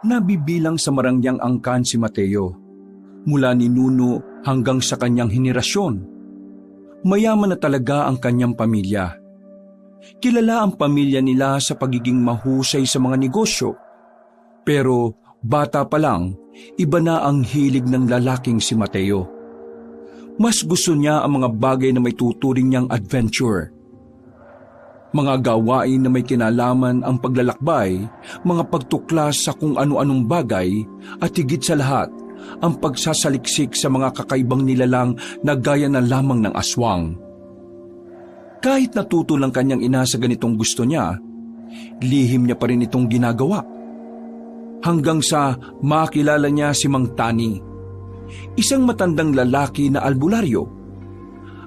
Nabibilang sa marangyang angkan si Mateo, mula ni Nuno hanggang sa kanyang henerasyon. Mayaman na talaga ang kanyang pamilya. Kilala ang pamilya nila sa pagiging mahusay sa mga negosyo. Pero bata pa lang, iba na ang hilig ng lalaking si Mateo. Mas gusto niya ang mga bagay na may tuturing niyang adventure. Mga gawain na may kinalaman ang paglalakbay, mga pagtuklas sa kung ano-anong bagay, at higit sa lahat, ang pagsasaliksik sa mga kakaibang nilalang na gaya na lamang ng aswang. Kahit natuto lang kanyang ina sa ganitong gusto niya, lihim niya pa rin itong ginagawa. Hanggang sa makilala niya si Mang Tani, isang matandang lalaki na albularyo,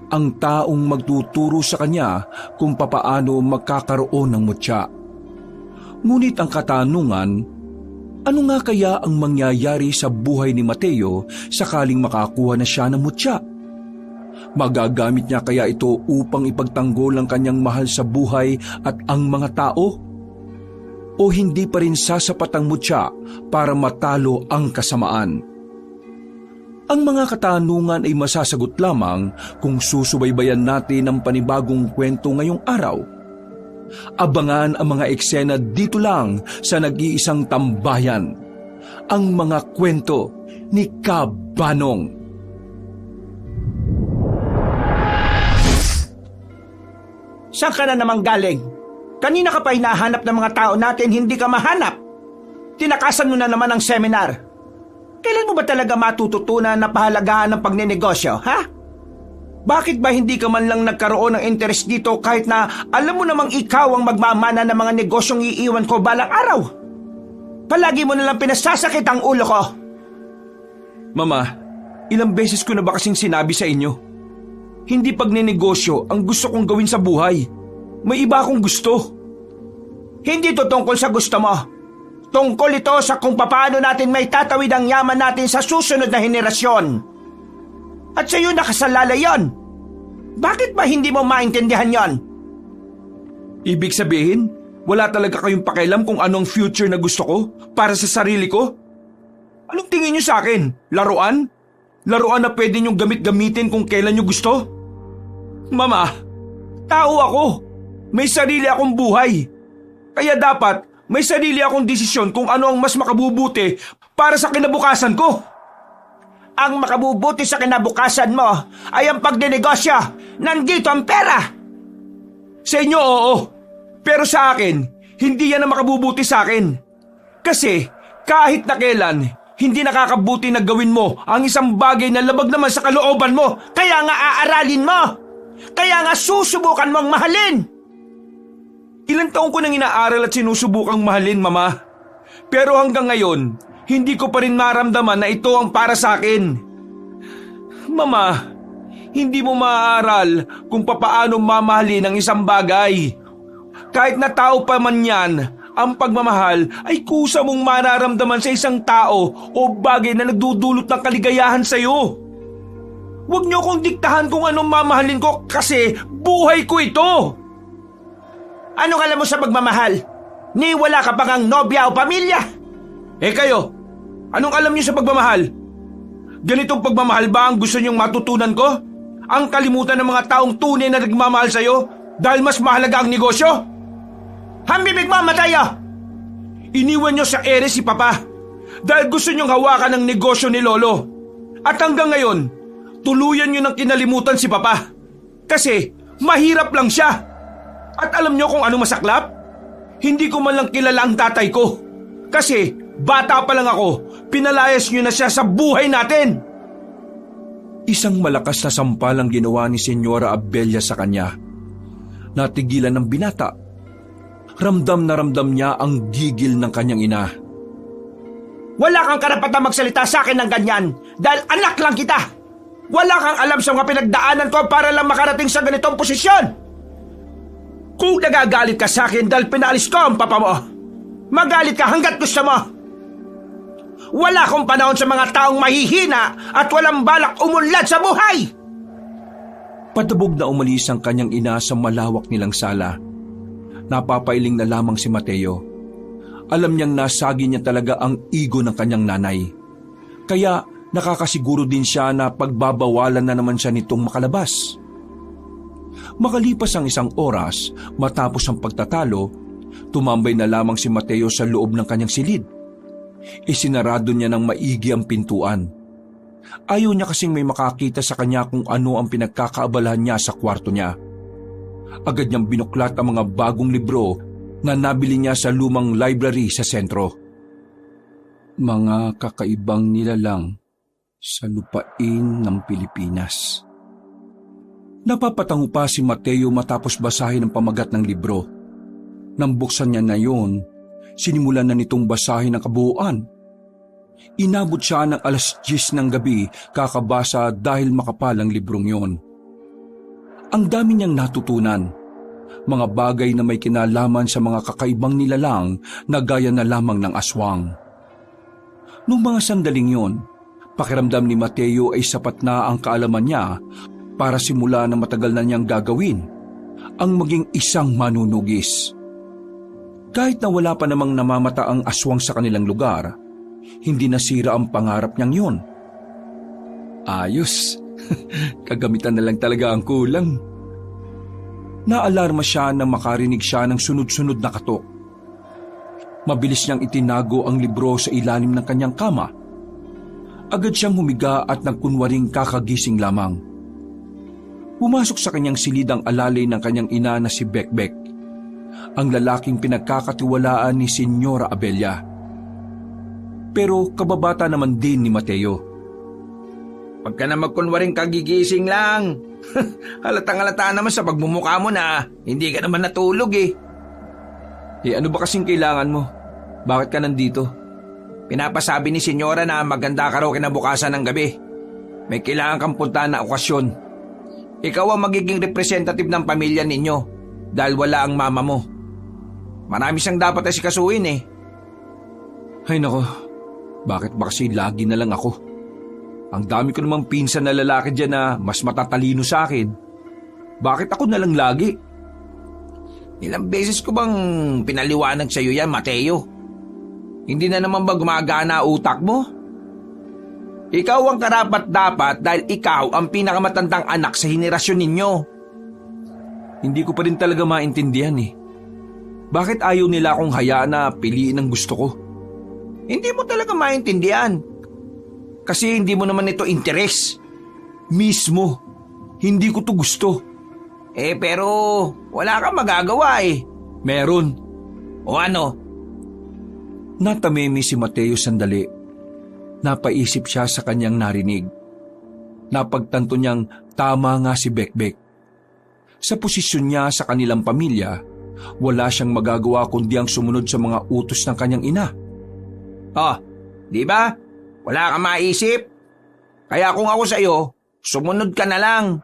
ang taong magtuturo sa kanya kung papaano magkakaroon ng mutya. Ngunit ang katanungan, ano nga kaya ang mangyayari sa buhay ni Mateo sakaling makakuha na siya ng mutya? Magagamit niya kaya ito upang ipagtanggol ang kanyang mahal sa buhay at ang mga tao? O hindi pa rin sasapat ang mutya para matalo ang kasamaan? Ang mga katanungan ay masasagot lamang kung susubaybayan natin ang panibagong kwento ngayong araw. Abangan ang mga eksena dito lang sa nag-iisang tambayan, ang mga kwento ni Kabanong. Saan ka na naman galing? Kanina ka pa hinahanap ng mga tao natin, hindi ka mahanap. Tinakasan mo na naman ang seminar. Kailan mo ba talaga matututunan na pahalagahan ng pagnenegosyo, ha? Bakit ba hindi ka man lang nagkaroon ng interest dito kahit na alam mo namang ikaw ang magmamana ng mga negosyong iiwan ko balang araw? Palagi mo nalang pinasasakit ang ulo ko. Mama, ilang beses ko na ba kasing sinabi sa inyo? Hindi pagnenegosyo ang gusto kong gawin sa buhay. May iba akong gusto. Hindi to tungkol sa gusto mo. Tungkol ito sa kung paano natin may tatawid ang yaman natin sa susunod na henerasyon. At sa iyo nakasalalay yon. Bakit ba hindi mo maintindihan yon? Ibig sabihin, wala talaga kayong pakialam kung anong future na gusto ko para sa sarili ko? Anong tingin niyo sa akin? Laruan? Laruan na pwede niyong gamit-gamitin kung kailan niyo gusto? Mama, tao ako. May sarili akong buhay. Kaya dapat may sarili akong desisyon kung ano ang mas makabubuti para sa kinabukasan ko. Ang makabubuti sa kinabukasan mo ay ang pagnenegosyo. Nandito ang pera. Sa inyo, oo. Pero sa akin, hindi yan ang makabubuti sa akin. Kasi kahit na kailan, hindi nakakabuti na gawin mo ang isang bagay na labag naman sa kalooban mo. Kaya nga aaralin mo. Kaya nga susubukan mong mahalin. Ilang taon ko nang inaaral at sinusubukang mahalin, Mama. Pero hanggang ngayon, hindi ko pa rin maramdaman na ito ang para sa akin. Mama, hindi mo maaaral kung papaano mamahalin ang isang bagay. Kahit na tao pa man yan, ang pagmamahal ay kusa mong mararamdaman sa isang tao o bagay na nagdudulot ng kaligayahan sa iyo. Huwag niyo akong diktahan kung anong mamahalin ko kasi buhay ko ito. Anong alam mo sa pagmamahal? Ni wala ka pa ngang nobya o pamilya. Eh kayo, anong alam niyo sa pagmamahal? Ganitong pagmamahal ba ang gusto niyong matutunan ko? Ang kalimutan ng mga taong tunay na nagmamahal sa iyo dahil mas mahalaga ang negosyo? Hambibig mo, Mateo! Iniwan niyo sa ere si Papa dahil gusto niyong hawakan ang negosyo ni Lolo. At hanggang ngayon, tuluyan niyo nang kinalimutan si Papa. Kasi mahirap lang siya. At alam niyo kung ano masaklap? Hindi ko man lang kilala ang tatay ko. Kasi bata pa lang ako, pinalayas niyo na siya sa buhay natin. Isang malakas na sampal ang ginawa ni Senyora Abella sa kanya. Natigilan ng binata. Ramdam na ramdam niya ang gigil ng kanyang ina. Wala kang karapatang magsalita sa akin ng ganyan dahil anak lang kita. Wala kang alam sa mga pinagdaanan ko para lang makarating sa ganitong posisyon. Kung nagagalit ka sa akin dahil pinaalis ko ang papa mo, magalit ka hanggat gusto mo. Wala akong panahon sa mga taong mahihina at walang balak umunlad sa buhay. Patabog na umalis ang kanyang ina sa malawak nilang sala. Napapailing na lamang si Mateo. Alam niyang nasagi niya talaga ang ego ng kanyang nanay. Kaya nakakasiguro din siya na pagbabawalan na naman siya nitong makalabas. Makalipas ang 1 oras matapos ang pagtatalo, tumambay na lamang si Mateo sa loob ng kanyang silid. Isinarado niya ng maigi ang pintuan. Ayaw niya kasing may makakita sa kanya kung ano ang pinagkakaabalahan niya sa kwarto niya. Agad niyang binuklat ang mga bagong libro na nabili niya sa lumang library sa sentro. Mga kakaibang nilalang sa lupain ng Pilipinas. Napapatango pa si Mateo matapos basahin ang pamagat ng libro. Nang buksan niya na yun, sinimulan na nitong basahin ang kabuuan. Inabot siya ng 10:00 ng gabi kakabasa dahil makapal ang librong yon. Ang dami niyang natutunan. Mga bagay na may kinalaman sa mga kakaibang nilalang na gaya na lamang ng aswang. Noong mga sandaling yon, pakiramdam ni Mateo ay sapat na ang kaalaman niya para simula na matagal na niyang gagawin ang maging isang manunugis. Kahit na wala pa namang namamata ang aswang sa kanilang lugar, hindi nasira ang pangarap niyang yun. Ayos, kagamitan na lang talaga ang kulang. Naalarma siya na makarinig siya ng sunod-sunod na katok. Mabilis niyang itinago ang libro sa ilalim ng kanyang kama. Agad siyang humiga at nagkunwaring kakagising lamang. Pumasok sa kanyang silid ang alalay ng kanyang ina na si Bekbek, ang lalaking pinagkakatiwalaan ni Senyora Abella. Pero kababata naman din ni Mateo. Pag ka na magkunwaring kagigising lang. Halatang-halata naman sa pagmumukha mo na hindi ka naman natulog eh. Ano ba kasing kailangan mo? Bakit ka nandito? Pinapasabi ni Senyora na maganda ka raw kinabukasan ng gabi. May kailangan kang puntahan na okasyon. Ikaw ang magiging representative ng pamilya ninyo dahil wala ang mama mo. Marami siyang dapat asikasuhin eh. Ay nako, bakit ba kasi lagi na lang ako? Ang dami ko namang pinsan na lalaki dyan na mas matatalino sa akin. Bakit ako na lang lagi? Ilang beses ko bang pinaliwanag sa iyo yan, Mateo? Hindi na naman ba gumagana utak mo? Ikaw ang karapat-dapat dahil ikaw ang pinakamatandang anak sa henerasyon ninyo. Hindi ko pa rin talaga maintindihan eh. Bakit ayaw nila akong hayaan na piliin ang gusto ko? Hindi mo talaga maintindihan. Kasi hindi mo naman ito interes. Mismo, hindi ko to gusto. Pero wala kang magagawa eh. Meron. O ano? Natamimi si Mateo sandali. Napaisip siya sa kanyang narinig. Napagtanto niyang tama nga si Bekbek. Sa posisyon niya sa kanilang pamilya, wala siyang magagawa kundi ang sumunod sa mga utos ng kanyang ina. Di ba? Wala kang maisip. Kaya kung ako sa iyo, sumunod ka na lang.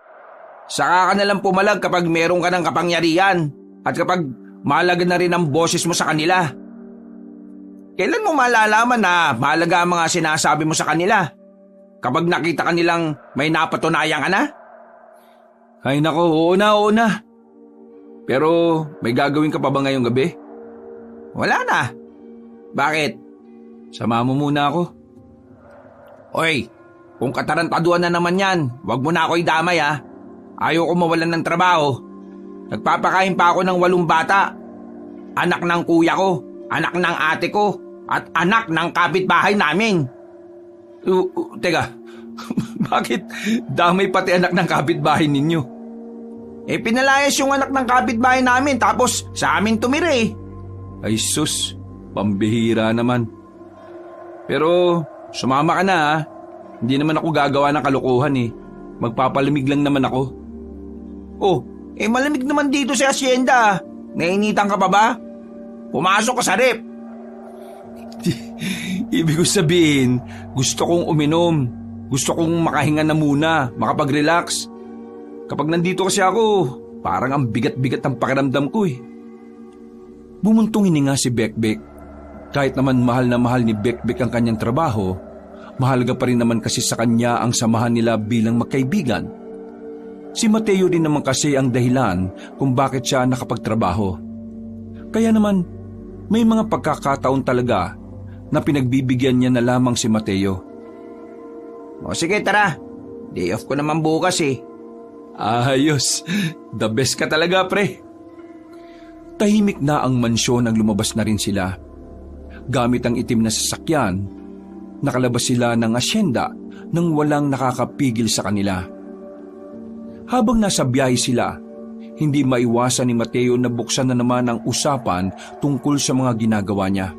Saka ka na lang pumalag kapag meron ka ng kapangyarihan at kapag mahalaga na rin ang boses mo sa kanila. Kailan mo malalaman na mahalaga ang mga sinasabi mo sa kanila? Kapag nakita ka nilang may napatunayan ka na? Ay nako, oo na. Pero may gagawin ka pa ba ngayong gabi? Wala na. Bakit? Sama mo muna ako. Oy, kung katarantaduan na naman yan, wag mo na ako idamay ha. Ayaw ko mawalan ng trabaho. Nagpapakain pa ako ng 8 bata. Anak ng kuya ko, anak ng ate ko, at anak ng kapitbahay namin. Teka, bakit damay pati anak ng kapitbahay ninyo? Pinalayas yung anak ng kapitbahay namin tapos sa amin tumira eh. Ay sus, pambihira naman. Pero sumama ka na ha. Hindi naman ako gagawa ng kalokohan eh. Magpapalamig lang naman ako. Malamig naman dito sa asyenda. Nainitan ka pa ba? Pumasok ka sa rep. Ibig ko sabihin, gusto kong uminom. Gusto kong makahinga na muna, makapag-relax. Kapag nandito kasi ako, parang ang bigat-bigat ng pakiramdam ko eh. Bumuntong hininga si Bekbek. Kahit naman mahal na mahal ni Bekbek ang kanyang trabaho, mahalaga pa rin naman kasi sa kanya ang samahan nila bilang magkaibigan. Si Mateo din naman kasi ang dahilan kung bakit siya nakapagtrabaho. Kaya naman, May mga pagkakataon talaga na pinagbibigyan niya na lamang si Mateo. O sige, tara. Day off ko naman bukas eh. Ayos, the best ka talaga, pre. Tahimik na ang mansyon nang lumabas na rin sila. Gamit ang itim na sasakyan, nakalabas sila ng asyenda nang walang nakakapigil sa kanila. Habang nasa biyahe sila, hindi maiwasan ni Mateo na buksan na naman ang usapan tungkol sa mga ginagawa niya.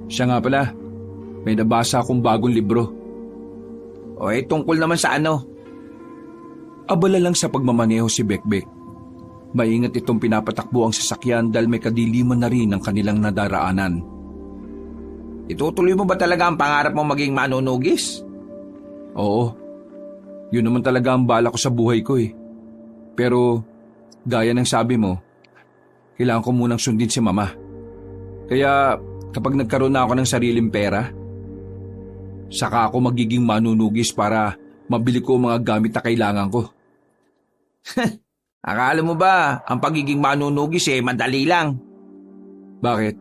Siya nga pala, may nabasa akong bagong libro. O tungkol naman sa ano? Abala lang sa pagmamaneho si Bekbek. Maingat itong pinapatakbo ang sasakyan dahil may kadiliman na rin ang kanilang nadaraanan. Itutuloy mo ba talaga ang pangarap mo maging manunugis? Oo, yun naman talaga ang bala ko sa buhay ko eh. Pero, gaya ng sabi mo, kailangan ko munang sundin si Mama. Kaya, kapag nagkaroon na ako ng sariling pera, saka ako magiging manunugis para mabili ko mga gamit na kailangan ko. Akala mo ba, ang pagiging manunugis madali lang? Bakit?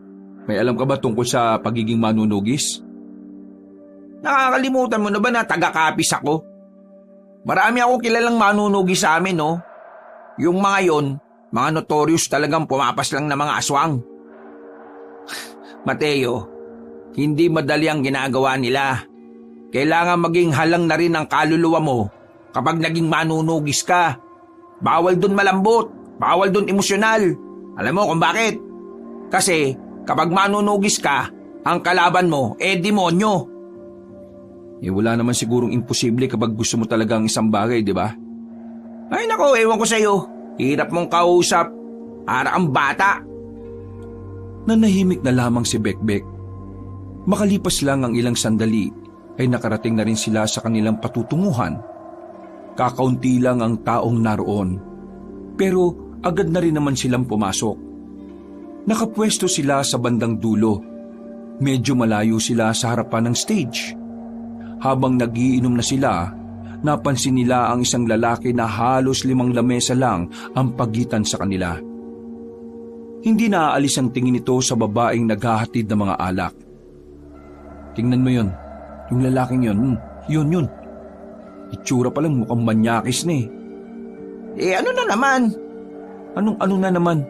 May alam ka ba tungkol sa pagiging manunugis? Nakakalimutan mo na ba na taga-kapis ako? Marami akong kilalang manunugis sa amin, no? Yung mga yon, mga notorious talagang pumapas lang na mga aswang. Mateo, hindi madali ang ginagawa nila. Kailangan maging halang na rin ang kaluluwa mo kapag naging manunugis ka. Bawal dun malambot, bawal dun emosyonal. Alam mo kung bakit? Kasi kapag manunugis ka, ang kalaban mo demonyo. Wala naman sigurong imposible kapag gusto mo talagang isang bagay, di ba? Ay nako, ewan ko sa'yo. Hirap mong kausap. Para kang bata. Nanahimik na lamang si Bekbek. Makalipas lang ang ilang sandali ay nakarating na rin sila sa kanilang patutunguhan. Kakaunti lang ang taong naroon. Pero agad na rin naman silang pumasok. Nakapwesto sila sa bandang dulo. Medyo malayo sila sa harapan ng stage. Habang nagiinom na sila, napansin nila ang isang lalaki na halos 5 lamesa lang ang pagitan sa kanila. Hindi naaalis ang tingin nito sa babaeng naghahatid ng mga alak. Tingnan mo yun, yung lalaking yun, yun. Itsura pa lang mukhang manyakis na eh. Ano na naman? Anong ano na naman?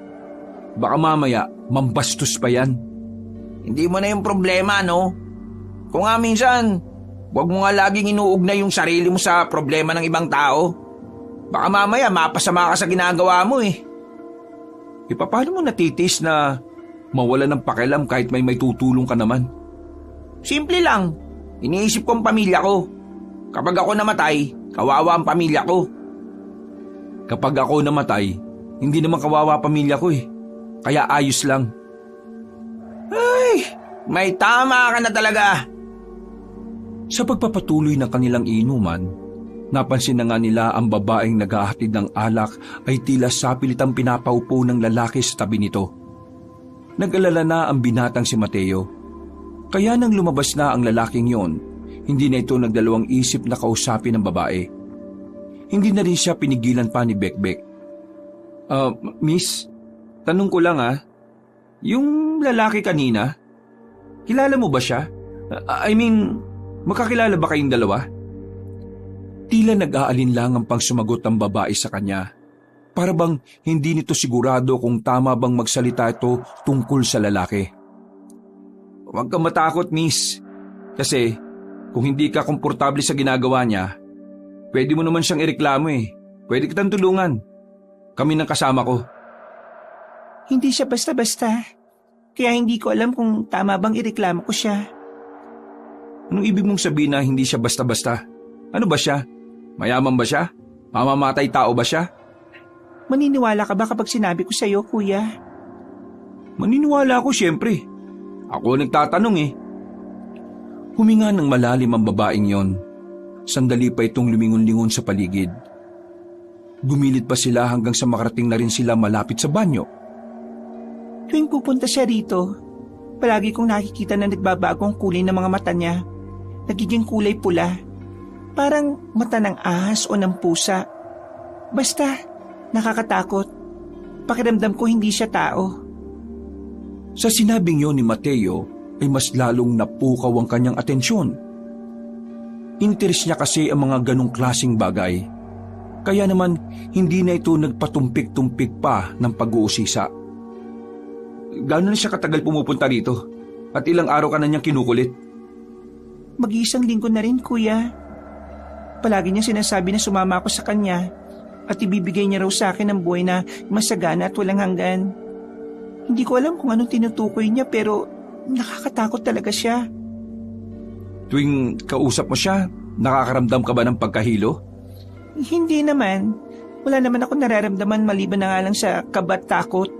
Baka mamaya, mambastos pa yan. Hindi mo na yung problema, no? Kung nga minsan, huwag mo nga laging inuugnay yung sarili mo sa problema ng ibang tao. Baka mamaya mapasama ka sa ginagawa mo eh. Paano mo natitis na mawala ng pakialam kahit may tutulong ka naman? Simple lang. Iniisip ko ang pamilya ko. Kapag ako namatay, kawawa ang pamilya ko. Kapag ako namatay, hindi naman kawawa pamilya ko eh. Kaya ayos lang. Ay, may tama ka na talaga. Sa pagpapatuloy ng kanilang inuman, napansin na nga nila ang babaeng naghahatid ng alak ay tila sapilitang pinapaupo ng lalaki sa tabi nito. Nag-alala na ang binatang si Mateo. Kaya nang lumabas na ang lalaking yon, hindi na ito nagdalawang isip na kausapin ng babae. Hindi na rin siya pinigilan pa ni Bekbek. Miss, tanong ko lang yung lalaki kanina, kilala mo ba siya? Magkakilala ba kayong dalawa? Tila nag-aalinlangang pang sumagot ang babae sa kanya. Para bang hindi nito sigurado kung tama bang magsalita ito tungkol sa lalaki. Huwag kang matakot, miss. Kasi kung hindi ka komportable sa ginagawa niya, pwede mo naman siyang ireklamo eh. Pwede kitang tulungan. Kami ng kasama ko. Hindi siya basta-basta. Kaya hindi ko alam kung tama bang ireklamo ko siya. Anong ibig mong sabihin na hindi siya basta-basta? Ano ba siya? Mayaman ba siya? Mamamatay tao ba siya? Maniniwala ka ba kapag sinabi ko sa'yo, kuya? Maniniwala ako siyempre. Ako nagtatanong eh. Huminga ng malalim ang babaeng yon. Sandali pa itong lumingon-lingon sa paligid. Gumilit pa sila hanggang sa makarating na rin sila malapit sa banyo. Tuwing pupunta siya rito, palagi kong nakikita na nagbabago ang kulay ng mga mata niya. Nagiging kulay pula. Parang mata ng ahas o ng pusa. Basta, nakakatakot. Pakiramdam ko hindi siya tao. Sa sinabing yon ni Mateo ay mas lalong napukaw ang kanyang atensyon. Interes niya kasi ang mga ganong klasing bagay. Kaya naman hindi na ito nagpatumpik-tumpik pa ng pag-uusisa. Gano'n na siya katagal pumupunta rito? At ilang araw ka na niyang kinukulit? Mag-iisang linggo na rin, kuya. Palagi niya sinasabi na sumama ako sa kanya at ibibigay niya raw sa akin ang buhay na masagana at walang hanggan. Hindi ko alam kung anong tinutukoy niya pero nakakatakot talaga siya. Tuwing kausap mo siya, nakakaramdam ka ba ng pagkahilo? Hindi naman. Wala naman ako nararamdaman maliban na nga lang sa kaba at takot.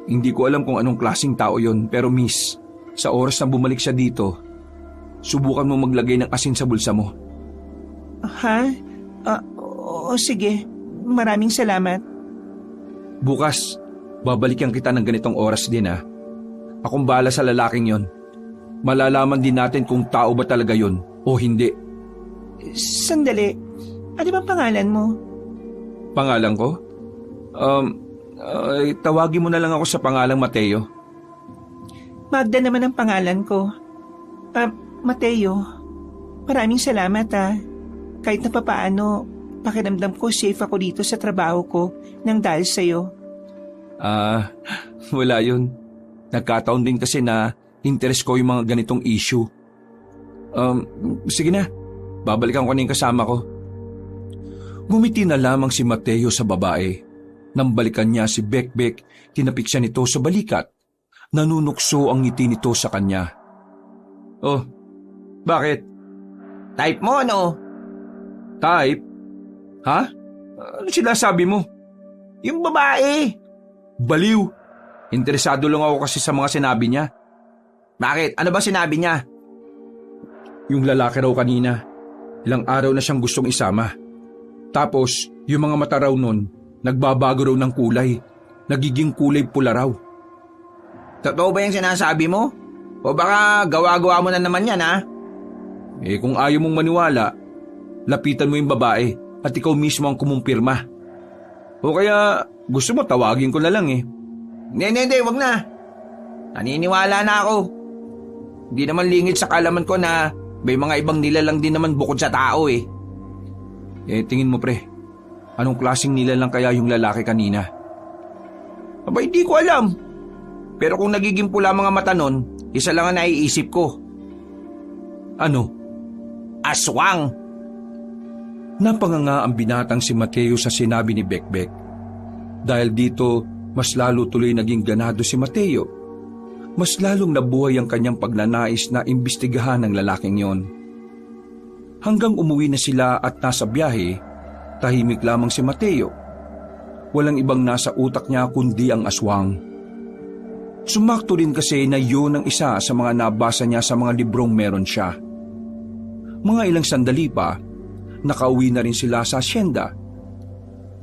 Hindi ko alam kung anong klaseng tao yon, pero miss, sa oras na bumalik siya dito, subukan mo maglagay ng asin sa bulsa mo. Ha? Oo, sige. Maraming salamat. Bukas, babalikan kita ng ganitong oras din ha. Akong bahala sa lalaking yon. Malalaman din natin kung tao ba talaga yon o hindi. Sandali. Ano bang pangalan mo? Pangalan ko? Tawagin mo na lang ako sa pangalang Mateo. Magda naman ang pangalan ko. Mateo, maraming salamat Kahit na papaano, pakiramdam ko safe ako dito sa trabaho ko nang dahil sa'yo. Wala yun. Nagkataon din kasi na interest ko yung mga ganitong issue. Sige na, babalikan ko na yung kasama ko. Ngumiti na lamang si Mateo sa babae. Nang balikan niya si Bekbek, tinapik siya nito sa balikat. Nanunukso ang ngiti nito sa kanya. Oh, bakit? Type mo, no? Type? Ha? Ano sinasabi mo? Yung babae. Baliw. Interesado lang ako kasi sa mga sinabi niya. Bakit? Ano ba sinabi niya? Yung lalaki raw kanina. Ilang araw na siyang gustong isama. Tapos, yung mga mata raw nun, nagbabago raw ng kulay. Nagiging kulay pula raw. Totoo ba yung sinasabi mo? O baka gawa-gawa mo na naman yan, ha? Kung ayaw mong maniwala, lapitan mo yung babae at ikaw mismo ang kumumpirma. O kaya, gusto mo tawagin ko na lang Hindi, wag na. Naniniwala na ako. Hindi naman lingid sa kalaman ko na may mga ibang nilalang din naman bukod sa tao Tingin mo pre, anong klaseng nilalang kaya yung lalaki kanina? Aba, hindi ko alam. Pero kung nagiging pula mga mata nun, isa lang ang naiisip ko. Ano? Aswang! Napanganga ang binatang si Mateo sa sinabi ni Bekbek. Dahil dito, mas lalo tuloy naging ganado si Mateo. Mas lalong nabuhay ang kanyang pagnanais na imbestigahan ng lalaking yon. Hanggang umuwi na sila at nasa biyahe, tahimik lamang si Mateo. Walang ibang nasa utak niya kundi ang aswang. Sumakto rin kasi na yun ang isa sa mga nabasa niya sa mga librong meron siya. Mga ilang sandali pa, nakauwi na rin sila sa asyenda.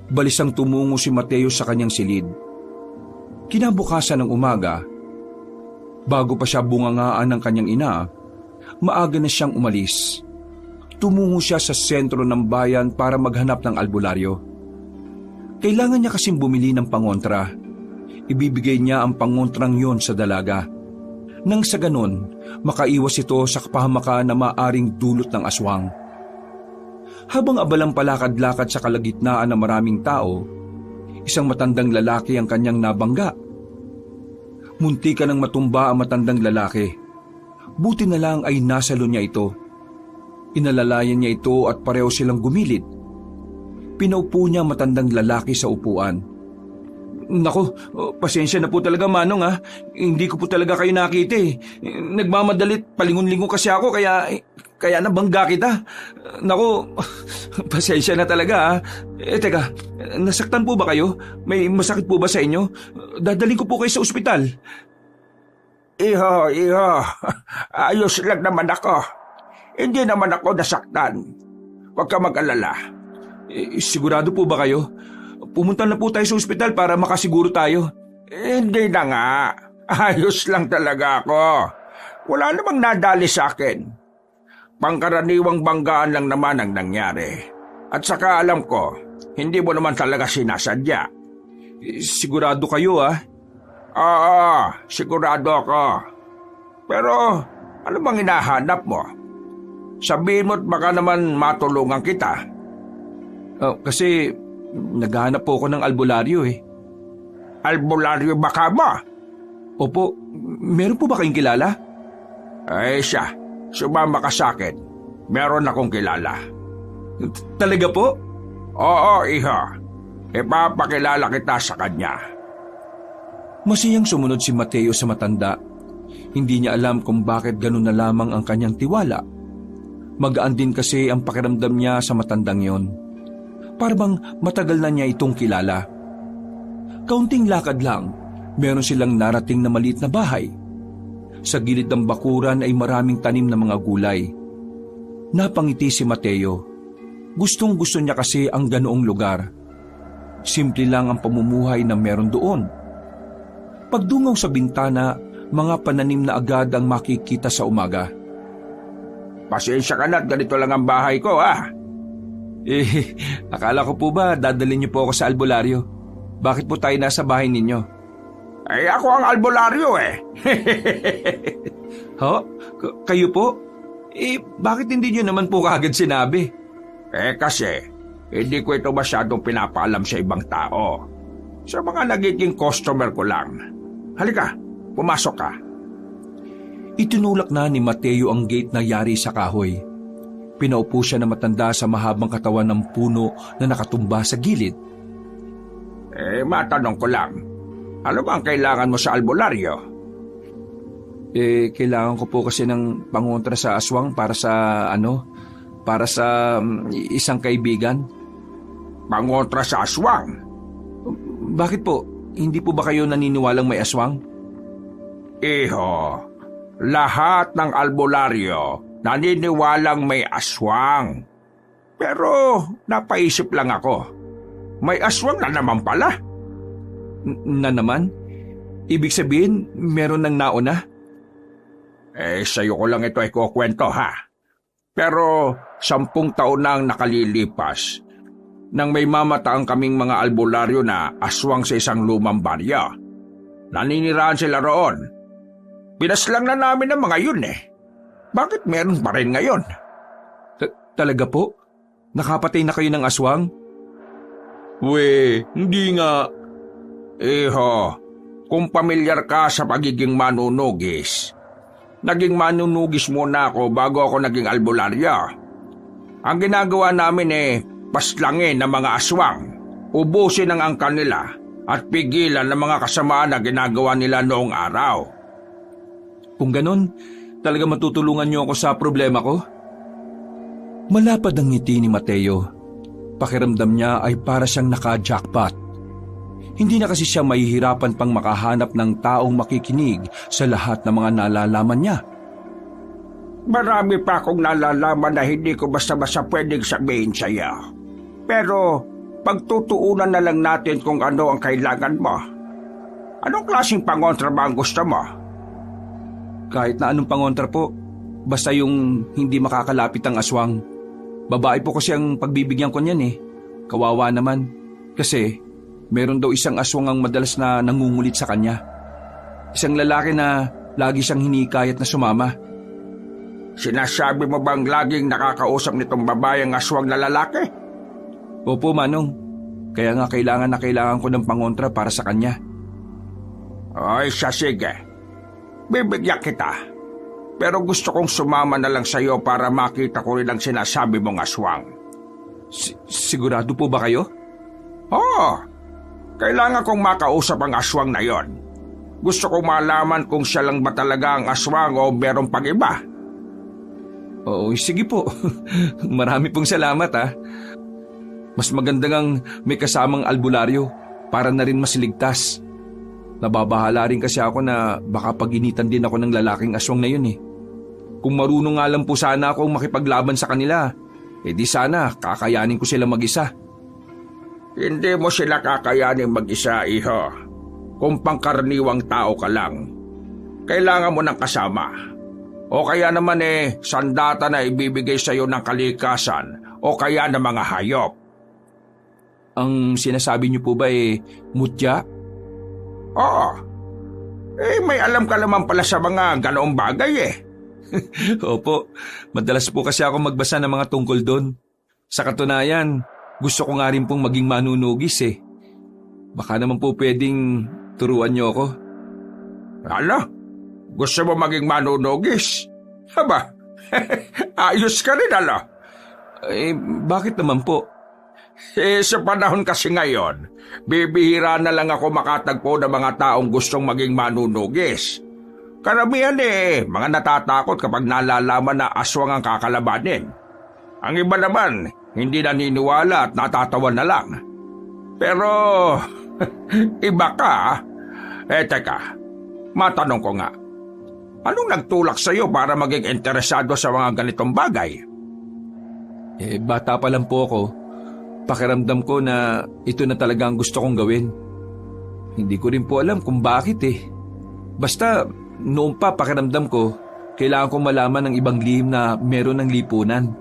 Balisang tumungo si Mateo sa kanyang silid. Kinabukasan ng umaga, bago pa siya bungangaan ng kanyang ina, maaga na siyang umalis. Tumungo siya sa sentro ng bayan para maghanap ng albularyo. Kailangan niya kasing bumili ng pangontra. Ibibigay niya ang pangontrang yon sa dalaga. Nang sa ganon, makaiwas ito sa kapahamakan na maaring dulot ng aswang. Habang abalang palakad-lakad sa kalagitnaan ng maraming tao, isang matandang lalaki ang kanyang nabangga. Muntika nang matumba ang matandang lalaki. Buti na lang ay nasalo niya ito. Inalalayan niya ito at pareho silang gumilid. Pinaupo niya ang matandang lalaki sa upuan. Nako, pasensya na po talaga Manong ha. Hindi ko po talaga kayo nakita Nagmamadalit, palingon-lingon kasi ako kaya nabangga kita. Nako, pasensya na talaga ha. Teka, nasaktan po ba kayo? May masakit po ba sa inyo? Dadaling ko po kayo sa ospital. Iho, ayos lang naman ako. Hindi naman ako nasaktan. Huwag ka mag-alala. Sigurado po ba kayo? Pumunta na po tayo sa ospital para makasiguro tayo. Hindi na nga. Ayos lang talaga ako. Wala namang nadali sa akin. Pangkaraniwang banggaan lang naman ang nangyari. At saka alam ko, hindi mo naman talaga sinasadya. Sigurado kayo Oo, sigurado ako. Pero ano bang hinahanap mo? Sabihin mo't baka naman matulungan kita. Kasi naghahanap po ako ng albularyo eh. Albularyo baka mo? Opo, meron po ba kayong kilala? Ay siya, sumama ka sa akin. Meron akong kilala. Talaga po? Oo, iho. Ipapakilala kita sa kanya. Masiyang sumunod si Mateo sa matanda. Hindi niya alam kung bakit ganun na lamang ang kanyang tiwala. Magaan din kasi ang pakiramdam niya sa matandang yon. Parang matagal na niya itong kilala. Kaunting lakad lang, meron silang narating na maliit na bahay. Sa gilid ng bakuran ay maraming tanim na mga gulay. Napangiti si Mateo. Gustong gusto niya kasi ang ganoong lugar. Simple lang ang pamumuhay na meron doon. Pagdungaw sa bintana, mga pananim na agad ang makikita sa umaga. Pasensya ka na at ganito lang ang bahay ko, ah. Akala ko po ba dadalhin niyo po ako sa albularyo? Bakit po tayo nasa bahay ninyo? Ay, ako ang albularyo eh. Ho? Kayo po? Bakit hindi niyo naman po kaagad sinabi? Kasi, hindi ko ito masyadong pinapaalam sa ibang tao. Sa mga nagiging customer ko lang. Halika, pumasok ka. Itinulak na ni Mateo ang gate na yari sa kahoy. Pinaupo siya na matanda sa mahabang katawan ng puno na nakatumba sa gilid. Matanong ko lang, ano ba ang kailangan mo sa albularyo? Kailangan ko po kasi ng pangontra sa aswang para sa isang kaibigan. Pangontra sa aswang? Bakit po? Hindi po ba kayo naniniwalang may aswang? Iho, lahat ng albularyo naniniwalang may aswang. Pero napaisip lang ako, may aswang na naman pala. Na naman? Ibig sabihin, meron nang nauna? Sa'yo ko lang ito ay kukwento ha. Pero 10 taon na ang nakalilipas nang may mamataang kaming mga albularyo na aswang sa isang lumang barya. Naninirahan sila roon. Pinaslang na namin ang mga yun eh. Bakit meron pa rin ngayon? Talaga po? Nakapatay na kayo ng aswang? Hindi nga. Iho, kung pamilyar ka sa pagiging manunugis, naging manunugis muna ako bago ako naging albularyo. Ang ginagawa namin paslangin ng mga aswang, ubusin ang angkan nila at pigilan ng mga kasamaan na ginagawa nila noong araw. Kung ganon, talaga matutulungan niyo ako sa problema ko? Malapad ang ngiti ni Mateo. Pakiramdam niya ay para siyang naka-jackpot. Hindi na kasi siya mahihirapan pang makahanap ng taong makikinig sa lahat ng mga nalalaman niya. Marami pa akong nalalaman na hindi ko basta-basta pwedeng sabihin sa iyo. Pero pagtutuunan na lang natin kung ano ang kailangan mo. Anong klaseng pangontra ba ang gusto mo? Kahit na anong pangontra po, basta yung hindi makakalapit ang aswang. Babae po kasi ang pagbibigyan ko niyan eh. Kawawa naman. Kasi meron daw isang aswang ang madalas na nangungulit sa kanya. Isang lalaki na lagi siyang hinikayat na sumama. Sinasabi mo bang laging nakakausap nitong babayang aswang na lalaki? Opo, Manong. Kaya nga kailangan ko ng pangontra para sa kanya. Ay, sige. Bibigyan kita. Pero gusto kong sumama na lang sa iyo para makita ko rin ang sinasabi mong aswang. Sigurado po ba kayo? Oo. Kailangan kong makausap ang aswang na yon. Gusto kong malaman kung siya lang ba talaga ang aswang o meron pang iba. Oo, sige po. Marami pong salamat ha. Mas maganda ngang may kasamang albularyo para na rin mas ligtas. Nababahala rin kasi ako na baka pag-initan din ako ng lalaking aswang na yun eh. Kung marunong nga lang po sana akong makipaglaban sa kanila, di sana kakayanin ko sila mag-isa. Hindi mo sila kakayanin mag-isa, iho. Kung pangkaraniwang tao ka lang, kailangan mo ng kasama. O kaya naman sandata na ibibigay sa iyo ng kalikasan o kaya ng mga hayop. Ang sinasabi niyo po ba mutya? Oo, May alam ka naman pala sa mga ganoong bagay eh. Opo, madalas po kasi ako magbasa ng mga tungkol doon. Sa katunayan, gusto ko nga rin pong maging manunugis eh. Baka naman po pwedeng turuan niyo ako. Ano? Gusto mo maging manunugis? Haba, ayos ka rin Bakit naman po? Sa panahon kasi ngayon, bibihira na lang ako makatagpo ng mga taong gustong maging manunugis. Karamihan mga natatakot kapag nalalaman na aswang ang kakalabanin. Ang iba naman, hindi naniniwala at natatawa na lang. Pero, iba ka. Teka, matanong ko nga. Anong nagtulak sa'yo para maging interesado sa mga ganitong bagay? Bata pa lang po ako. Pakiramdam ko na ito na talaga ang gusto kong gawin. Hindi ko rin po alam kung bakit Basta, noon pa pakiramdam ko, kailangan kong malaman ng ibang lihim na meron ng lipunan.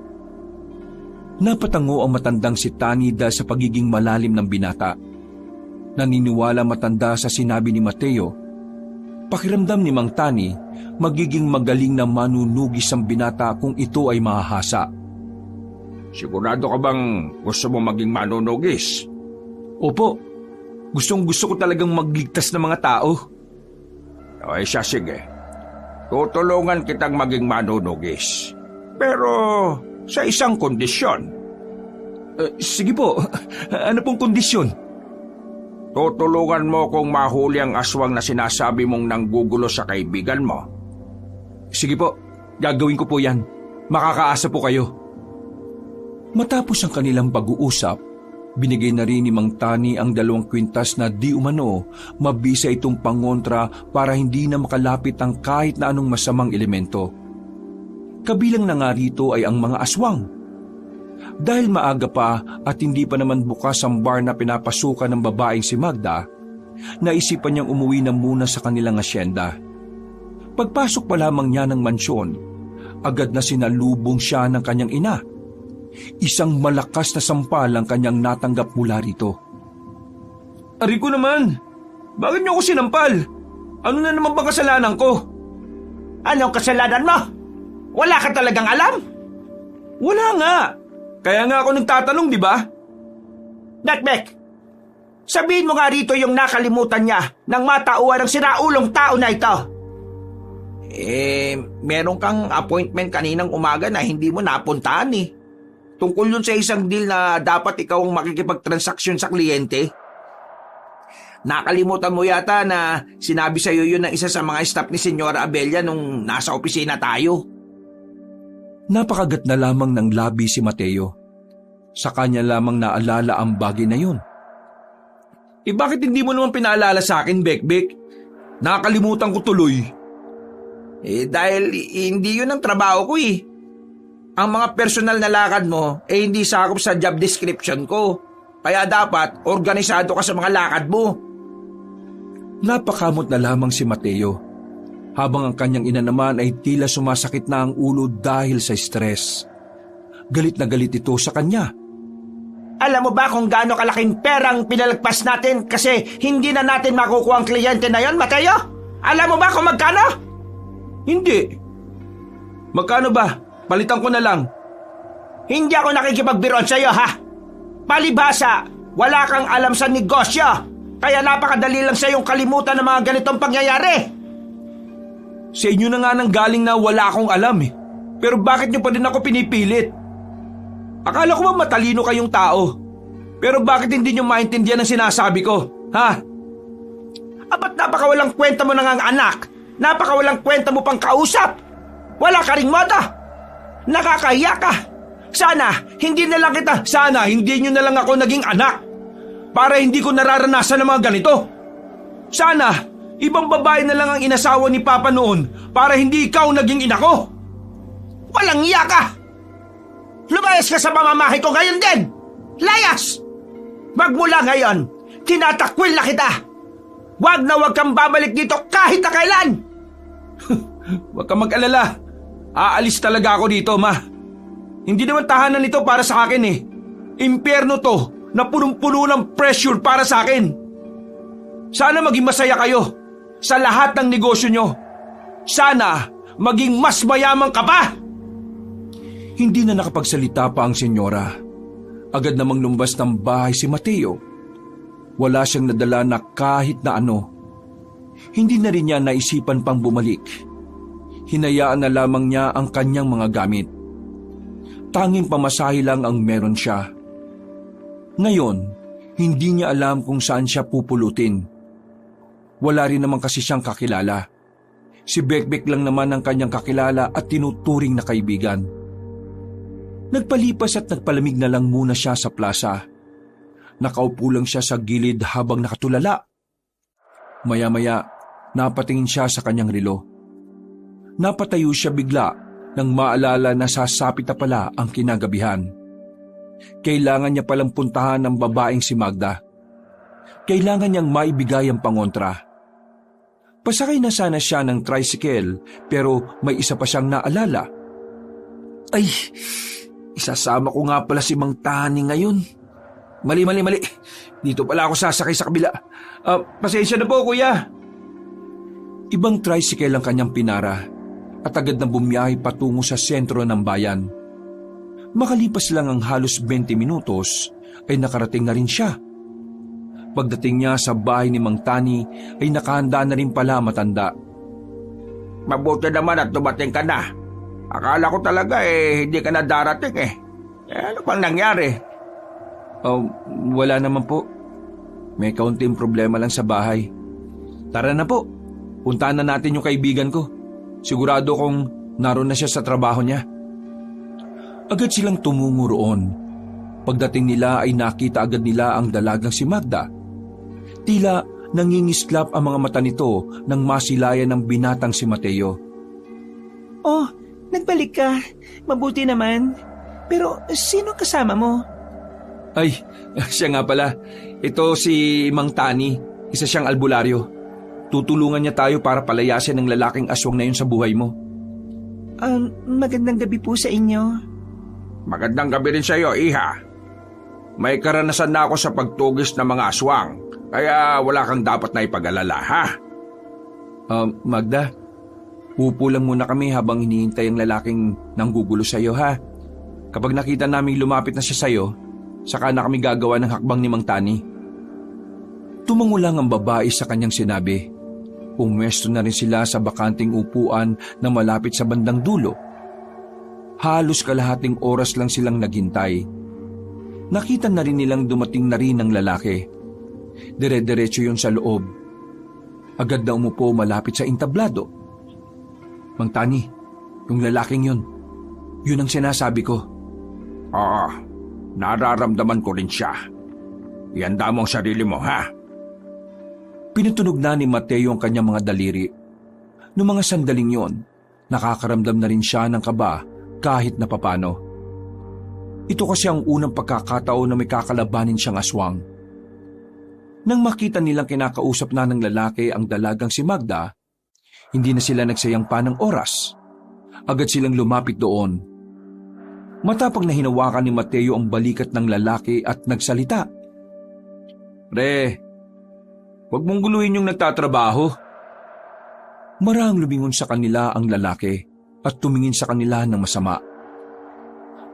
Napatango ang matandang si Tani dahil sa pagiging malalim ng binata. Naniniwala matanda sa sinabi ni Mateo. Pakiramdam ni Mang Tani, magiging magaling na manunugis ang binata kung ito ay mahahasa. Sigurado ka bang gusto mo maging manunugis? Opo, gusto ko talagang magligtas ng mga tao. Siya sige. Tutulungan kitang maging manunugis. Pero sa isang kondisyon. Sige po, ano pong kondisyon? Tutulungan mo kung mahuli ang aswang na sinasabi mong nanggugulo sa kaibigan mo. Sige po, gagawin ko po yan. Makakaasa po kayo. Matapos ang kanilang pag-uusap, binigay na rin ni Mang Tani ang 2 kwintas na di umano mabisa itong pangontra para hindi na makalapit ang kahit na anong masamang elemento. Kabilang na nga rito ay ang mga aswang. Dahil maaga pa at hindi pa naman bukas ang bar na pinapasukan ng babaeng si Magda, naisipan niyang umuwi na muna sa kanilang asyenda. Pagpasok pa lamang niya ng mansyon, agad na sinalubong siya ng kanyang ina. Isang malakas na sampal ang kanyang natanggap mula rito. Ari ko naman, bakit niyo ako sinampal? Ano na naman bang kasalanan ko? Anong kasalanan mo? Wala ka talagang alam? Wala nga. Kaya nga ako nagtatanong, di ba? Bekbek, sabihin mo nga rito yung nakalimutan niya nang matauhan ng sinaulong tao na ito. Meron kang appointment kaninang umaga na hindi mo napuntahan Tungkol yun sa isang deal na dapat ikaw ang makikipagtransaksyon sa kliyente. Nakalimutan mo yata na sinabi sa'yo yun ng isa sa mga staff ni Senyora Abella nung nasa opisina tayo. Napakagat na lamang ng labi si Mateo. Sa kanya lamang naalala ang bagay na yun. Bakit hindi mo naman pinaalala sa akin, Bekbek? Nakakalimutan ko tuloy. Dahil hindi yun ang trabaho ko Ang mga personal na lakad mo hindi sakop sa job description ko. Kaya dapat organisado ka sa mga lakad mo. Napakamot na lamang si Mateo. Habang ang kanyang ina naman ay tila sumasakit na ang ulo dahil sa stress. Galit na galit ito sa kanya. Alam mo ba kung gaano kalaking perang pinalagpas natin kasi hindi na natin makukuha ang kliyente na yon, Mateo? Alam mo ba kung magkano? Hindi. Magkano ba? Palitan ko na lang. Hindi ako nakikipagbiroon sa iyo, ha? Palibhasa, wala kang alam sa negosyo. Kaya napakadali lang sa iyong kalimutan ng mga ganitong pangyayari. Sa inyo na nga nang galing na wala akong alam Pero bakit niyo pa din ako pinipilit? Akala ko ba matalino kayong tao? Pero bakit hindi niyo maintindihan ang sinasabi ko? Ha? Apat napakawalang kwenta mo nang ang anak. Napakawalang kwenta mo pang kausap. Wala ka ring moda. Nakakahiya ka. Sana hindi na lang niyo na lang ako naging anak. Para hindi ko nararanasan ng mga ganito. Sana ibang babae na lang ang inasawa ni Papa noon para hindi ikaw naging ina ko. Walang iya ka. Lumayas ka sa pamamahay ko ngayon din. Layas! Magmula ngayon, tinatakwil na kita. Wag kang babalik dito kahit na kailan. Huwag kang mag-alala. Aalis talaga ako dito, Ma. Hindi naman tahanan ito para sa akin Impyerno to na punong-puno ng pressure para sa akin. Sana maging masaya kayo. sa lahat ng negosyo nyo. Sana maging mas mayaman ka pa! Hindi na nakapagsalita pa ang senyora. Agad namang lumbas ng bahay si Mateo. Wala siyang nadala na kahit na ano. Hindi na rin niya naisipan pang bumalik. Hinayaan na lamang niya ang kanyang mga gamit. Tanging pamasahe lang ang meron siya. Ngayon, hindi niya alam kung saan siya pupulutin. Wala rin naman kasi siyang kakilala. Si Bekbek lang naman ang kanyang kakilala at tinuturing na kaibigan. Nagpalipas at nagpalamig na lang muna siya sa plaza. Nakaupo lang siya sa gilid habang nakatulala. Maya-maya, napatingin siya sa kanyang relo. Napatayo siya bigla nang maalala na sasapit na pala ang kinagabihan. Kailangan niya palang puntahan ng babaeng si Magda. Kailangan niyang maibigay ang pangontra. Pasakay na sana siya ng tricycle pero may isa pa siyang naalala. Ay, isasama ko nga pala si Mang Tani ngayon. Mali. Dito pala ako sasakay sa kabila. Pasensya na po, kuya. Ibang tricycle ang kanyang pinara at agad na bumiyahe patungo sa sentro ng bayan. Makalipas lang ang halos 20 minutos ay nakarating na rin siya. Pagdating niya sa bahay ni Mang Tani ay nakahanda na rin pala matanda. Mabuti naman at dumating ka na. Akala ko talaga hindi ka na darating ano bang nangyari? Wala naman po. May kaunting problema lang sa bahay. Tara na po. Puntahan na natin yung kaibigan ko. Sigurado kong naroon na siya sa trabaho niya. Agad silang tumungo roon. Pagdating nila ay nakita agad nila ang dalagang si Magda. Tila nangingislap ang mga mata nito nang masilayan ng binatang si Mateo. Oh, nagbalik ka. Mabuti naman. Pero sino kasama mo? Ay, siya nga pala. Ito si Mang Tani. Isa siyang albularyo. Tutulungan niya tayo para palayasin ng lalaking aswang na yun sa buhay mo. Magandang gabi po sa inyo. Magandang gabi rin sa iyo, iha. May karanasan na ako sa pagtugis ng mga aswang, kaya wala kang dapat na ipag-alala, ha? Magda, upo lang muna kami habang hinihintay ang lalaking nanggugulo sa iyo, ha? Kapag nakita naming lumapit na siya sa iyo, saka na kami gagawa ng hakbang ni Mang Tani. Tumango lang ang babae sa kanyang sinabi. Pumwesto na rin sila sa bakanting upuan na malapit sa bandang dulo. Halos kalahating oras lang silang naghintay. Nakita na rin nilang dumating na rin ang lalaki. Dire-diretso yun sa loob. Agad na umupo malapit sa entablado. Mang Tani, yung lalaking yun. Yun ang sinasabi ko. Oo, nararamdaman ko rin siya. Ihanda mo ang sarili mo, ha? Pinutunog na ni Mateo ang kanyang mga daliri. Noong mga sandaling yon, nakakaramdam na rin siya ng kaba kahit na papano. Ito kasi ang unang pagkakataon na may kakalabanin siyang aswang. Nang makita nilang kinakausap na ng lalaki ang dalagang si Magda, hindi na sila nagsayang pa ng oras. Agad silang lumapit doon. Matapang na hinawakan ni Mateo ang balikat ng lalaki at nagsalita. Pre, huwag mong guluhin yung nagtatrabaho. Marahang lumingon sa kanila ang lalaki at tumingin sa kanila ng masama.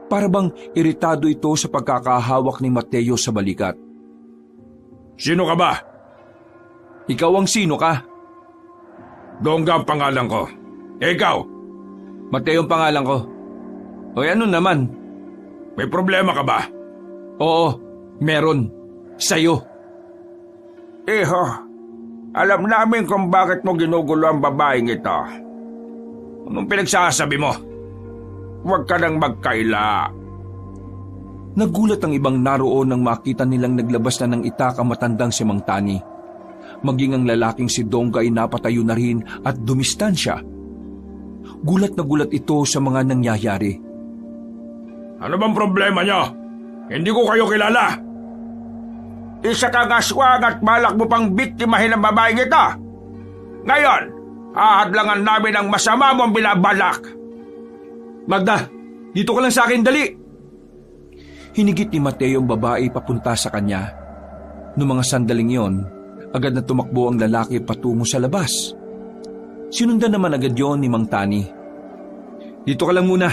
Para bang iritado ito sa pagkakahawak ni Mateo sa balikat. Sino ka ba? Ikaw ang sino ka? Dongga ang pangalan ko. Ikaw? Mateo ang pangalan ko. O ano naman? May problema ka ba? Oo, meron. Sa'yo. Iho, alam namin kung bakit mo ginugulo ang babaeng ito. Anong pinagsasabi mo? Huwag ka nang magkaila. Nagulat ang ibang naroon nang makita nilang naglabas na ng itak ang matandang si Mang Tani. Maging ang lalaking si Dongga ay napatayo na rin at dumistansya. Gulat na gulat ito sa mga nangyayari. Ano bang problema niyo? Hindi ko kayo kilala. Isa kang aswang at balak mo pang biktimahin ang babaeng ito. Ngayon, hahadlangan namin ang masama mong binabalak. Magda, dito ka lang sa akin, dali! Hinigit ni Mateo ang babae papunta sa kanya. Noong mga sandaling yon, Agad na tumakbo ang lalaki patungo sa labas. Sinundan naman agad yon ni Mang Tani. Dito ka lang muna.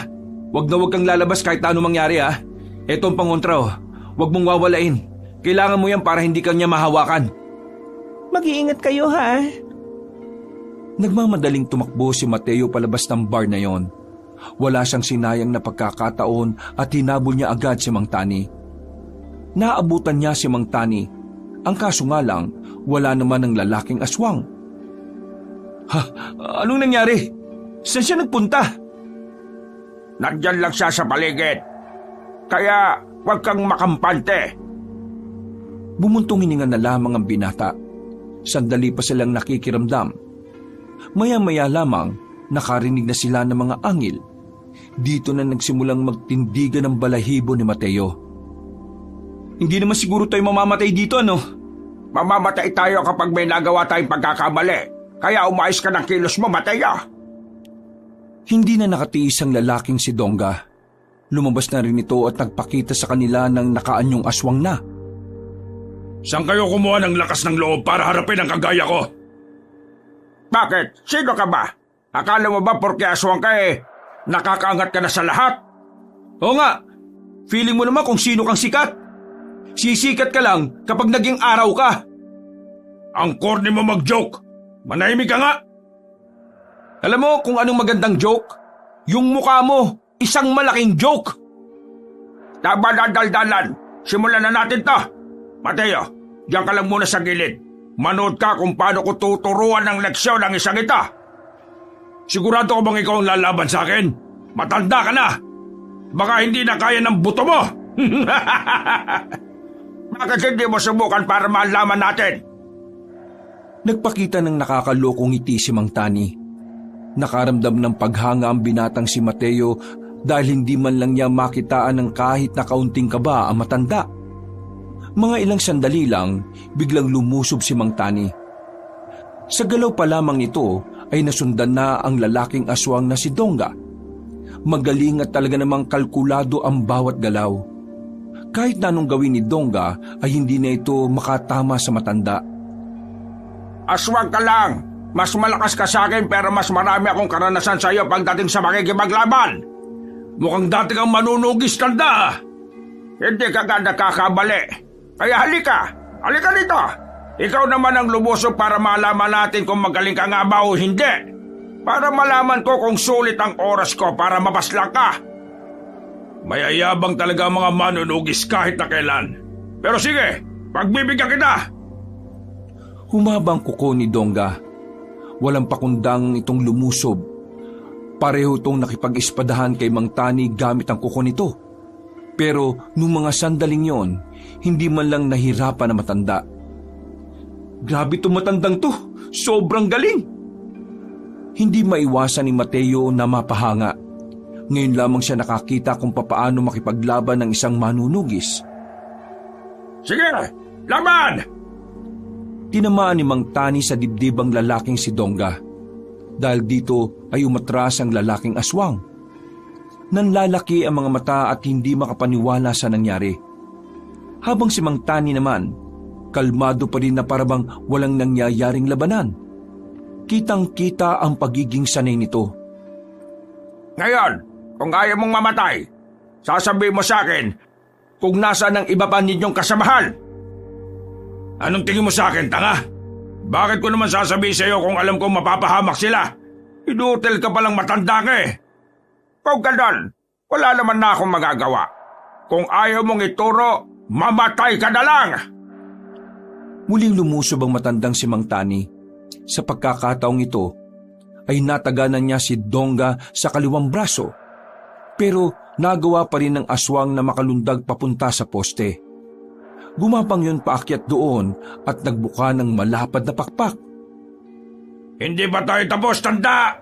Wag kang lalabas kahit ano mangyari ha. Ito ang pangontra oh. Huwag mong wawalain. Kailangan mo yan para hindi kanya mahawakan. Mag-iingat kayo ha. Nagmamadaling tumakbo si Mateo palabas ng bar na yon. Wala siyang sinayang na pagkakataon at hinabol niya agad si Mang Tani. Naabutan niya si Mang Tani. Ang kaso nga lang, wala naman ng lalaking aswang. Ha? Anong nangyari? Saan siya nagpunta? Nandyan lang siya sa paligid. Kaya huwag kang makampante. Bumuntong hininga na lamang ang binata. Sandali pa silang nakikiramdam. Maya-maya lamang, nakarinig na sila ng mga angil. Dito na nagsimulang magtindigan ng balahibo ni Mateo. Hindi naman siguro tayo mamamatay dito, ano? Mamamatay tayo kapag may nagawa tayong pagkakamali. Kaya umayos ka ng kilos mo, Mateo. Hindi na nakatiis ang lalaking si Dongga. Lumabas na rin ito at nagpakita sa kanila ng nakaanyong aswang na. Saan kayo kumuha ng lakas ng loob para harapin ang kagaya ko? Bakit? Sino ka ba? Akala mo ba porke aswang ka nakakaangat ka na sa lahat? Oo nga, feeling mo naman kung sino kang sikat. Sisikat ka lang kapag naging araw ka. Ang corny mo mag-joke. Manahimik ka nga. Alam mo kung anong magandang joke? Yung mukha mo, isang malaking joke. Tama na daldalan. Simulan na natin to. Mateo, diyan ka lang muna sa gilid. Manood ka kung paano ko tuturuan ng leksyon ng isang ito. Sigurado ko bang ikaw ang lalaban sa akin? Matanda ka na. Baka hindi na kaya ng buto mo. Bakit hindi mo subukan para malaman natin? Nagpakita ng nakakalokong ngiti si Mang Tani. Nakaramdam ng paghanga ang binatang si Mateo dahil hindi man lang niya makitaan ng kahit na kaunting kaba ang matanda. Mga ilang sandali lang, biglang lumusob si Mang Tani. Sa galaw pa lamang nito ay nasundan na ang lalaking aswang na si Dongga. Magaling at talaga namang kalkulado ang bawat galaw. Kahit na anong gawin ni Dongga ay hindi na ito makatama sa matanda. Aswang ka lang. Mas malakas ka sa akin pero mas marami akong karanasan sa iyo pagdating sa makikipaglaban. Mukhang dati kang manunugis, tanda. Hindi ka nga nakakabali. Kaya halika dito. Ikaw naman ang lumusob para malaman natin kung magaling ka nga ba o hindi. Para malaman ko kung sulit ang oras ko para mapaslang ka. Mayayabang talaga ang mga manunugis kahit na kailan. Pero sige, pagbibigyan kita. Humabang kuko ni Dongga. Walang pakundang itong lumusob. Pareho itong nakipag-ispadahan kay Mang Tani gamit ang kuko nito. Pero nung mga sandaling yon, hindi man lang nahirapan na matanda. Grabe itong matandang to, sobrang galing. Hindi maiwasan ni Mateo na mapahanga. Ngayon lamang siya nakakita kung papaano makipaglaban ng isang manunugis. Sige, laban! Tinamaan ni Mang Tani sa dibdib ang lalaking si Dongga. Dahil dito ay umatras ang lalaking aswang. Nanlalaki ang mga mata at hindi makapaniwala sa nangyari. Habang si Mang Tani naman, kalmado pa rin na parabang walang nangyayaring labanan. Kitang-kita ang pagiging sanay nito. Ngayon, kung ayaw mong mamatay, sasabihin mo sa akin kung nasaan ang iba pa ninyong kasamahan. Anong tingin mo sa akin, tanga? Bakit ko naman sasabihin sa iyo kung alam kong mapapahamak sila? Inutil ka palang matanda ka Kung ganon, wala naman na akong magagawa. Kung ayaw mong ituro, mamatay ka na lang! Muling lumusob ang matandang si Mang Tani. Sa pagkakataong ito, ay nataganan niya si Dongga sa kaliwang braso. Pero nagawa pa rin ng aswang na makalundag papunta sa poste. Gumapang yun paakyat doon at nagbuka ng malapad na pakpak. Hindi ba tayo tapos, tanda?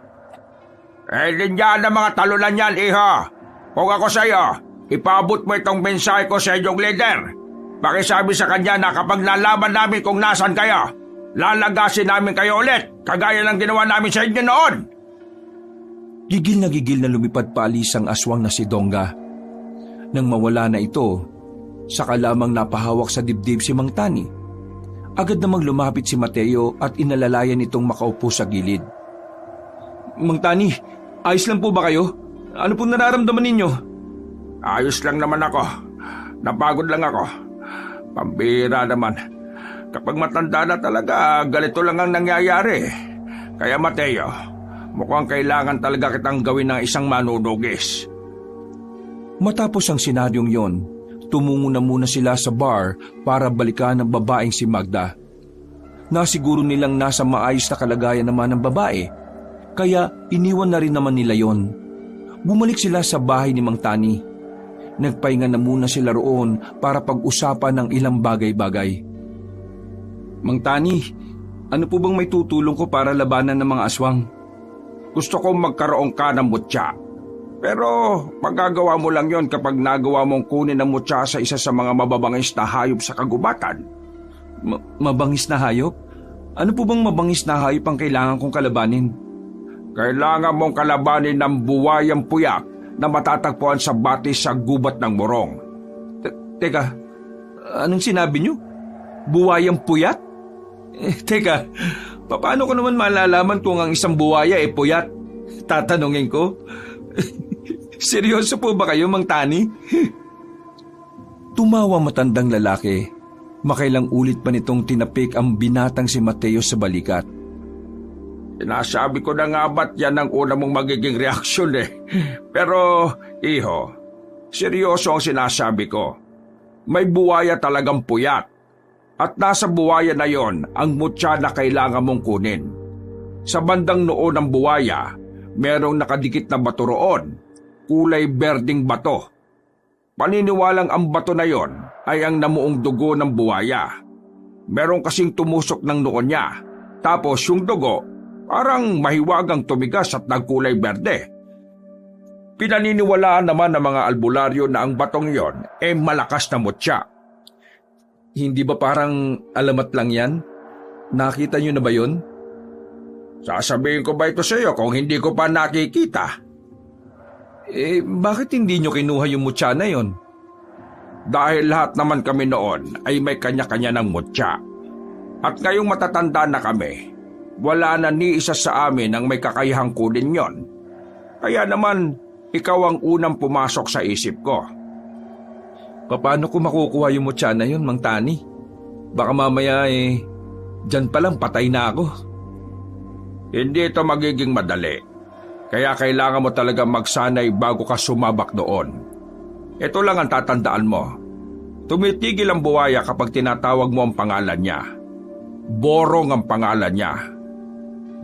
Linya ng mga talunan yan, iho. Kung ako sa iyo, ipaabot mo itong mensahe ko sa inyong leader. Pakisabi sa kanya na kapag nalaman namin kung nasan kayo, lalagasin namin kayo ulit, kagaya ng ginawa namin sa inyo noon. Gigil na lumipad paalis ang aswang na si Dongga. Nang mawala na ito, saka lamang napahawak sa dibdib si Mang Tani. Agad namang lumapit si Mateo at inalalayan itong makaupo sa gilid. Mang Tani, ayos lang po ba kayo? Ano pong nararamdaman ninyo? Ayos lang naman ako. Napagod lang ako. Pambira naman. Kapag matanda na talaga, ganito lang ang nangyayari. Kaya Mateo, mukhang kailangan talaga kitang gawin ng isang manunugis. Matapos ang senaryong yon, tumungo na muna sila sa bar para balikan ang babaeng si Magda. Nasiguro nilang nasa maayos na kalagayan naman ng babae, kaya iniwan na rin naman nila yon. Bumalik sila sa bahay ni Mang Tani. Nagpahinga na muna sila roon para pag-usapan ng ilang bagay-bagay. Mang Tani, ano po bang may tutulong ko para labanan ng mga aswang? Gusto kong magkaroon ka ng mutya. Pero magagawa mo lang yon kapag nagawa mong kunin ang mutya sa isa sa mga mababangis na hayop sa kagubatan. Mabangis na hayop? Ano po bang mabangis na hayop ang kailangan kong kalabanin? Kailangan mong kalabanin ng buwayang puyak na matatagpuan sa batis sa gubat ng Morong. Teka, anong sinabi niyo? Buwayang puyat? Teka, paano ko naman malalaman kung ang isang buwaya ay puyat? Tatanungin ko. Seryoso po ba kayo, Mang Tani? Tumawa matandang lalaki. Makailang ulit pa nitong tinapik ang binatang si Mateo sa balikat. Sinasabi ko na nga ba't yan ang una mong magiging reaksyon eh. Pero, iho, seryoso ang sinasabi ko. May buwaya talagang puyat. At nasa buwaya na yon ang mutya na kailangan mong kunin. Sa bandang noo ng buwaya, merong nakadikit na bato roon, kulay berding bato. Paniniwalang ang bato na yon ay ang namuong dugo ng buwaya. Merong kasing tumusok ng noo niya, tapos yung dugo parang mahiwagang tumigas at nagkulay berde. Pinaniniwalaan naman ng mga albularyo na ang batong yon ay malakas na mutya. Hindi ba parang alamat lang yan? Nakita niyo na ba yun? Sasabihin ko ba ito sa iyo kung hindi ko pa nakikita? Bakit hindi niyo kinuha yung mutya na yon? Dahil lahat naman kami noon ay may kanya-kanya ng mutya. At ngayong matatanda na kami, wala na ni isa sa amin ang may kakayahang kunin yon. Kaya naman, ikaw ang unang pumasok sa isip ko. Paano ko makukuha yung mutya na yun, Mang Tani? Baka mamaya dyan palang patay na ako. Hindi ito magiging madali. Kaya kailangan mo talaga magsanay bago ka sumabak doon. Ito lang ang tatandaan mo. Tumitigil ang buwaya kapag tinatawag mo ang pangalan niya. Borong ang pangalan niya.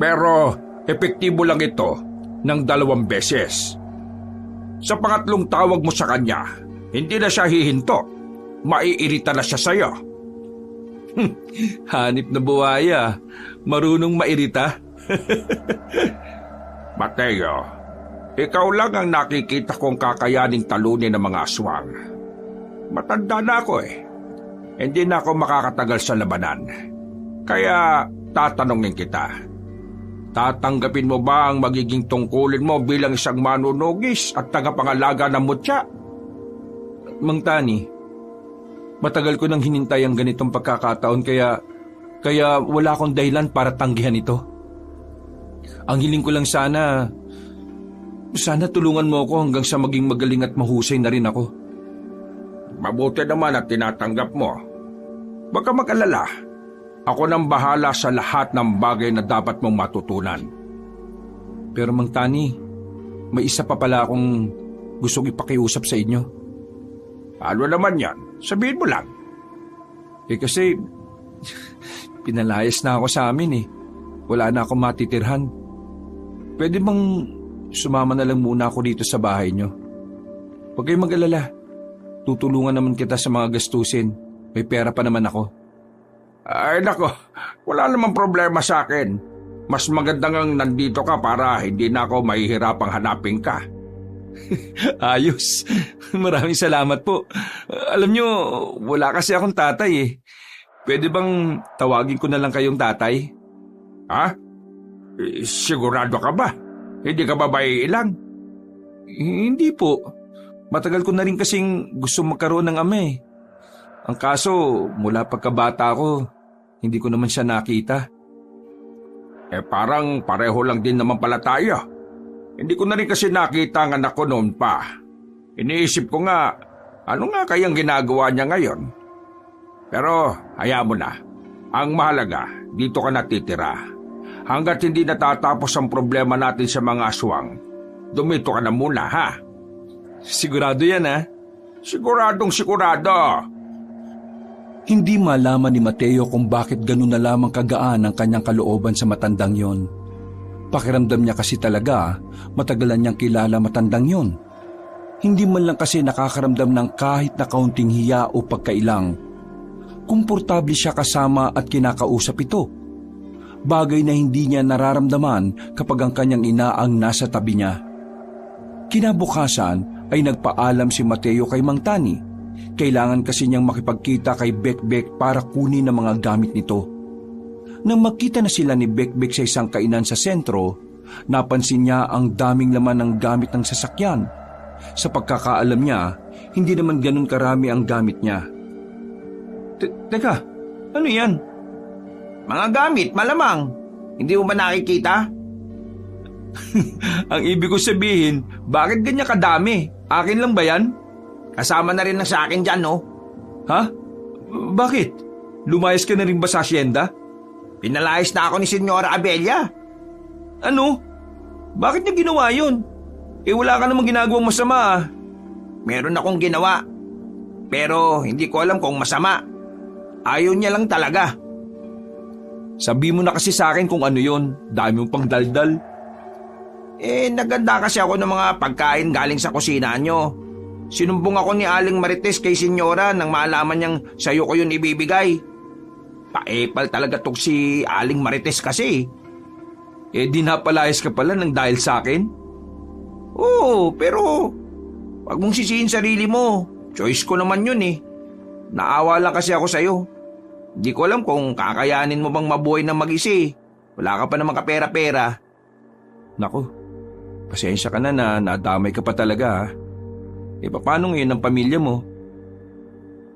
Pero epektibo lang ito ng 2 beses. Sa pangatlong tawag mo sa kanya, hindi na siya hihinto. Maiirita na siya sa'yo. Hanip na buwaya. Marunong mairita. Mateo, ikaw lang ang nakikita kong kakayaning talunin ng mga aswang. Matanda na ako eh. Hindi na ako makakatagal sa labanan. Kaya tatanungin kita. Tatanggapin mo ba ang magiging tungkulin mo bilang isang manunugis at tagapangalaga ng mutya? Mang Tani, matagal ko nang hinintay ang ganitong pagkakataon kaya wala akong dahilan para tanggihan ito. Ang hiling ko lang sana tulungan mo ako hanggang sa maging magaling at mahusay na rin ako. Mabuti naman at tinatanggap mo. Huwag ka mag-alala. Ako nang bahala sa lahat ng bagay na dapat mong matutunan. Pero Mang Tani, may isa pa pala akong gustong ipakiusap sa inyo. Ano naman yan? Sabihin mo lang. Kasi pinalayas na ako sa amin. Wala na akong matitirhan. Pwede bang sumama na lang muna ako dito sa bahay nyo? Huwag kayong mag-alala. Tutulungan naman kita sa mga gastusin. May pera pa naman ako. Ay nako, wala namang problema sa akin. Mas maganda ngang nandito ka para hindi na ako mahihirapang hanapin ka. Ayos. Maraming salamat po. Alam nyo, wala kasi akong tatay. Pwede bang tawagin ko na lang kayong tatay? Ha? Sigurado ka ba? Hindi ka ba ilang? Hindi po. Matagal ko na rin kasing gusto magkaroon ng ama. Ang kaso, mula pagkabata ko, Hindi ko naman siya nakita. Parang pareho lang din naman pala tayo. Hindi ko na rin kasi nakita ang anak ko noon pa. Iniisip ko nga, ano nga kayang ginagawa niya ngayon? Pero hayaan mo na. Ang mahalaga, dito ka natitira. Hanggat hindi natatapos ang problema natin sa mga aswang, dumito ka na muna, ha? Sigurado yan, ha? Siguradong sigurado. Hindi malaman ni Mateo kung bakit ganun na lamang kagaan ang kanyang kalooban sa matandang yon. Pakiramdam niya kasi talaga, matagalan niyang kilala matandang yon. Hindi man lang kasi nakakaramdam ng kahit na kaunting hiya o pagkailang. Komportable siya kasama at kinakausap ito. Bagay na hindi niya nararamdaman kapag ang kanyang ina ang nasa tabi niya. Kinabukasan ay nagpaalam si Mateo kay Mang Tani. Kailangan kasi niyang makipagkita kay Bekbek para kunin ang mga gamit nito. Nang makita na sila ni Bekbek sa isang kainan sa sentro, napansin niya ang daming laman ng gamit ng sasakyan. Sa pagkakaalam niya, hindi naman ganun karami ang gamit niya. Teka, ano yan? Mga gamit, malamang. Hindi mo ba nakikita? Ang ibig ko sabihin, bakit ganyan kadami? Akin lang ba yan? Kasama na rin na sa akin dyan, no? Ha? Bakit? Lumayas ka na rin ba sa asyenda? Pinalayas na ako ni Senyora Abelia. Ano? Bakit niya ginawa yun? Wala ka namang ginagawang masama, ah. Meron akong ginawa. Pero hindi ko alam kung masama. Ayaw niya lang talaga. Sabi mo na kasi sa akin kung ano yun. Dami mong pang daldal. Naganda kasi ako ng mga pagkain galing sa kusina nyo. Sinumbong ako ni Aling Marites kay Senyora nang malaman niyang sayo ko yun ibibigay. Paepal talaga tong si Aling Marites kasi. Di napalayas ka pala ng dahil sa akin? Oo, pero wag mong sisihin sarili mo. Choice ko naman yun eh. Naawa lang kasi ako sayo. Hindi ko alam kung kakayanin mo bang mabuhay ng mag-isa eh. Wala ka pa namang kapera-pera. Naku, pasensya ka na nadamay ka pa talaga, ha? Paano ngayon ang pamilya mo?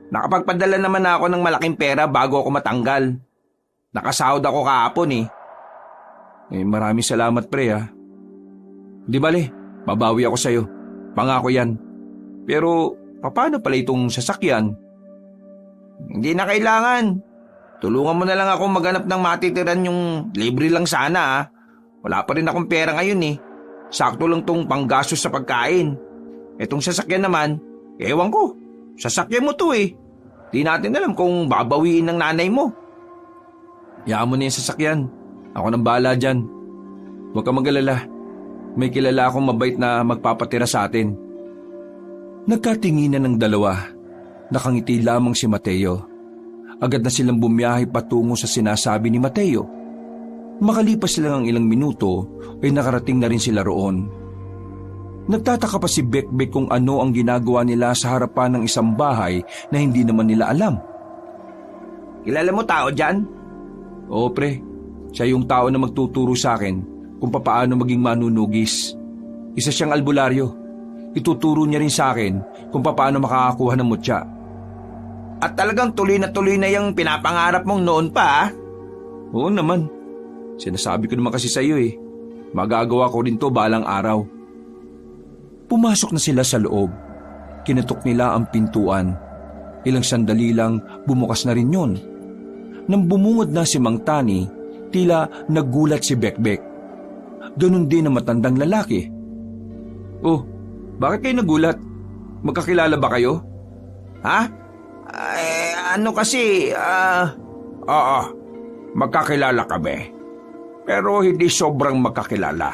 Nakapagpadala naman ako ng malaking pera bago ako matanggal. Nakasahod ako kahapon eh. Maraming salamat pre, ha? Di bale, babawi ako sa'yo. Pangako yan. Pero paano pala itong sasakyan? Hindi na kailangan. Tulungan mo na lang ako maghanap ng matitiran yung libre lang sana ah. Wala pa rin akong pera ngayon eh. Sakto lang tong panggastos sa pagkain. Etong sasakyan naman, ewan ko. Sasakyan mo to eh. Di natin alam kung babawiin ng nanay mo. Hayaan mo na yung sasakyan. Ako nang bahala dyan. Huwag ka mag-alala. May kilala akong mabait na magpapatira sa atin. Nagkatinginan ng dalawa. Nakangiti lamang si Mateo. Agad na silang bumiyahe patungo sa sinasabi ni Mateo. Makalipas lang ang ilang minuto ay nakarating na rin sila roon. Nagtataka pa si Bekbek kung ano ang ginagawa nila sa harapan ng isang bahay na hindi naman nila alam. Kilala mo tao dyan? Oo pre, siya yung tao na magtuturo sa akin kung papaano maging manunugis. Isa siyang albularyo. Ituturo niya rin sa akin kung papaano makakakuha ng mutya. At talagang tuloy na yung pinapangarap mong noon pa ah? Oo naman. Sinasabi ko naman kasi sa iyo eh. Magagawa ko rin to balang araw. Pumasok na sila sa loob. Kinatok nila ang pintuan. Ilang sandali lang bumukas na rin yun. Nang bumungod na si Mang Tani, tila nagulat si Bekbek. Ganun din ang matandang lalaki. Oh, bakit kayo nagulat? Magkakilala ba kayo? Ha? Ano kasi, Oo, magkakilala kami. Pero hindi sobrang magkakilala.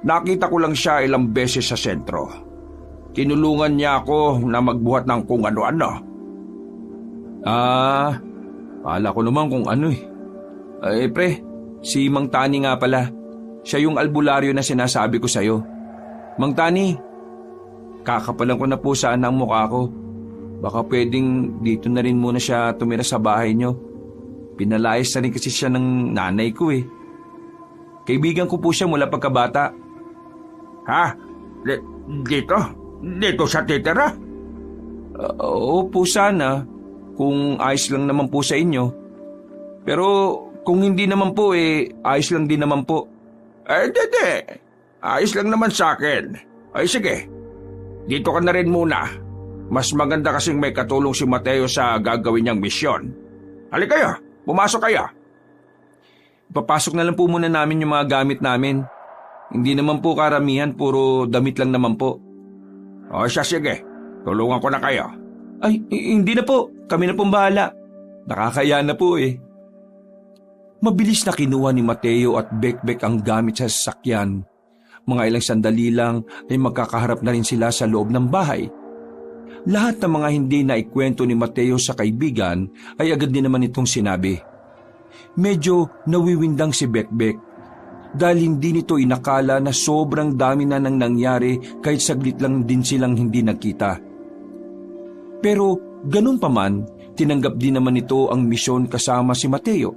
Nakita ko lang siya ilang beses sa sentro. Tinulungan niya ako na magbuhat ng kung ano-ano. Akala ko naman kung ano eh. Pre, si Mang Tani nga pala. Siya yung albularyo na sinasabi ko sa'yo. Mang Tani, kakapalan ko na po sana ang mukha ko. Baka pwedeng dito na rin muna siya tumira sa bahay niyo. Pinalayas na rin kasi siya ng nanay ko eh. Kaibigan ko po siya mula pagkabata. Ha? Dito? Dito siya titira? Oo po sana, kung ayos lang naman po sa inyo. Pero kung hindi naman po ayos lang din naman po. Dede. Ayos lang naman sa akin. Ay sige, dito ka na rin muna. Mas maganda kasing may katulong si Mateo sa gagawin niyang misyon. Halika kayo, pumasok kayo. Papasok na lang po muna namin yung mga gamit namin. Hindi naman po karamihan, puro damit lang naman po. O siya sige, tulungan ko na kayo. Ay, hindi na po. Kami na pong bahala. Nakakaya na po Mabilis na kinuha ni Mateo at Bekbek ang gamit sa sasakyan. Mga ilang sandali lang ay magkakaharap na rin sila sa loob ng bahay. Lahat ng mga hindi na ikwento ni Mateo sa kaibigan ay agad din naman itong sinabi. Medyo nawiwindang si Bekbek dahil hindi nito inakala na sobrang dami na nang nangyari kahit saglit lang din silang hindi nagkita. Pero ganun pa man, tinanggap din naman ito ang misyon kasama si Mateo.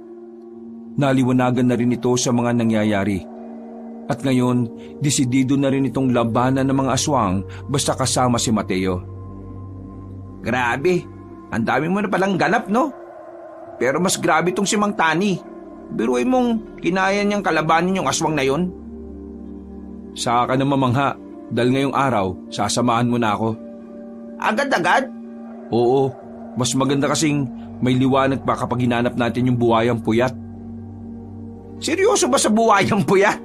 Naliwanagan na rin ito sa mga nangyayari. At ngayon, desidido na rin itong labanan ng mga aswang basta kasama si Mateo. Grabe, ang dami mo na palang ganap, no? Pero mas grabe tong si Mang Tani. Biruin mong kinaya niyang kalabanin yung aswang na yon. Saka ka na mamangha, dahil ngayong araw, sasamahan mo na ako. Agad-agad? Oo, mas maganda kasing may liwanag pa kapag hinanap natin yung buhayang puyat. Seryoso ba sa buwayang puyat?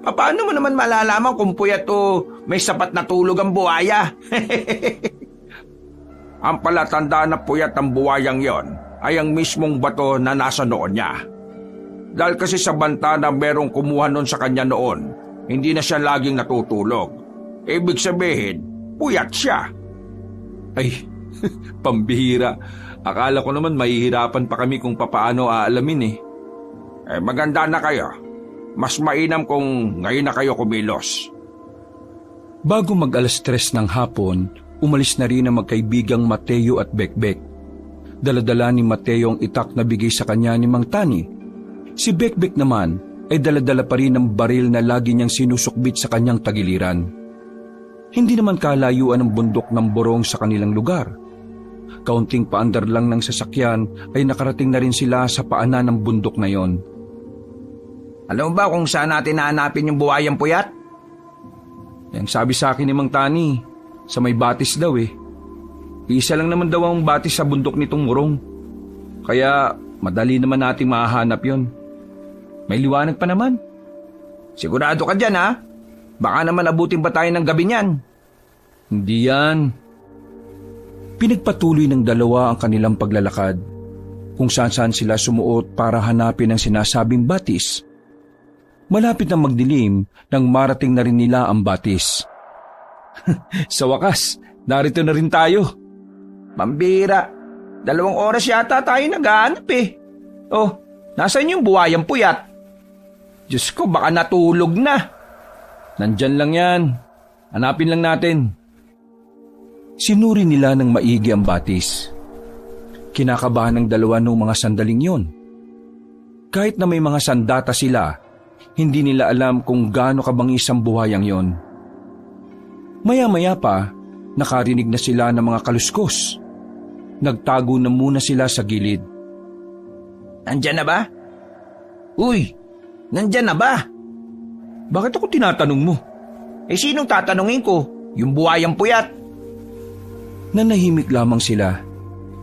Paano mo naman malalaman kung puyat o may sapat na tulog ang buwaya? Ang palatandaan na puyat ang buwayang yon ay ang mismong bato na nasa noon niya. Dahil kasi sa banta na merong kumuha nun sa kanya noon, hindi na siya laging natutulog. Ibig sabihin, puyat siya. Ay, pambihira. Akala ko naman mahihirapan pa kami kung papaano aalamin Maganda na kayo. Mas mainam kung ngayon na kayo kumilos. Bago mag-alas 3 ng hapon, umalis na rin ang magkaibigang Mateo at Bekbek. Daladala ni Mateo ang itak na bigay sa kanya ni Mang Tani. Si Bekbek naman ay daladala pa rin ang baril na lagi niyang sinusukbit sa kanyang tagiliran. Hindi naman kalayuan ang bundok ng Borong sa kanilang lugar. Kaunting paandar lang ng sasakyan ay nakarating na rin sila sa paanan ng bundok na yon. Alam mo ba kung saan natin nahanapin yung buwayang puyat? Yang sabi sa akin ni Mang Tani, sa may batis daw Isa lang naman daw ang batis sa bundok nitong Morong. Kaya madali naman nating mahahanap yon. May liwanag pa naman. Sigurado ka dyan, ha? Baka naman abutin pa tayo ng gabi niyan. Hindi yan. Pinagpatuloy ng dalawa ang kanilang paglalakad. Kung saan-saan sila sumuot para hanapin ang sinasabing batis. Malapit na magdilim nang marating na rin nila ang batis. Sa wakas, narito na rin tayo. Pambira, 2 oras yata tayo naghahanap Oh, nasaan yung buwayang puyat? Diyos ko, baka natulog na. Nandyan lang yan. Hanapin lang natin. Sinuri nila ng maigi ang batis. Kinakabahan ng dalawa noong mga sandaling yon. Kahit na may mga sandata sila, hindi nila alam kung gaano kabangis ang buhayang yon. Maya-maya pa, nakarinig na sila ng mga kaluskos. Nagtago na muna sila sa gilid. Nandyan na ba? Uy, nandyan na ba? Bakit ako tinatanong mo? Sinong tatanungin ko? Yung buwayang puyat. Nanahimik lamang sila.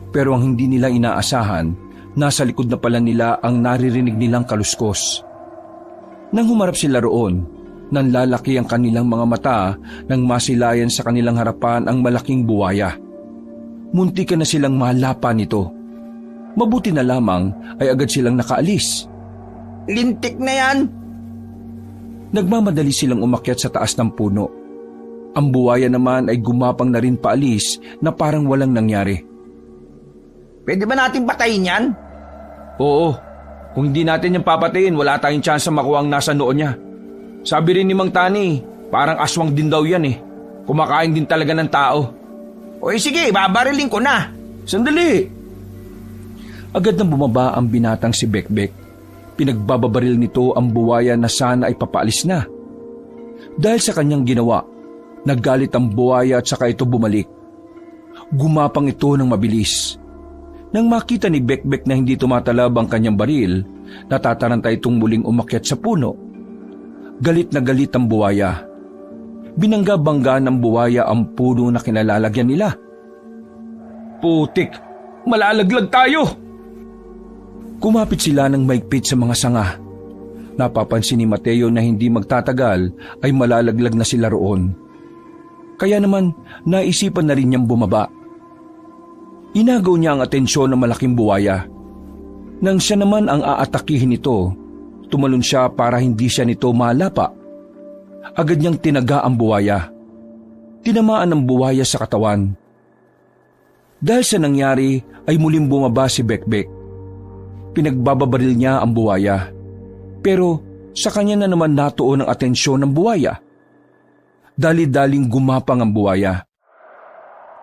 Pero ang hindi nila inaasahan, nasa likod na pala nila ang naririnig nilang kaluskos. Nang humarap sila roon, nanlalaki ang kanilang mga mata nang masilayan sa kanilang harapan ang malaking buwaya. Muntikan na silang malapa nito. Mabuti na lamang ay agad silang nakaalis. Lintik na yan! Nagmamadali silang umakyat sa taas ng puno. Ang buwaya naman ay gumapang na rin paalis na parang walang nangyari. Pwede ba natin patayin yan? Oo, kung hindi natin yung papatayin, wala tayong tsansa makuha ang nasa noon niya. Sabi rin ni Mang Tani, parang aswang din daw yan Kumakain din talaga ng tao. Sige, babariling ko na. Sandali! Agad nang bumaba ang binatang si Bekbek. Pinagbababaril nito ang buwaya na sana ay papaalis na. Dahil sa kanyang ginawa, naggalit ang buwaya at saka ito bumalik. Gumapang ito ng mabilis. Nang makita ni Bekbek na hindi tumatalab ang kanyang baril, natataranta itong muling umakyat sa puno. Galit na galit ang buwaya. Binangga-bangga ng buwaya ang puno na kinalalagyan nila. Putik! Malalaglag tayo! Kumapit sila ng maigpit sa mga sanga. Napapansin ni Mateo na hindi magtatagal ay malalaglag na sila roon. Kaya naman naisipan na rin niyang bumaba. Inagaw niya ang atensyon ng malaking buwaya. Nang siya naman ang aatakihin nito, tumalon siya para hindi siya nito malapa. Agad niyang tinaga ang buwaya. Tinamaan ng buwaya sa katawan. Dahil sa nangyari ay muling bumaba si Bekbek. Pinagbababaril niya ang buwaya. Pero sa kanya na naman natuon ang atensyon ng buwaya. Dali-daling gumapang ang buwaya.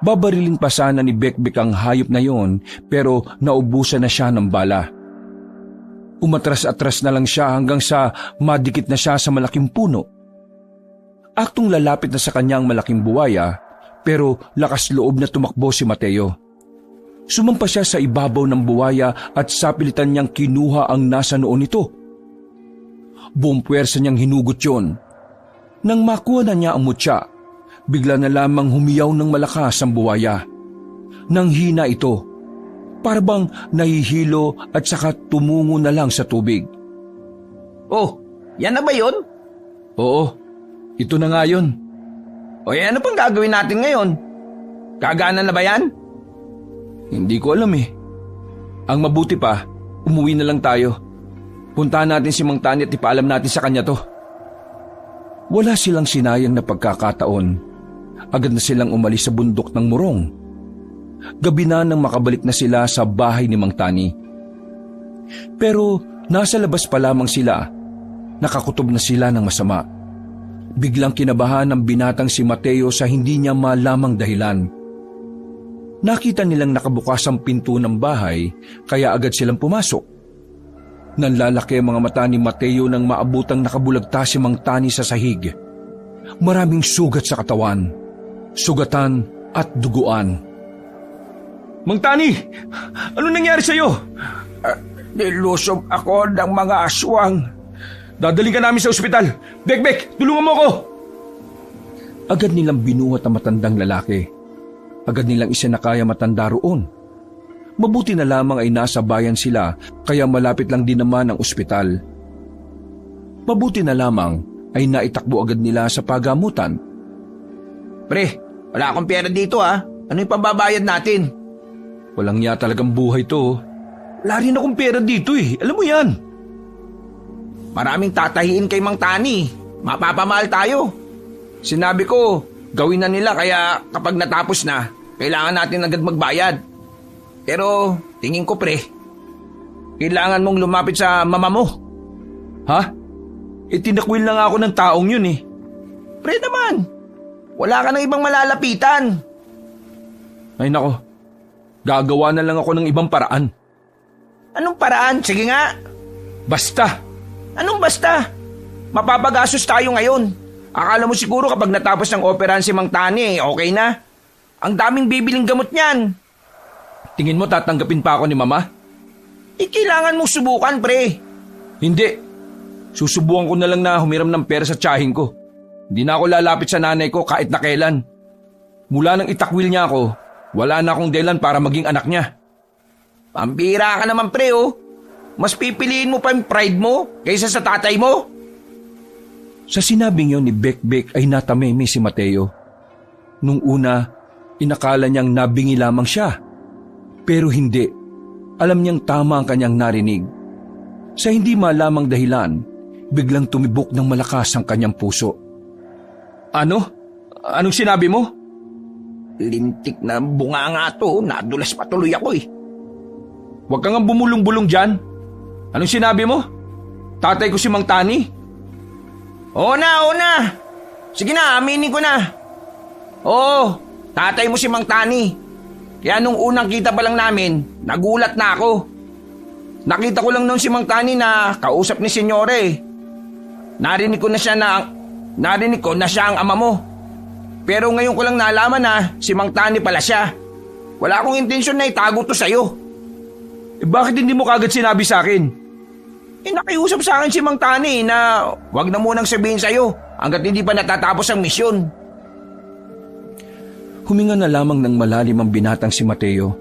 Babarilin pa sana ni Bekbek ang hayop na yon pero naubusan na siya ng bala. Umatras-atras na lang siya hanggang sa madikit na siya sa malaking puno. Aktong lalapit na sa kanyang malaking buwaya pero lakas loob na tumakbo si Mateo. Sumampa siya sa ibabaw ng buwaya at sapilitan niyang kinuha ang nasa noon nito. Buong puwersa niyang hinugot yon. Nang makuha na niya ang mutya, bigla na lamang humiyaw ng malakas ang buwaya. Nang hina ito, parabang nahihilo at saka tumungo na lang sa tubig. Oh, yan na ba yun? Oo, ito na nga yun. O ano pang gagawin natin ngayon? Gagana na ba yan? Hindi ko alam eh. Ang mabuti pa, umuwi na lang tayo. Puntahan natin si Mang Tani at ipaalam natin sa kanya to. Wala silang sinayang na pagkakataon. Agad na silang umalis sa bundok ng Murong. Gabi na nang makabalik na sila sa bahay ni Mang Tani. Pero nasa labas pa lamang sila, nakakutob na sila ng masama. Biglang kinabahan ng binatang si Mateo sa hindi niya malamang dahilan. Nakita nilang nakabukas ang pinto ng bahay kaya agad silang pumasok. Nanlalaki ang mga mata ni Mateo nang maabutang nakabulagta si Mang Tani sa sahig. Maraming sugat sa katawan, sugatan at duguan. Mang Tani, ano nangyari sa'yo? Nilusob ako ng mga aswang. Dadaling ka namin sa ospital. Bekbek, tulungan mo ako! Agad nilang binuhat ang matandang lalaki. Agad nilang isinakaya matanda roon. Mabuti na lamang ay nasa bayan sila kaya malapit lang din naman ang ospital. Mabuti na lamang ay naitakbo agad nila sa pagamutan. Pre, wala akong pera dito ha. Ano yung pambabayad natin? Walang niya talagang buhay to. Wala rin akong pera dito eh. Alam mo yan. Maraming tatahiin kay Mang Tani. Mapapamahal tayo. Sinabi ko, gawin na nila kaya kapag natapos na, kailangan natin agad magbayad. Pero tingin ko pre, kailangan mong lumapit sa mama mo. Ha? Itinakwil na nga ako ng taong yun eh. Pre naman, wala ka ng ibang malalapitan. Ay nako, gagawa na lang ako ng ibang paraan. Anong paraan? Sige nga. Basta! Anong basta? Mapapagastos tayo ngayon. Akala mo siguro kapag natapos ng operahan si Mang Tani, okay na? Ang daming bibiling gamot niyan. Tingin mo tatanggapin pa ako ni Mama? Kailangan mong subukan, pre. Hindi. Susubukan ko na lang na humiram ng pera sa tiyahin ko. Hindi na ako lalapit sa nanay ko kahit na kailan. Mula nang itakwil niya ako, wala na akong dahilan para maging anak niya. Pambira ka naman, pre, oh. Mas pipiliin mo pa yung pride mo kaysa sa tatay mo? Sa sinabing yon ni Bekbek ay natameme si Mateo. Nung una, inakala niyang nabingi lamang siya. Pero hindi. Alam niyang tama ang kanyang narinig. Sa hindi malamang dahilan, biglang tumibok ng malakas ang kanyang puso. Ano? Anong sinabi mo? Lintik na bunga nga to, nadulas patuloy ako eh. Huwag kang bumulong-bulong dyan. Anong sinabi mo? Tatay ko si Mang Tani? Oo na. Sige na, aminin ko na. Oo, tatay mo si Mang Tani. Kaya nung unang kita pa lang namin, nagulat na ako. Nakita ko lang nung si Mang Tani na kausap ni Senyore eh. Narinig ko na siya ang ama mo. Pero ngayon ko lang nalaman na si Mang Tani pala siya. Wala akong intensyon na itago to sa'yo. Bakit hindi mo kagad sinabi sa akin? Nakiusap sa akin si Mang Tani na wag na munang sabihin sa'yo hanggat hindi pa natatapos ang misyon. Huminga na lamang ng malalim ang binatang si Mateo.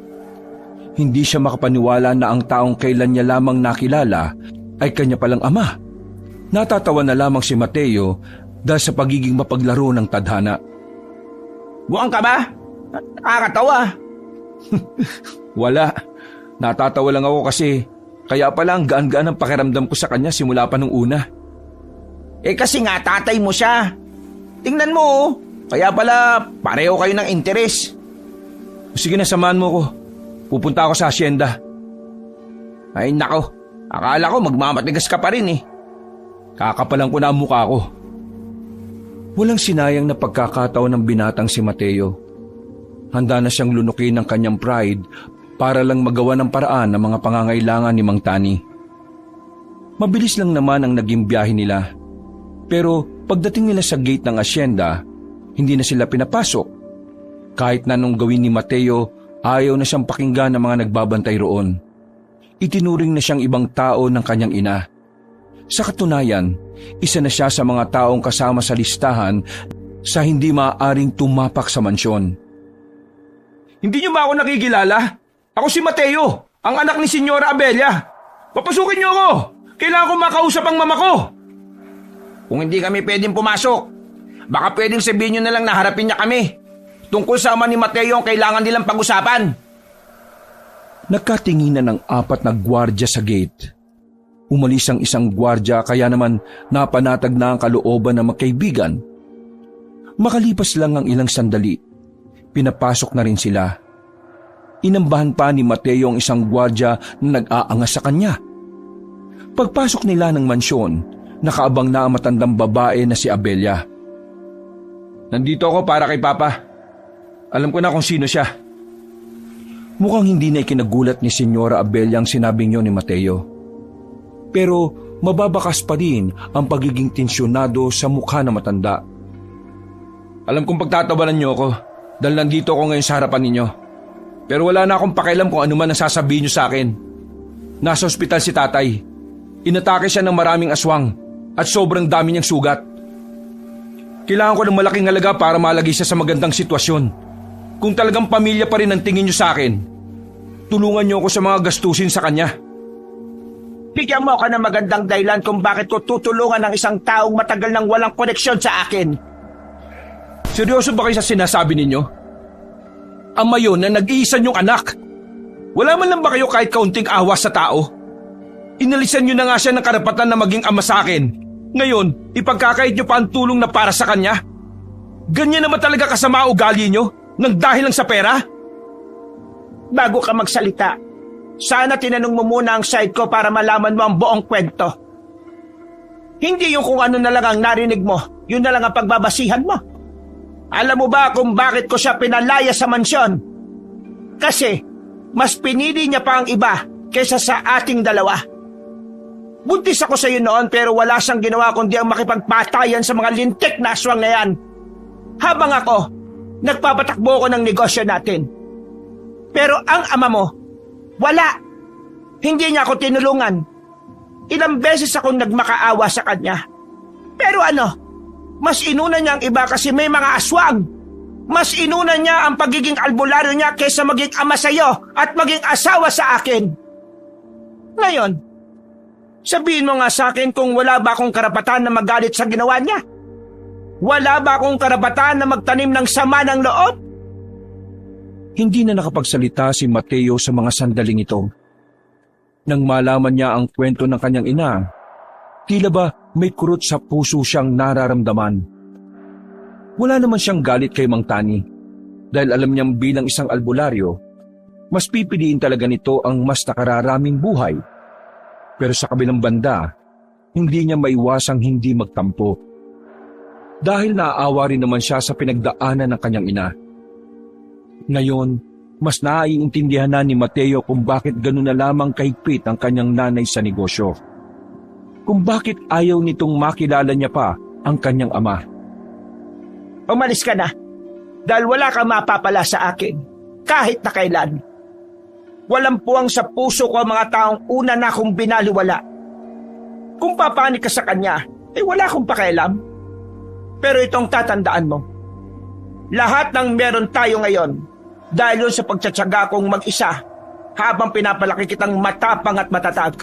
Hindi siya makapaniwala na ang taong kailan niya lamang nakilala ay kanya palang ama. Natatawa na lamang si Mateo dahil sa pagiging mapaglaro ng tadhana. Buwang ka ba? Nakakatawa. Wala. Natatawa lang ako kasi kaya pala ang gaan-gaan ang pakiramdam ko sa kanya simula pa nung una. Kasi nga tatay mo siya. Tingnan mo oh. Kaya pala pareho kayo ng interes. Sige na, samahan mo ko. Pupunta ako sa asyenda. Ay nako, akala ko magmamatigas ka pa rin eh. Kakapalan ko na ang mukha ko. Walang sinayang na pagkakataon ng binatang si Mateo. Handa na siyang lunukin ng kanyang pride para lang magawa ng paraan ng mga pangangailangan ni Mang Tani. Mabilis lang naman ang naging biyahe nila. Pero pagdating nila sa gate ng asyenda, hindi na sila pinapasok. Kahit na nung gawin ni Mateo, ayaw na siyang pakinggan ng mga nagbabantay roon. Itinuring na siyang ibang tao ng kanyang ina. Sa katunayan, isa na siya sa mga taong kasama sa listahan sa hindi maaaring tumapak sa mansyon. Hindi niyo ba ako nakikilala? Ako si Mateo, ang anak ni Senyora Abelia. Papasukin niyo ako! Kailangan ko makausap ang mama ko! Kung hindi kami pwedeng pumasok, baka pwedeng sabihin nyo na lang na harapin niya kami. Tungkol sa ama ni Mateo ang kailangan nilang pag-usapan. Nagkatinginan ng 4 na gwardya sa gate. Umalis ang isang gwardya kaya naman napanatag na ang kalooban ng magkaibigan. Makalipas lang ang ilang sandali, pinapasok na rin sila. Inambahan pa ni Mateo ang isang gwardya na nag-aangas sa kanya. Pagpasok nila ng mansyon, nakaabang na ang matandang babae na si Abelia. Nandito ako para kay Papa. Alam ko na kung sino siya. Mukhang hindi na ikinagulat ni Senyora Abelia ang sinabi niyo ni Mateo. Pero mababakas pa rin ang pagiging tensyonado sa mukha ng matanda. Alam kong pagtatawanan niyo ako dahil nandito ako ngayon sa harapan ninyo. Pero wala na akong pakialam kung ano man ang sasabihin niyo sa akin. Nasa ospital si tatay. Inatake siya ng maraming aswang at sobrang dami niyang sugat. Kailangan ko ng malaking halaga para malagay siya sa magandang sitwasyon. Kung talagang pamilya pa rin ang tingin niyo sa akin, tulungan niyo ako sa mga gastusin sa kanya. Bigyan mo ako ng magandang dahilan kung bakit ko tutulungan ng isang taong matagal nang walang koneksyon sa akin. Seryoso ba kayo sa sinasabi ninyo? Ama yun na nag-iisa niyong anak. Wala man lang ba kayo kahit kaunting awa sa tao? Inalisan niyo na nga siya ng karapatan na maging ama sa akin. Ngayon, ipagkakait niyo pa ang tulong na para sa kanya? Ganyan naman talaga kasama ang ugali niyo nang dahil lang sa pera? Bago ka magsalita, sana tinanong mo muna ang side ko para malaman mo ang buong kwento. Hindi yung kung ano na lang ang narinig mo, yun na lang ang pagbabasihan mo. Alam mo ba kung bakit ko siya pinalaya sa mansyon? Kasi mas pinili niya pa ang iba kaysa sa ating dalawa. Buntis ako sa iyo noon pero wala siyang ginawa kundi ang makipagpatayan sa mga lintik na aswang na yan. Habang ako, nagpapatakbo ko ng negosyo natin. Pero ang ama mo, wala. Hindi niya ako tinulungan. Ilang beses akong nagmakaawa sa kanya. Pero mas inuna niya ang iba kasi may mga aswang. Mas inuna niya ang pagiging albularyo niya kaysa maging ama sa iyo at maging asawa sa akin. Ngayon, sabihin mo nga sa akin kung wala ba akong karapatan na magalit sa ginawa niya? Wala ba akong karapatan na magtanim ng sama ng loob? Hindi na nakapagsalita si Mateo sa mga sandaling ito. Nang malaman niya ang kwento ng kanyang ina, tila ba may kurot sa puso siyang nararamdaman. Wala naman siyang galit kay Mang Tani dahil alam niyang bilang isang albularyo, mas pipiliin talaga nito ang mas nakararaming buhay. Pero sa kabilang banda, hindi niya maiwasang hindi magtampo. Dahil naaawa rin naman siya sa pinagdaanan ng kanyang ina. Ngayon, mas naiintindihan na ni Mateo kung bakit gano'n na lamang kahigpit ang kanyang nanay sa negosyo. Kung bakit ayaw nitong makilala niya pa ang kanyang ama. Umalis ka na dahil wala kang mapapala sa akin kahit na kailan. Walang puwang sa puso ko ang mga taong una na akong binaliwala. Kung papanik ka sa kanya, wala akong pakialam. Pero itong tatandaan mo, lahat ng meron tayo ngayon dahil yun sa pagtsatsaga kong mag-isa habang pinapalaki kitang matapang at matatag.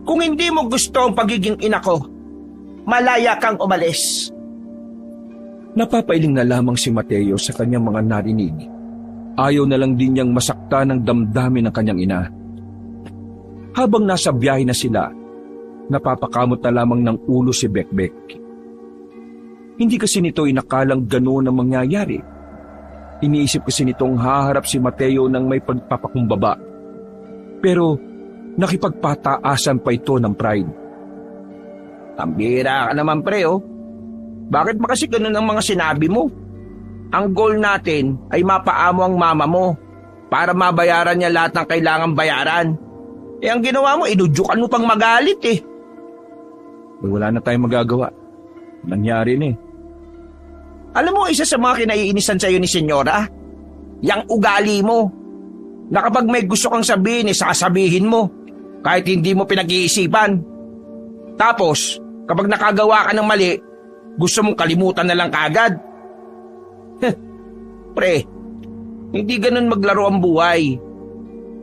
Kung hindi mo gusto ang pagiging ina ko, malaya kang umalis. Napapailing na lamang si Mateo sa kanyang mga narinig. Ayaw na lang din niyang masakta ng damdamin ng kanyang ina. Habang nasa biyahe na sila, napapakamot na lamang ng ulo si Bekbek. Hindi kasi nito inakalang ganoon ang mangyayari. Iniisip kasi nitong haharap si Mateo ng may pagpapakumbaba. Pero nakipagpataasan pa ito ng pride. Tambira ka naman pre oh. Bakit ba kasi ganun ang mga sinabi mo? Ang goal natin ay mapaamo ang mama mo para mabayaran niya lahat ng kailangang bayaran. Ang ginawa mo, inudyukan mo pang magalit eh. Wala na tayong magagawa. Nangyari na eh. Alam mo, isa sa mga kinaiinisan sa'yo ni Senyora, yang ugali mo. Na kapag may gusto kang sabihin, sasabihin mo, kahit hindi mo pinag-iisipan. Tapos, kapag nakagawa ka ng mali, gusto mong kalimutan na lang kaagad. Pre, hindi ganun maglaro ang buhay.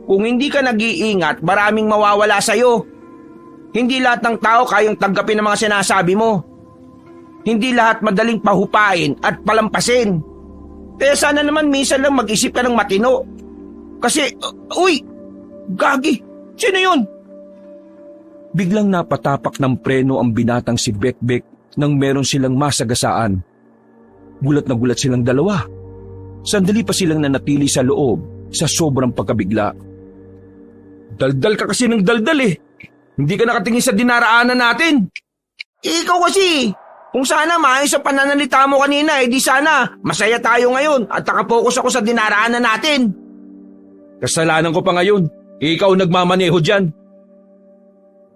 Kung hindi ka nag-iingat, maraming mawawala sa'yo. Hindi lahat ng tao kayang tanggapin ang mga sinasabi mo. Hindi lahat madaling pahupain at palampasin. Kaya sana naman minsan lang mag-isip ka ng matino. Kasi, uy, gagi, sino yun? Biglang napatapak ng preno ang binatang si Bekbek nang meron silang masagasaan. Gulat na gulat silang dalawa. Sandali pa silang nanatili sa loob sa sobrang pagkabigla. Daldal ka kasi ng daldal eh. Hindi ka nakatingin sa dinaraanan natin. Ikaw kasi, kung sana maayos sa pananalita mo kanina, di sana masaya tayo ngayon at nakapokus ako sa dinaraanan natin. Kasalanan ko pa ngayon. Ikaw nagmamaneho dyan.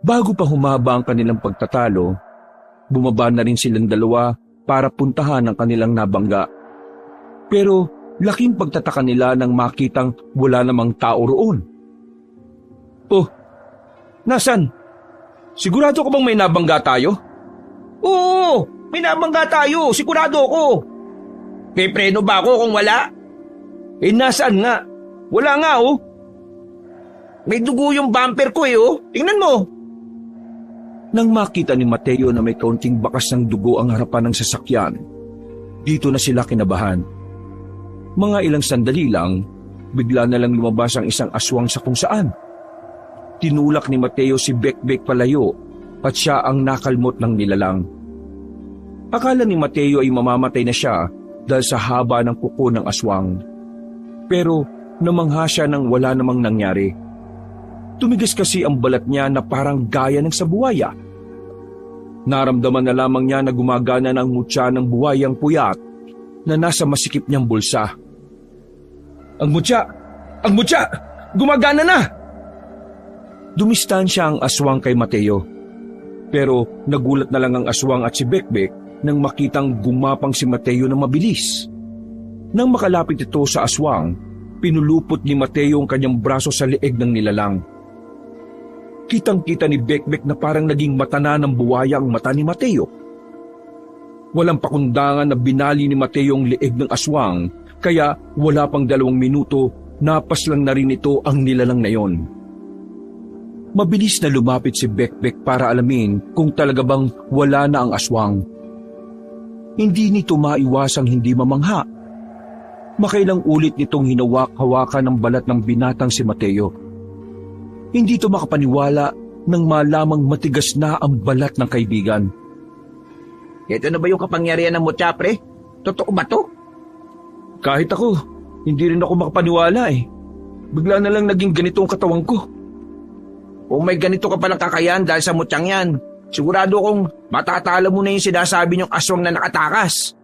Bago pa humaba ang kanilang pagtatalo, bumaba na rin silang dalawa para puntahan ang kanilang nabangga. Pero laking pagtataka nila nang makitang wala namang tao roon. Oh, nasan? Sigurado ka bang may nabangga tayo? Oo, may nabangga tayo, sigurado ako. May preno ba ako kung wala? Nasaan nga? Wala nga oh. May dugo yung bumper ko oh. Tingnan mo. Nang makita ni Mateo na may kaunting bakas ng dugo ang harapan ng sasakyan, dito na sila kinabahan. Mga ilang sandali lang, bigla na lang lumabas ang isang aswang sa kung saan. Tinulak ni Mateo si Bekbek palayo at siya ang nakalmot ng nilalang. Akala ni Mateo ay mamamatay na siya dahil sa haba ng kuko ng aswang. Pero namangha siya nang wala namang nangyari. Tumigas kasi ang balat niya na parang gaya ng sa buwaya. Naramdaman na lamang niya na gumagana ng mutya ng buwayang puyat na nasa masikip niyang bulsa. Ang mutya! Ang mutya! Gumagana na! Dumistansya ang aswang kay Mateo. Pero nagulat na lang ang aswang at si Bekbek nang makitang gumapang si Mateo na mabilis. Nang makalapit ito sa aswang, pinulupot ni Mateo ang kanyang braso sa leeg ng nilalang. Kitang-kita ni Bekbek na parang naging mata na ng buwaya ang mata ni Mateo. Walang pakundangan na binali ni Mateo ang leeg ng aswang, kaya wala pang 2 minuto, napaslang na rin ito ang nilalang na yon. Mabilis na lumapit si Bekbek para alamin kung talaga bang wala na ang aswang. Hindi nito maiwasang hindi mamangha. Makailang ulit nitong hinawak-hawakan ng balat ng binatang si Mateo. Hindi ito makapaniwala nang malamang matigas na ang balat ng kaibigan. Ito na ba yung kapangyarihan ng mutya, pre? Totoo ba to? Kahit ako, hindi rin ako makapaniwala eh. Bigla na lang naging ganito ang katawan ko. Kung may ganito ka palang kakayahan dahil sa mutyang yan, sigurado kong matatalo mo na yung sinasabi niyong aswang na nakatakas.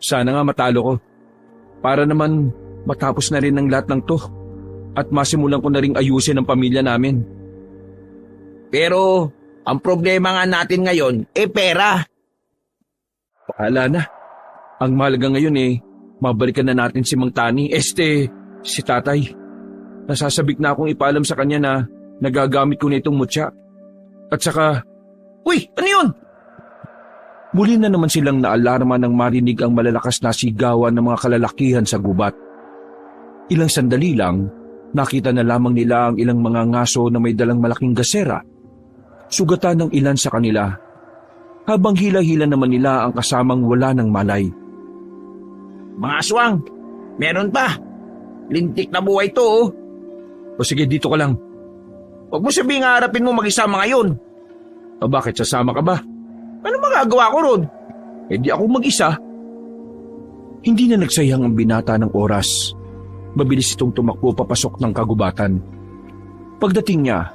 Sana nga matalo ko. Para naman matapos na rin ang lahat ng to. At masimulan ko na ring ayusin ang pamilya namin. Pero ang problema nga natin ngayon, pera. Pahala na. Ang mahalaga ngayon mabalikan na natin si Mang Tani, si tatay. Nasasabik na akong ipaalam sa kanya na nagagamit ko na itong mutya. At saka, Uy, ano yun? muli na naman silang naalarma nang marinig ang malalakas na sigawan ng mga kalalakihan sa gubat. Ilang sandali lang, nakita na lamang nila ang ilang mga ngaso na may dalang malaking gasera. Sugatan ng ilan sa kanila. Habang hila-hila naman nila ang kasamang wala ng malay. Mga aswang, meron pa. Lintik na buhay to oh. O sige, dito ka lang. Huwag mo sabihing harapin mo mag-isama ngayon. O bakit, sasama ka ba? Ano magagawa ko ron? Eh di ako mag-isa. Hindi na nagsayang ang binata ng oras. Mabilis itong tumakbo papasok ng kagubatan. Pagdating niya,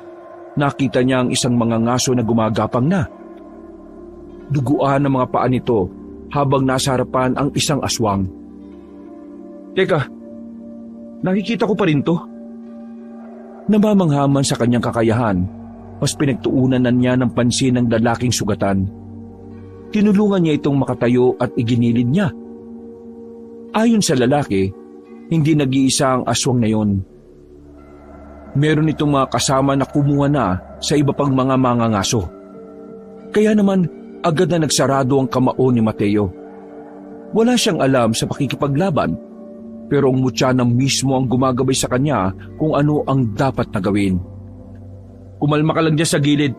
nakita niya ang isang mga ngaso na gumagapang na. Duguan ang mga paa nito habang nasa harapan ang isang aswang. Teka, nakikita ko pa rin to. Namamanghaman sa kanyang kakayahan, mas pinagtuunan na niya ng pansin ng lalaking sugatan. Tinulungan niya itong makatayo at iginilid niya. Ayon sa lalaki, hindi nag-iisa ang aswang na yon. Meron itong mga kasama na kumuha na sa iba pang mga mangangaso. Kaya naman, agad na nagsarado ang kamao ni Mateo. Wala siyang alam sa pakikipaglaban, pero ang mutya na mismo ang gumagabay sa kanya kung ano ang dapat na gawin. Kumalma ka lang dyan sa gilid.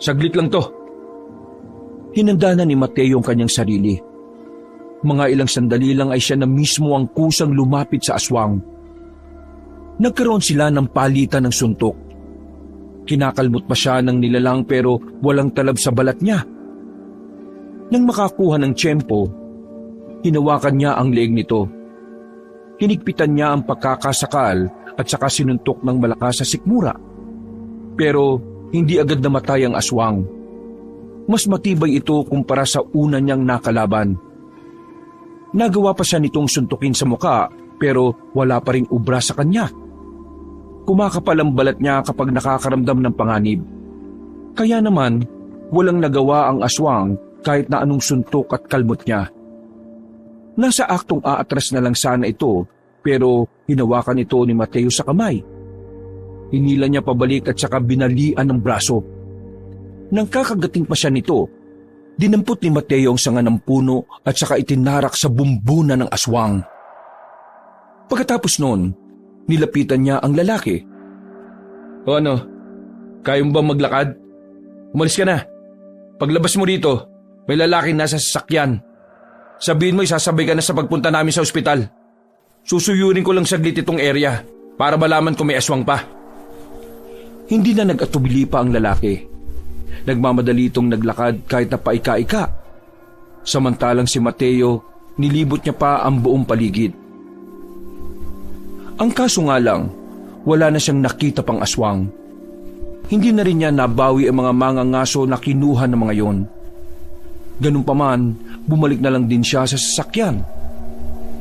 Saglit lang to. Hinanda na ni Mateo ang kanyang sarili. Mga ilang sandali lang ay siya na mismo ang kusang lumapit sa aswang. Nagkaroon sila ng palitan ng suntok. Kinakalmot pa siya ng nilalang pero walang talab sa balat niya. Nang makakuha ng tiyempo, hinawakan niya ang leeg nito. Hinigpitan niya ang pagkakasakal at saka sinuntok ng malakas sa sikmura. Pero hindi agad namatay ang aswang. Mas matibay ito kumpara sa una niyang nakalaban. Nagawa pa siya nitong suntukin sa muka pero wala pa ring ubra sa kanya. Kumakapal ang balat niya kapag nakakaramdam ng panganib. Kaya naman, walang nagawa ang aswang kahit na anong suntok at kalmot niya. Nasa aktong aatras na lang sana ito pero hinawakan ito ni Mateo sa kamay. Hinila niya pabalik at saka binalian ng braso. Nang kakagating pa siya nito, dinampot ni Mateo ang sanga ng puno at saka itinarak sa bumbunan ng aswang. Pagkatapos noon, nilapitan niya ang lalaki. O ano, kaya mo ba maglakad? Umalis ka na. Paglabas mo rito, may lalaki nasa sasakyan. Sabihin mo isasabay ka na sa pagpunta namin sa ospital. Susuyurin ko lang saglit itong area para malaman kung may aswang pa. Hindi na nag-atubili pa ang lalaki. Nagmamadali itong naglakad kahit na paika-ika. Samantalang si Mateo, nilibot niya pa ang buong paligid. Ang kaso nga lang, wala na siyang nakita pang aswang. Hindi na rin niya nabawi ang mga mangangaso na kinuha ng mga yon. Ganun pa man, bumalik na lang din siya sa sasakyan.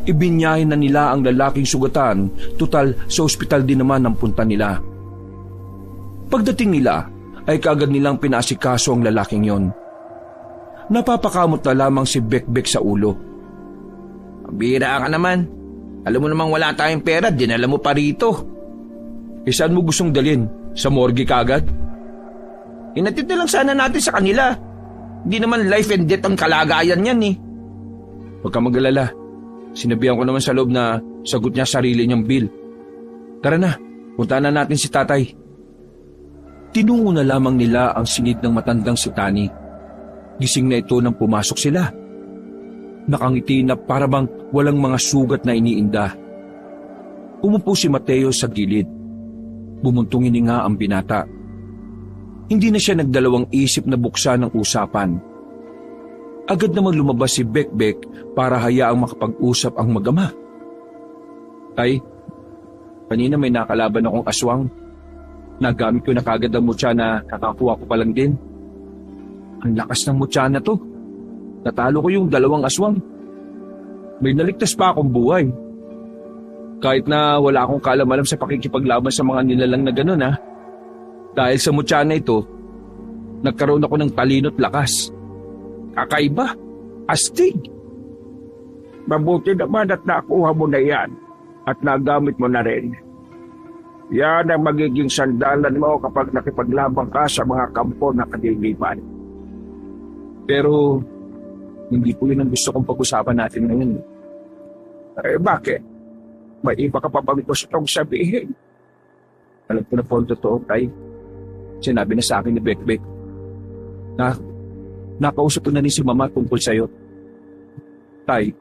Ibinyahin na nila ang lalaking sugatan, tutal sa ospital din naman ang punta nila. Pagdating nila, ay kaagad nilang pinasikaso ang lalaking yon. Napapakamot na lamang si Bekbek sa ulo. Bira ka naman. Alam mo namang wala tayong pera, dinala mo pa rito. Saan mo gustong dalhin? Sa morgue kaagad? Inatid na lang sana natin sa kanila. Hindi naman life and death ang kalagayan yan eh. Huwag ka mag-alala. Sinabihan ko naman sa loob na sagot niya sarili niyang bill. Tara na, puntaan na natin si tatay. Tinungo na lamang nila ang singit ng matandang si Tani. Gising na ito nang pumasok sila. Nakangiti na parabang walang mga sugat na iniinda. Umupo si Mateo sa gilid. Bumuntong hininga ang binata. Hindi na siya nagdalawang isip na buksan ang usapan. Agad namang lumabas si Bekbek para hayaang makapag-usap ang mag-ama. Tay, kanina may nakalaban akong aswang. Nagamit ko na kagad ang mutya na kakakuha ko pa lang din. Ang lakas ng mutya na to. Natalo ko yung 2 aswang. May naligtas pa akong buhay. Kahit na wala akong kaalam-alam sa pakikipaglaban sa mga nilalang na gano'n ha. Dahil sa mutya na ito, nagkaroon ako ng talino't lakas. Kakaiba, astig. Mabuti naman at nakuha mo na yan at nagamit mo na rin. Yan ang magiging sandalan mo kapag nakipaglabang ka sa mga kampo na kadiliman. Pero hindi po yun ang gusto kong pag-usapan natin ngayon. Eh bakit? May iba ka pa bang gustong sabihin? Alam ko na po ang totoo, Tay. Sinabi na sa akin ni Bekbek na nakausap ko na rin si Mama tungkol sa'yo. Tay,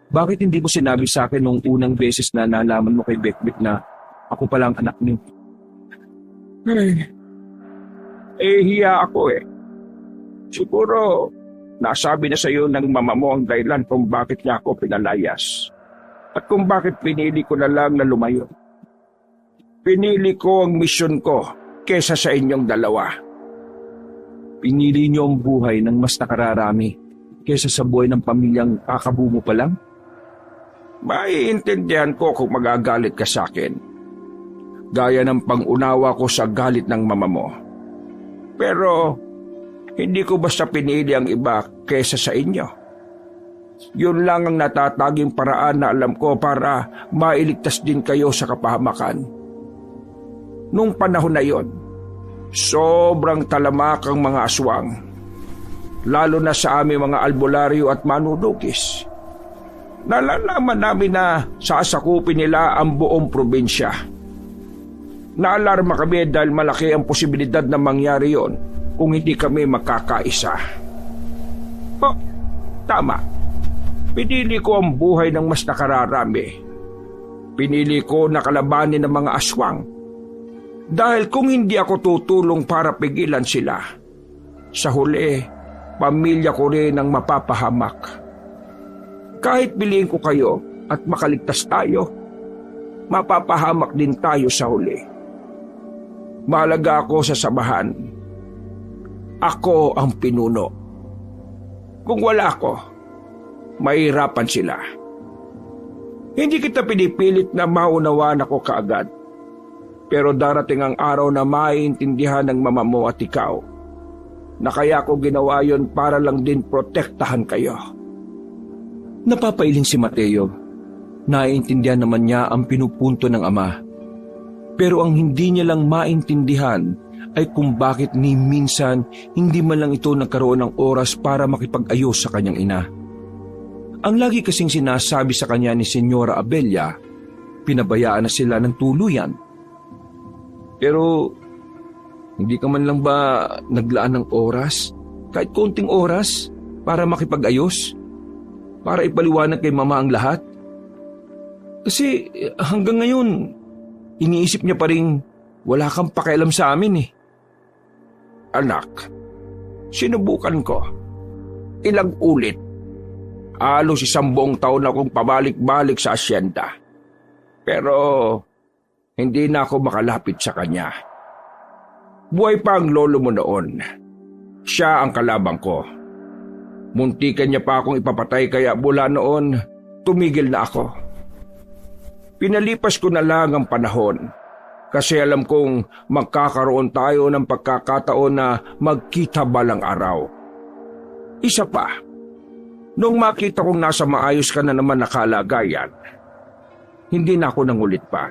bakit hindi mo sinabi sa akin nung unang beses na nalaman mo kay Bekbek na ako pala ang anak niyo? Hiya ako eh. Siguro, nasabi na sa iyo ng mama mo ang dahilan kung bakit niya ako pinalayas. At kung bakit pinili ko na lang na lumayo. Pinili ko ang misyon ko kesa sa inyong dalawa. Pinili niyo ang buhay ng mas nakararami kesa sa buhay ng pamilyang kakabumo pa lang? Maiintindihan ko kung magagalit ka sa akin. Gaya ng pang-unawa ko sa galit ng mama mo. Pero, hindi ko basta pinili ang iba kesa sa inyo. Yun lang ang natataging paraan na alam ko para mailigtas din kayo sa kapahamakan. Nung panahon na yon, sobrang talamak ang mga aswang. Lalo na sa aming mga albularyo at manunukis. Nalalaman namin na sasakupin nila ang buong probinsya. Naalarma kami dahil malaki ang posibilidad na mangyari yon kung hindi kami magkakaisa. Tama. Pinili ko ang buhay ng mas nakararami. Pinili ko na kalabanin ng mga aswang. Dahil kung hindi ako tutulong para pigilan sila, sa huli, pamilya ko rin ang mapapahamak. Kahit piliin ko kayo at makaligtas tayo, mapapahamak din tayo sa huli. Mahalaga ako sa samahan. Ako ang pinuno. Kung wala ako, mahirapan sila. Hindi kita pinipilit na maunawaan ako kaagad. Pero darating ang araw na maiintindihan ng mama mo at ikaw na kaya ko ginawa yon para lang din protektahan kayo. Napapailing si Mateo. Naiintindihan naman niya ang pinupunto ng ama. Pero ang hindi niya lang maintindihan ay kung bakit ni minsan hindi man lang ito nagkaroon ng oras para makipag-ayos sa kanyang ina. Ang lagi kasing sinasabi sa kanya ni Senyora Abella, pinabayaan na sila ng tuluyan. Pero hindi ka man lang ba naglaan ng oras, kahit konting oras, para makipag-ayos? Para ipaliwanag kay mama ang lahat? Kasi hanggang ngayon, iniisip niya pa rin wala kang pakialam sa amin eh. Anak, sinubukan ko. Ilang ulit. Halos 1 buong taon akong pabalik-balik sa asyenda. Pero hindi na ako makalapit sa kanya. Buhay pa ang lolo mo noon. Siya ang kalabang ko. Muntikan niya pa akong ipapatay kaya mula noon, tumigil na ako. Pinalipas ko na lang ang panahon kasi alam kong magkakaroon tayo ng pagkakataon na magkita balang araw. Isa pa, nung makita kong nasa maayos ka na naman na kalagayan, hindi na ako nangulit pa.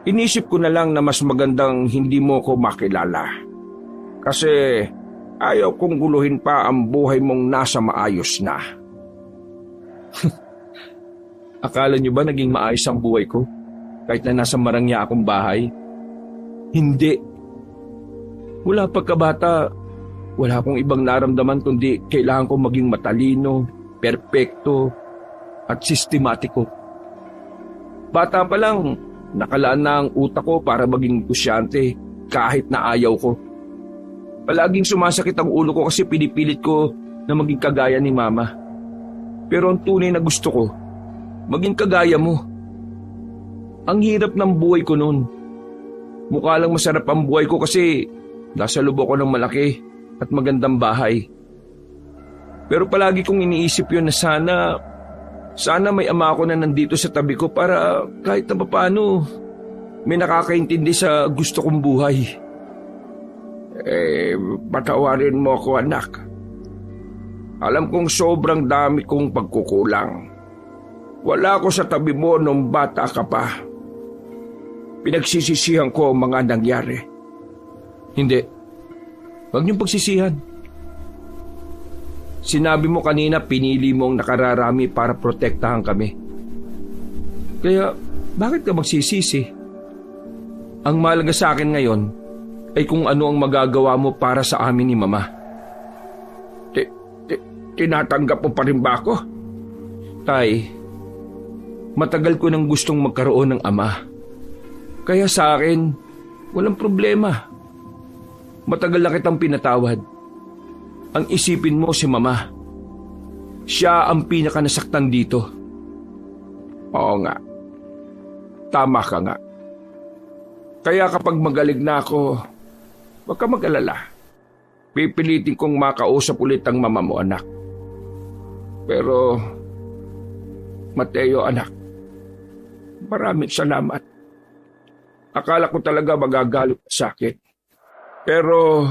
Inisip ko na lang na mas magandang hindi mo ko makilala. Kasi ayaw kong guluhin pa ang buhay mong nasa maayos na. Akala niyo ba naging maayos ang buhay ko? Kahit na nasa marangya akong bahay? Hindi. Mula pagkabata, wala akong ibang naramdaman kundi kailangan kong maging matalino, perpekto, at sistematiko. Bata pa lang, nakalaan na ang utak ko para maging negosyante kahit na ayaw ko. Palaging sumasakit ang ulo ko kasi pinipilit ko na maging kagaya ni Mama. Pero ang tunay na gusto ko, maging kagaya mo. Ang hirap ng buhay ko noon. Mukha lang masarap ang buhay ko kasi nasa loob ako ng malaki at magandang bahay. Pero palagi kong iniisip yun na sana may ama ako na nandito sa tabi ko para kahit na paano may nakakaintindi sa gusto kong buhay. Patawarin mo ako, anak. Alam kong sobrang dami kong pagkukulang. Wala ako sa tabi mo nung bata ka pa. Pinagsisisihan ko ang mga nangyari. Hindi. Huwag niyong pagsisihan. Sinabi mo kanina pinili mong nakararami para protektahan kami. Kaya bakit ka magsisisi? Ang mahalaga sa akin ngayon ay kung ano ang magagawa mo para sa amin ni Mama. Tinatanggap mo pa rin ba ako? Tay, matagal ko nang gustong magkaroon ng ama. Kaya sa akin, walang problema. Matagal na kitang pinatawad. Ang isipin mo si Mama. Siya ang pinakanasaktan dito. Oo nga. Tama ka nga. Kaya kapag magaling na ako, huwag ka mag-alala. Pipilitin kong makausap ulit ang mama mo, anak. Pero, Mateo, anak, maraming salamat. Akala ko talaga magagalit sa akin. Pero,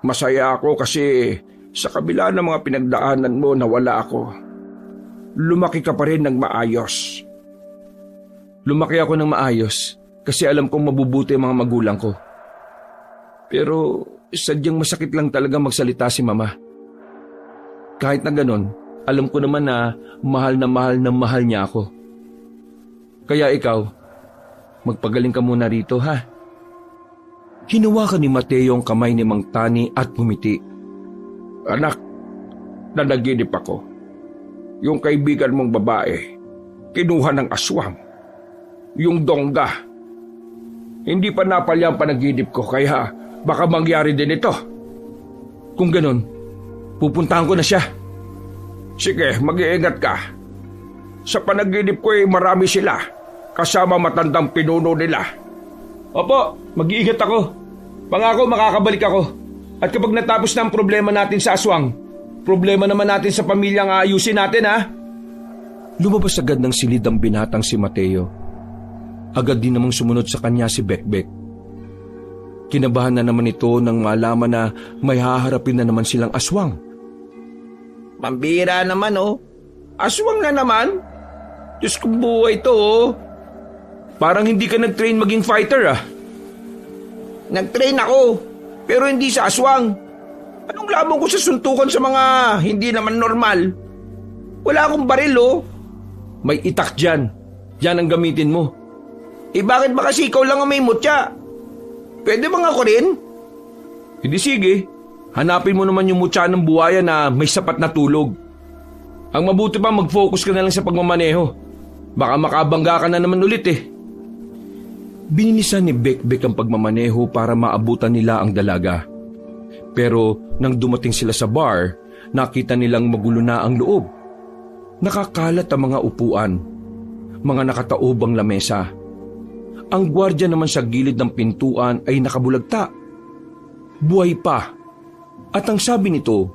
masaya ako kasi sa kabila ng mga pinagdaanan mo na wala ako, lumaki ka pa rin ng maayos. Lumaki ako ng maayos kasi alam kong mabubuti ang mga magulang ko. Pero sadyang masakit lang talaga magsalita si Mama. Kahit na ganon, alam ko naman na mahal niya ako. Kaya ikaw, magpagaling ka muna rito, ha? Hinawakan ni Mateo ang kamay ni Mang Tani at pumiti. Anak, nanaginip ako. Yung kaibigan mong babae, kinuha ng aswang. Yung dongga. Hindi pa napalya ang panaginip ko kaya baka mangyari din ito. Kung ganon, pupuntahan ko na siya. Sige, mag-iingat ka. Sa panaginip ko marami sila. Kasama matandang pinuno nila. Opo, mag-iingat ako. Pangako makakabalik ako. At kapag natapos na ang problema natin sa aswang, problema naman natin sa pamilyang aayusin natin, ha? Lumabas agad ng silid ang binatang si Mateo. Agad din namang sumunod sa kanya si Bekbek. Kinabahan na naman ito nang malaman na may haharapin na naman silang aswang. Pambira naman, oh. Aswang na naman. Diyos ko, buhay to, oh. Parang hindi ka nag-train maging fighter, ah. Nag-train ako, pero hindi sa aswang. Anong labang ko sa suntukan sa mga hindi naman normal? Wala akong baril, oh. May itak dyan. Yan ang gamitin mo. Bakit ba kasi ikaw lang ang may mutya? Pwede bang ako rin? Hindi sige. Hanapin mo naman yung mutya ng buhaya na may sapat na tulog. Ang mabuti pa mag-focus ka na lang sa pagmamaneho. Baka makabangga ka na naman ulit eh. Binilisan ni Bekbek ang pagmamaneho para maabutan nila ang dalaga. Pero nang dumating sila sa bar, nakita nilang magulo na ang loob. Nakakalat ang mga upuan, mga nakataobang lamesa. Ang gwardiya naman sa gilid ng pintuan ay nakabulagta. Buhay pa. At ang sabi nito,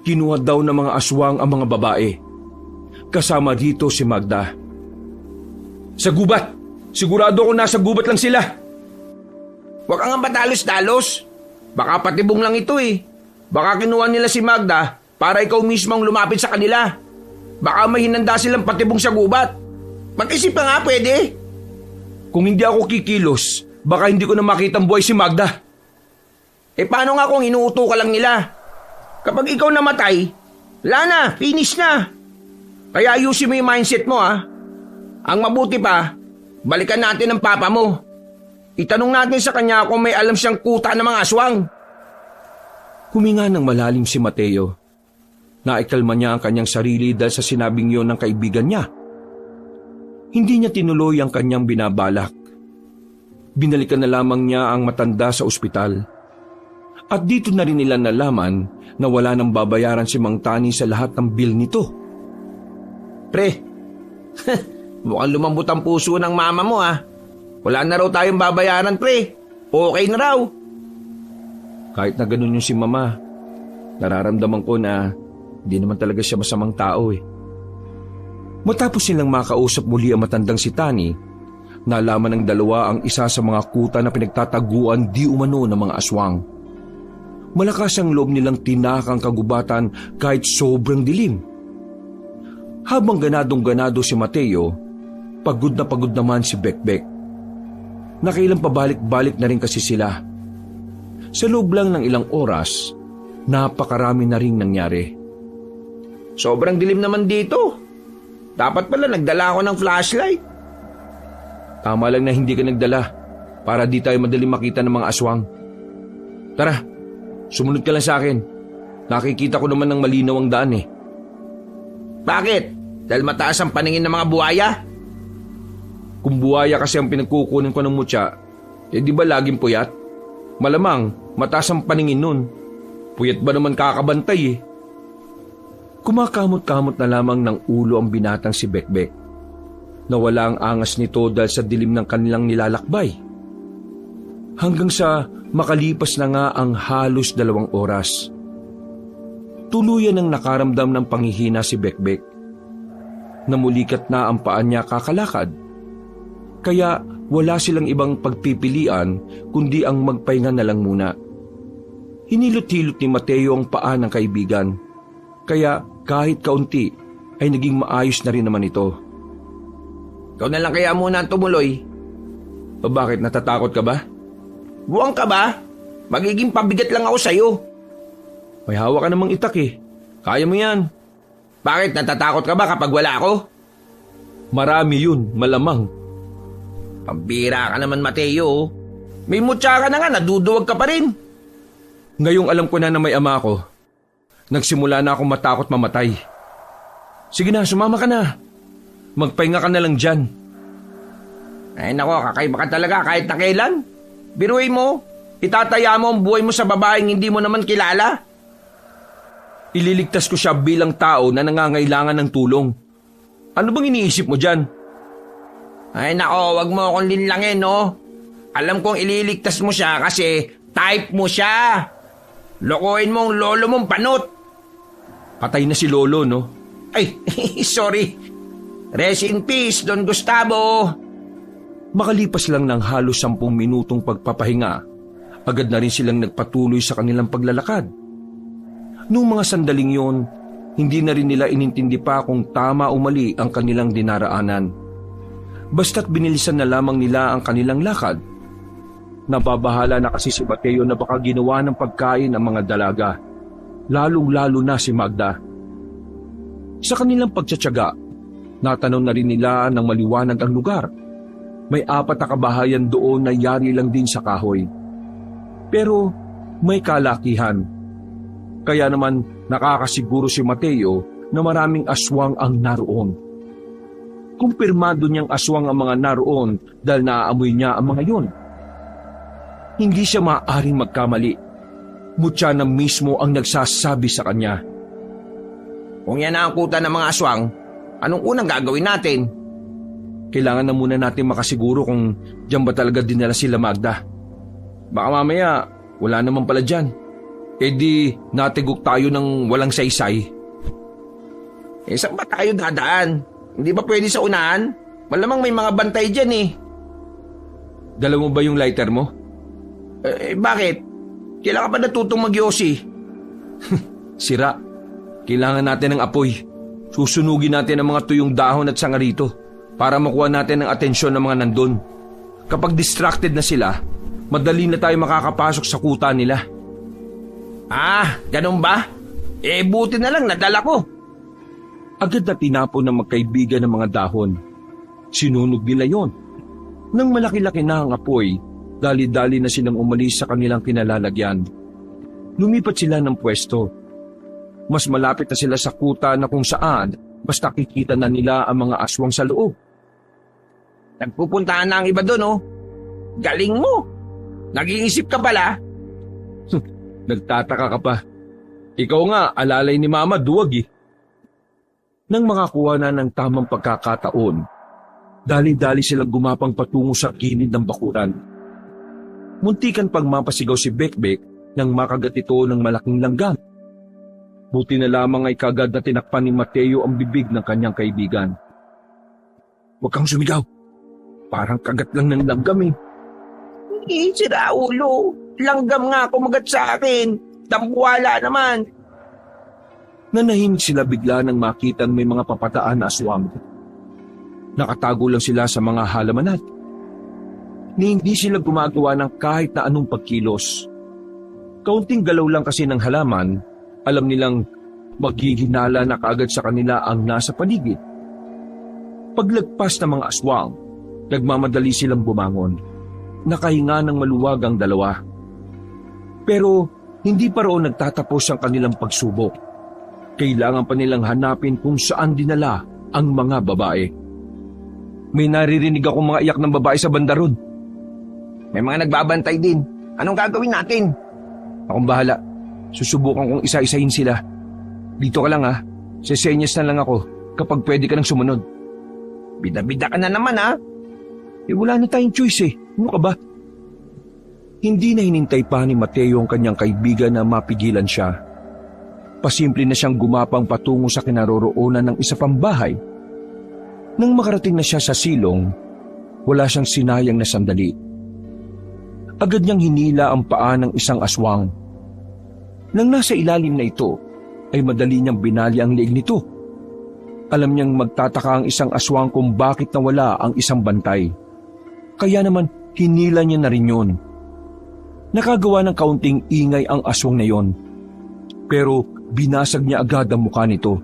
kinuha daw ng mga aswang ang mga babae. Kasama dito si Magda. Sa gubat! Sigurado ako nasa gubat lang sila. Huwag kang batalos-dalos. Baka patibong lang ito eh. Baka kinuha nila si Magda para ikaw mismo ang lumapit sa kanila. Baka may hinanda silang patibong sa gubat. Mag-isip ka nga, pwede. Kung hindi ako kikilos, baka hindi ko na makitang buhay si Magda. Paano nga kung inuuto ka lang nila? Kapag ikaw namatay, wala na, finish na. Kaya ayusin mo yung mindset mo, ha. Ang mabuti pa, balikan natin ang papa mo. Itanong natin sa kanya kung may alam siyang kuta ng mga aswang. Huminga ng malalim si Mateo. Naikalma niya ang kanyang sarili dahil sa sinabing yon ng kaibigan niya. Hindi niya tinuloy ang kanyang binabalak. Binalikan na lamang niya ang matanda sa ospital. At dito na rin nila nalaman na wala nang babayaran si Mang Tani sa lahat ng bill nito. Pre, mukhang lumambot ang puso ng mama mo, ha. Wala na raw tayong babayaran, pre. Okay na raw. Kahit na ganun yung si Mama, nararamdaman ko na di naman talaga siya masamang tao eh. Matapos silang makausap muli ang matandang si Tani, nalaman ng dalawa ang isa sa mga kuta na pinagtataguan di umano ng mga aswang. Malakas ang loob nilang tinakang kagubatan kahit sobrang dilim. Habang ganadong-ganado si Mateo, pagod na pagod naman si Bekbek. Nakailang pabalik-balik na rin kasi sila. Sa loob lang ng ilang oras, napakarami na rin nangyari. Sobrang dilim naman dito. Dapat pala nagdala ako ng flashlight. Tama lang na hindi ka nagdala para di tayo madaling makita ng mga aswang. Tara, sumunod ka lang sa akin. Nakikita ko naman ng malinaw ang daan eh. Bakit? Dahil mataas ang paningin ng mga buhaya? Kung buhaya kasi ang pinagkukunin ko ng mutya, eh di ba laging puyat? Malamang, mataas ang paningin nun. Puyat ba naman kakabantay eh? Kumakamot-kamot na lamang ng ulo ang binatang si Bekbek. Nawala ang angas nito dahil sa dilim ng kanilang nilalakbay. Hanggang sa makalipas na nga ang halos 2 oras. Tuluyan ang nakaramdam ng panghihina si Bekbek. Namulikat na ang paa niya kakalakad. Kaya wala silang ibang pagpipilian kundi ang magpahinga na lang muna. Hinilot-hilot ni Mateo ang paa ng kaibigan. Kaya kahit kaunti ay naging maayos na rin naman ito. Ikaw na lang kaya muna ang tumuloy. O bakit, natatakot ka ba? Buwang ka ba? Magiging pabigat lang ako sa'yo. May hawak ka namang itak eh. Kaya mo yan. Bakit? Natatakot ka ba kapag wala ako? Marami yun, malamang. Pambira ka naman, Mateo. May mutya ka na nga, naduduwag ka pa rin. Ngayong alam ko na may ama ko, nagsimula na akong matakot mamatay. Sige na, sumama ka na. Magpahinga ka na lang dyan. Ay nako, kakaiba ka talaga kahit na kailan. Biruin mo, itataya mo ang buhay mo sa babaeng hindi mo naman kilala. Ililigtas ko siya bilang tao na nangangailangan ng tulong. Ano bang iniisip mo dyan? Ay nako, wag mo akong linlangin, no? Alam kong ililigtas mo siya kasi type mo siya. Lokohin mo ang lolo mong panot. Patay na si Lolo, no? Ay, sorry. Rest in peace, Don Gustavo. Makalipas lang ng halos 10 minutong pagpapahinga, agad na rin silang nagpatuloy sa kanilang paglalakad. Noong mga sandaling yon, hindi na rin nila inintindi pa kung tama o mali ang kanilang dinaraanan. Basta't binilisan na lamang nila ang kanilang lakad. Nababahala na kasi si Mateo na baka ginawa ng pagkain ang mga dalaga, lalong-lalo na si Magda. Sa kanilang pagtsatsaga, natanaw na rin nila ng maliwanag ang lugar. May 4 na kabahayan doon na yari lang din sa kahoy. Pero may kalakihan. Kaya naman nakakasiguro si Mateo na maraming aswang ang naroon. Kumpirmado niyang aswang ang mga naroon dahil naaamoy niya ang mga yun. Hindi siya maaaring magkamali. Mutya na mismo ang nagsasabi sa kanya. Kung yan na ang kuta ng mga aswang, anong unang gagawin natin? Kailangan na muna natin makasiguro kung diyan ba talaga dinala sila Magda. Baka mamaya wala naman pala dyan. E di natigok tayo ng walang saysay. Eh saan ba tayo dadaan? Hindi ba pwede sa unahan? Malamang may mga bantay dyan eh. Dala mo ba yung lighter mo? Bakit? Kailan ka ba natutong magyosi? Sira. Kailangan natin ng apoy. Susunugin natin ang mga tuyong dahon at sanga rito para makuha natin ang atensyon ng mga nandun. Kapag distracted na sila, madali na tayo makakapasok sa kuta nila. Ah, ganun ba? Buti na lang nadala ko. Agad na tinapon ng magkaibigan ng mga dahon. Sinunog nila yon. Nang malaki-laki na ang apoy, dali-dali na silang umalis sa kanilang kinalalagyan. Lumipat sila ng pwesto. Mas malapit na sila sa kuta na kung saan basta kikita na nila ang mga aswang sa loob. Nagpupuntahan na ang iba doon, oh. Galing mo. Nag-iisip ka pala. Nagtataka ka pa. Ikaw nga, alalay ni Mama, duwag eh. Nang makakuha na ng tamang pagkakataon, dali-dali silang gumapang patungo sa gilid ng bakuran. Muntikan pang mapasigaw si Bekbek nang makagat ito ng malaking langgam. Buti na lamang ay kagad na tinakpan ni Mateo ang bibig ng kanyang kaibigan. Huwag kang sumigaw. Parang kagat lang ng langgam eh. Sira ulo. Langgam nga kumagat sa akin. Tambuwala naman. Nanahimik sila bigla nang makita may mga papataan na aswang. Nakatago lang sila sa mga halamanan. ni hindi sila gumagawa ng kahit na anong pagkilos. Kaunting galaw lang kasi ng halaman, alam nilang maghihinala na kaagad sa kanila ang nasa paligid. Paglagpas ng mga aswang, nagmamadali silang bumangon. Nakahinga ng maluwag ang dalawa. Pero hindi pa roon nagtatapos ang kanilang pagsubok. Kailangan pa nilang hanapin kung saan dinala ang mga babae. May naririnig akong mga iyak ng babae sa banda ron. May mga nagbabantay din. Anong gagawin natin? Akong bahala. Susubukan kong isa-isahin sila. Dito ka lang ha. Sesenyas na lang ako kapag pwede ka nang sumunod. Bida-bida ka na naman ha. Wala na tayong choice eh. Ano ka ba? Hindi na hinintay pa ni Mateo ang kanyang kaibigan na mapigilan siya. Pasimple na siyang gumapang patungo sa kinaroroonan ng isa pang bahay. Nang makarating na siya sa silong, wala siyang sinayang na sandali. Agad niyang hinila ang paa ng isang aswang. Nang nasa ilalim na ito, ay madali niyang binali ang leeg nito. Alam niyang magtataka ang isang aswang kung bakit nawala ang isang bantay. Kaya naman hinila niya na rin yun. Nakagawa ng kaunting ingay ang aswang na yon. Pero binasag niya agad ang mukha nito.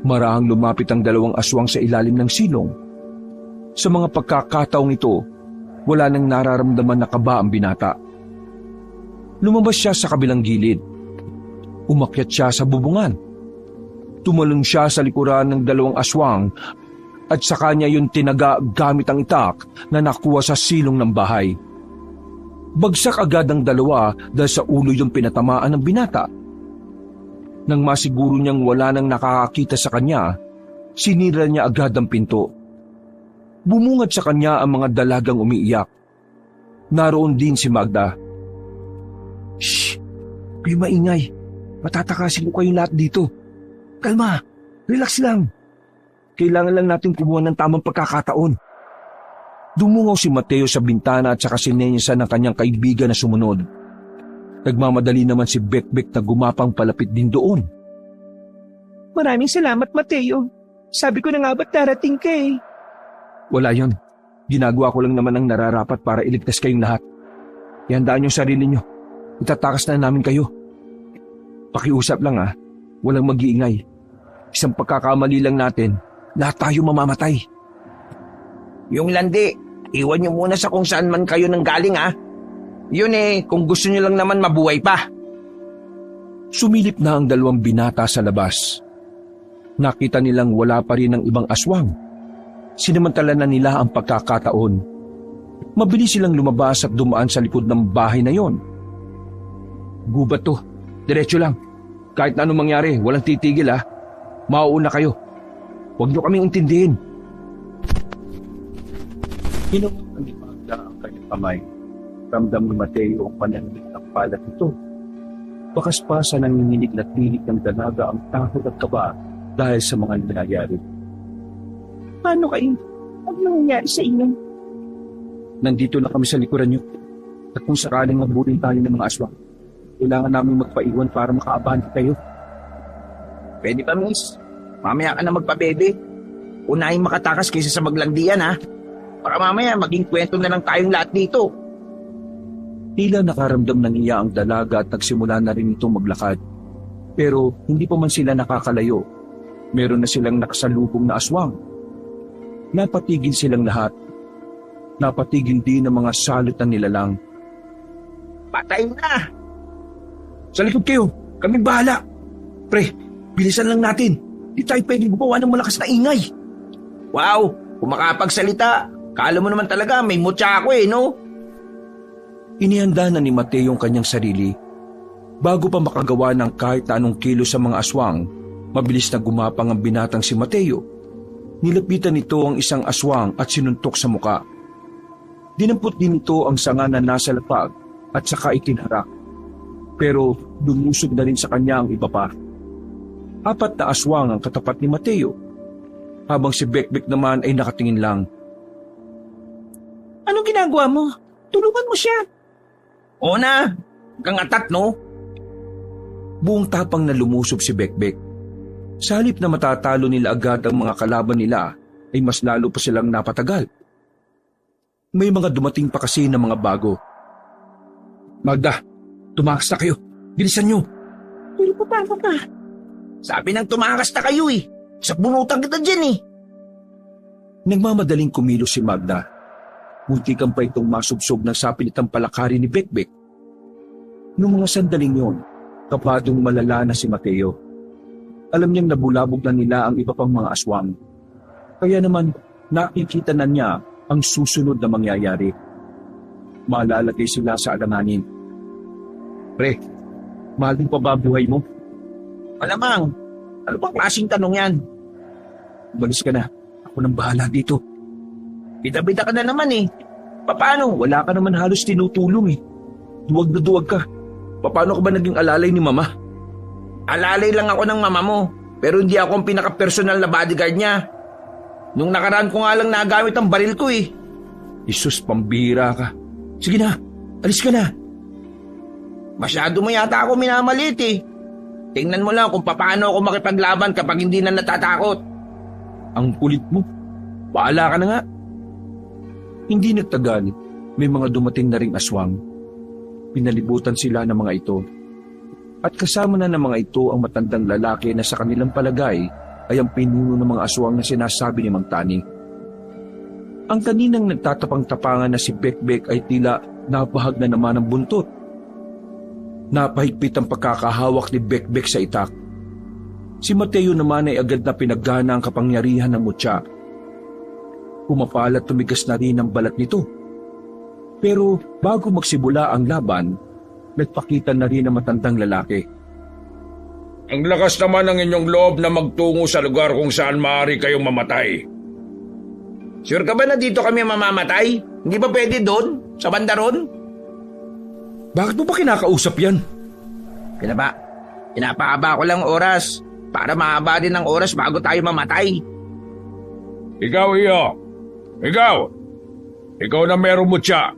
Marahang lumapit ang dalawang aswang sa ilalim ng silong. Sa mga pagkakataong ito, wala nang nararamdaman na kaba ang binata. Lumabas siya sa kabilang gilid. Umakyat siya sa bubungan. Tumalon siya sa likuran ng dalawang aswang at sa kanya yung tinaga gamit ang itak na nakuha sa silong ng bahay. Bagsak agad ang dalawa dahil sa ulo yung pinatamaan ng binata. Nang masiguro niyang wala nang nakakakita sa kanya, sinira niya agad ang pinto. Bumungad sa kanya ang mga dalagang umiiyak. Naroon din si Magda. Shh! Kayo maingay. Matatakasin ko kayong lahat dito. Kalma! Relax lang. Kailangan lang natin kumuha ng tamang pagkakataon. Dumungaw si Mateo sa bintana at saka sinenyasan ng kanyang kaibigan na sumunod. Nagmamadali naman si Bekbek na gumapang palapit din doon. Maraming salamat, Mateo. Sabi ko na nga ba't darating ka eh. Wala yon. Ginagawa ko lang naman ang nararapat para iligtas kayong lahat. Ihandaan yung sarili nyo. Itatakas na namin kayo. Pakiusap lang ha. Walang mag-iingay. Isang pagkakamali lang natin, lahat tayo mamamatay. Yung landi, iwan niyo muna sa kung saan man kayo nang galing ha. Yun eh, kung gusto niyo lang naman mabuhay pa. Sumilip na ang dalawang binata sa labas. Nakita nilang wala pa rin ang ibang aswang. Sinamantala na nila ang pagkakataon. Mabilis silang lumabas at dumaan sa likod ng bahay na yon. Gubat to, diretso lang. Kahit na anong mangyari, walang titigil ha. Mauuna kayo. Huwag niyo kaming intindihin. Hinungan ni Magda ang kanyang kamay. Ramdam ni Mateo ang pananamit ng palat nito. Bakas pa sa nanginginig na tinig ng dalaga ang takot at kaba dahil sa mga nangyayari. Paano kayo? Ano nangyayari sa inyo? Nandito na kami sa likuran niyo. At kung sakaling maburin tayo ng mga aswang, kailangan namin magpaiwan para makaabante kayo. Pwede pa, miss. Mamaya ka na magpabebe. Unahin makatakas kaysa sa maglandian ha. Para mamaya maging kwento na lang tayong lahat dito. Tila nakaramdam ng iya ang dalaga at nagsimula na rin itong maglakad. Pero hindi pa man sila nakakalayo. Meron na silang nakasalubong na aswang. Napatigil silang lahat. Napatigil din ang mga salot na nilalang. Patay na! Sa likod kayo! Kaming bahala! Pre, bilisan lang natin! Di tayo pwedeng gumawa ng malakas na ingay! Wow! Kung makapagsalita, kala mo naman talaga may mutya ako eh, no? Inihanda na ni Mateo ang kanyang sarili. Bago pa makagawa ng kahit na anong kilo sa mga aswang, mabilis na gumapang ang binatang si Mateo. Nilapitan nito ang isang aswang at sinuntok sa muka. Dinampot din ito ang sanga na nasa lapag at saka itinharak. Pero lumusog na rin sa kanya ang iba pa. 4 na aswang ang katapat ni Mateo, habang si Bekbek naman ay nakatingin lang. Anong ginagawa mo? Tulungan mo siya. O na! Kang atat, no? Buong tapang na lumusob si Bekbek. Sa halip na matatalo nila agad ang mga kalaban nila, ay mas lalo pa silang napatagal. May mga dumating pa kasi na mga bago. Magda, tumakas na kayo. Bilisan nyo. Pero paano ka? Sabi nang tumakas na kayo eh. Sa bunutan kita dyan eh. Nagmamadaling kumilos si Magda. Muntikan pa itong masubsob ng sapilitang palakari ni Bekbek. Noong mga sandaling yon, kapadong malala na si Mateo. Alam niyang nabulabog na nila ang iba pang mga aswang. Kaya naman nakikita na niya ang susunod na mangyayari. Maalalagay sila sa alanganin. Pre, mahal mo pa ba buhay mo? Malamang, ano bang klaseng tanong yan? Balis ka na. Ako nang bahala dito. Bida-bida ka na naman eh. Paano? Wala ka naman halos tinutulong eh. Duwag na duwag ka. Paano ka ba naging alalay ni Mama? Alalay lang ako ng mama mo, pero hindi ako ang pinaka-personal na bodyguard niya. Nung nakaraan ko nga lang nagamit ang baril ko eh. Isus, pambira ka. Sige na, alis ka na. Masyado mo yata ako minamalit eh. Tingnan mo lang kung paano ako makipaglaban kapag hindi na natatakot. Ang kulit mo. Bahala ka na nga. Hindi nagtagal, may mga dumating na ring aswang. Pinalibutan sila ng mga ito. At kasama na ng mga ito ang matandang lalaki na sa kanilang palagay ay ang pinuno ng mga aswang na sinasabi ni Mang Tani. Ang kaninang nagtatapang-tapangan na si Bekbek ay tila napahag na naman ng buntot. Napahigpit ang pagkakahawak ni Bekbek sa itak. Si Mateo naman ay agad na pinaggana ang kapangyarihan ng mutya. Pumapala at tumigas na rin ang balat nito. Pero bago magsimula ang laban, nagpakita na rin ang matandang lalaki. Ang lakas naman ng inyong loob na magtungo sa lugar kung saan maaari kayong mamatay. Sure ka ba na dito kami mamamatay? Hindi ba pwede doon? Sa banda ron? Bakit mo ba kinakausap yan? Pinapaaba ko lang oras para mahaba din ang oras bago tayo mamatay. Ikaw, iyo. Ikaw na merong mutya.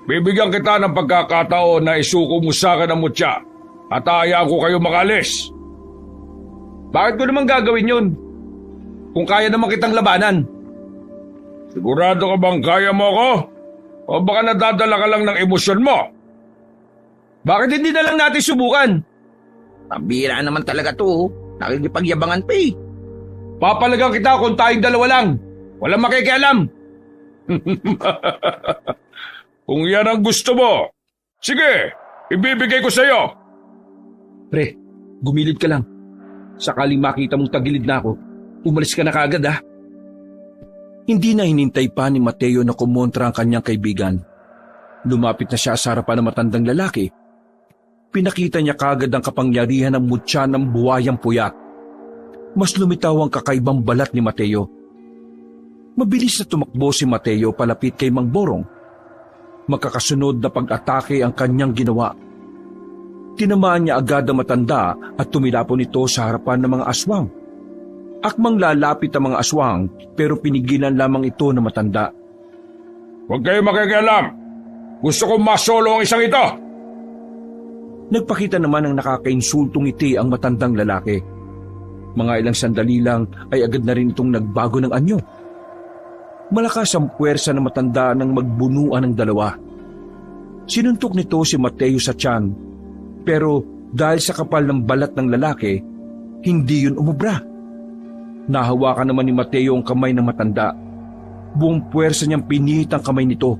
Bibigyan kita ng pagkakataon na isuko mo sa akin ang mutya at hayaan ko kayo makalis. Bakit ko naman gagawin yun? Kung kaya naman kitang labanan. Sigurado ka bang kaya mo ako? O baka nadadala ka lang ng emosyon mo? Bakit hindi na lang natin subukan? Pambira naman talaga to. Nakikipagyabangan pa eh. Papalagang kita kung tayong dalawa lang. Walang makikialam. Kung yan ang gusto mo, sige, ibibigay ko sa'yo. Pre, gumilid ka lang. Sakaling makita mong tagilid na ako, umalis ka na kagad ha. Hindi na hinintay pa ni Mateo na kumontra ang kanyang kaibigan. Lumapit na siya sa harapan ng matandang lalaki. Pinakita niya kagad ang kapangyarihan ng mutya ng buwayang puyat. Mas lumitaw ang kakaibang balat ni Mateo. Mabilis na tumakbo si Mateo palapit kay Mang Borong. Magkakasunod na pag-atake ang kanyang ginawa. Tinamaan niya agad ang matanda at tumilapon ito sa harapan ng mga aswang. Akmang lalapit ang mga aswang pero pinigilan lamang ito ng matanda. Huwag kayo makikialam. Gusto kong masolo ang isang ito. Nagpakita naman ng nakakainsultong ngiti ang matandang lalaki. Mga ilang sandali lang ay agad na rin itong nagbago ng anyo. Malakas ang puwersa ng matanda nang magbunuan ng dalawa. Sinuntok nito si Mateo sa tiyan, pero dahil sa kapal ng balat ng lalaki, hindi yun umubra. Nahawakan naman ni Mateo ang kamay ng matanda. Buong puwersa niyang pinihit ang kamay nito.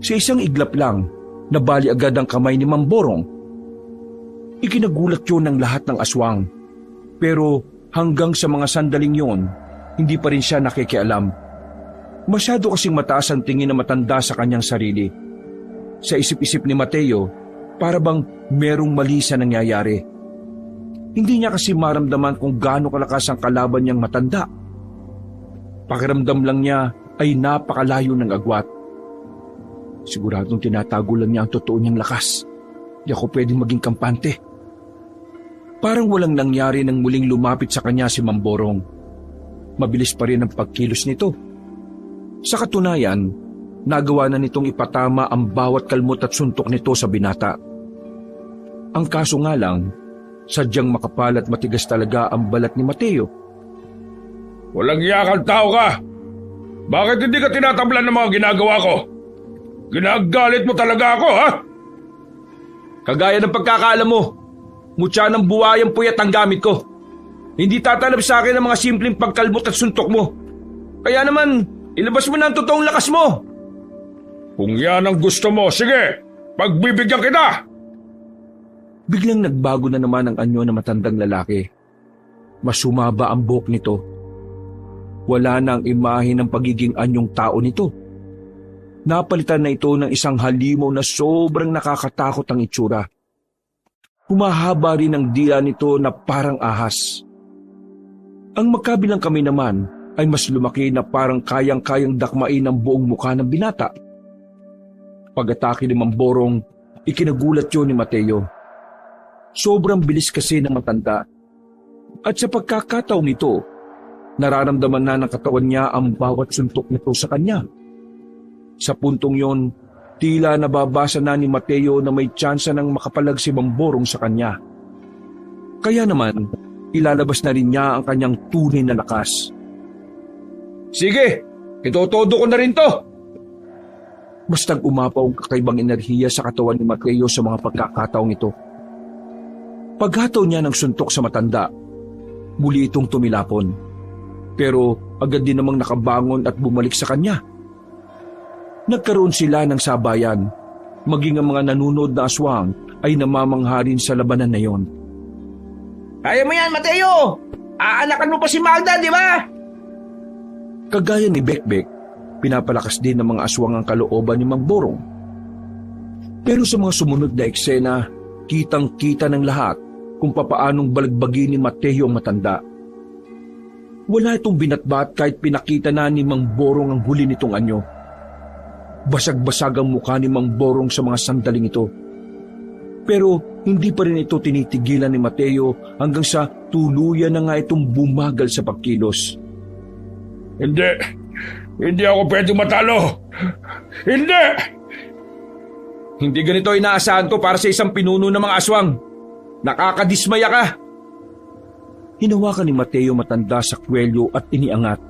Sa isang iglap lang, nabali agad ang kamay ni Mang Borong. Ikinagulat yun ng lahat ng aswang. Pero hanggang sa mga sandaling yon, hindi pa rin siya nakikialam. Masyado kasing mataas ang tingin ng matanda sa kanyang sarili. Sa isip-isip ni Mateo, para bang merong mali sa nangyayari. Hindi niya kasi maramdaman kung gaano kalakas ang kalaban niyang matanda. Pakiramdam lang niya ay napakalayo ng agwat. Siguradong tinatago lang niya ang totoo niyang lakas. Di ako pwedeng maging kampante. Parang walang nangyari nang muling lumapit sa kanya si Mamborong. Mabilis pa rin ang pagkilos nito. Sa katunayan, nagawa na nitong ipatama ang bawat kalmot at suntok nito sa binata. Ang kaso nga lang, sadyang makapal at matigas talaga ang balat ni Mateo. Walang iyakang tao ka. Bakit hindi ka tinatablan ng mga ginagawa ko? Ginagalit mo talaga ako, ha? Kagaya ng pagkakaalam mo, mutya ng buwayang puyat ang gamit ko. Hindi tatalab sa akin ang mga simpleng pagkalbot at suntok mo. Kaya naman, ilabas mo na ang totoong lakas mo. Kung yan ang gusto mo, sige, pagbibigyan kita. Biglang nagbago na naman ang anyo ng matandang lalaki. Mas sumaba ang buhok nito. Wala na ang imahe ng pagiging anyong tao nito. Napalitan na ito ng isang halimaw na sobrang nakakatakot ang itsura. Humahaba rin ang dila nito na parang ahas. Ang magkabilang kamay naman ay mas lumaki na parang kayang-kayang dakmain ang buong mukha ng binata. Pag-atake ni Mamborong, ikinagulat yun ni Mateo. Sobrang bilis kasi ng matanda. At sa pagkakataong ito, nararamdaman na ng katawan niya ang bawat suntok nito sa kanya. Sa puntong yon, tila nababasa na ni Mateo na may tsansa ng makapalag si Mamborong sa kanya. Kaya naman, ilalabas na rin niya ang kanyang tunay na lakas. Sige, itotodo ko na rin to. Bastang umapaw ang kakaibang enerhiya sa katawan ni Mateo sa mga pagkakataong ito. Paghataw niya ng suntok sa matanda, muli itong tumilapon. Pero agad din namang nakabangon at bumalik sa kanya. Nagkaroon sila ng sabayan, maging ang mga nanunod na aswang ay namamangha rin sa labanan na yon. Kaya mo yan, Mateo! Aanakan mo pa si Magda, di ba? Kagaya ni Bekbek, pinapalakas din ng mga aswang ang kalooban ni Mamborong. Pero sa mga sumunod na eksena, kitang-kita ng lahat kung papaanong balagbagin ni Mateo ang matanda. Wala itong binatbat kahit pinakita na ni Mamborong ang huli nitong anyo. Basag-basag ang mukha ni Mamborong sa mga sandaling ito. Pero hindi pa rin ito tinitigilan ni Mateo hanggang sa tuluyan na nga itong bumagal sa pagkilos. Hindi ako pwedeng matalo. Hindi! Hindi ganito inaasahan ko para sa isang pinuno ng mga aswang. Nakakadismaya ka! Hinawakan ni Mateo matanda sa kwelyo at iniangat.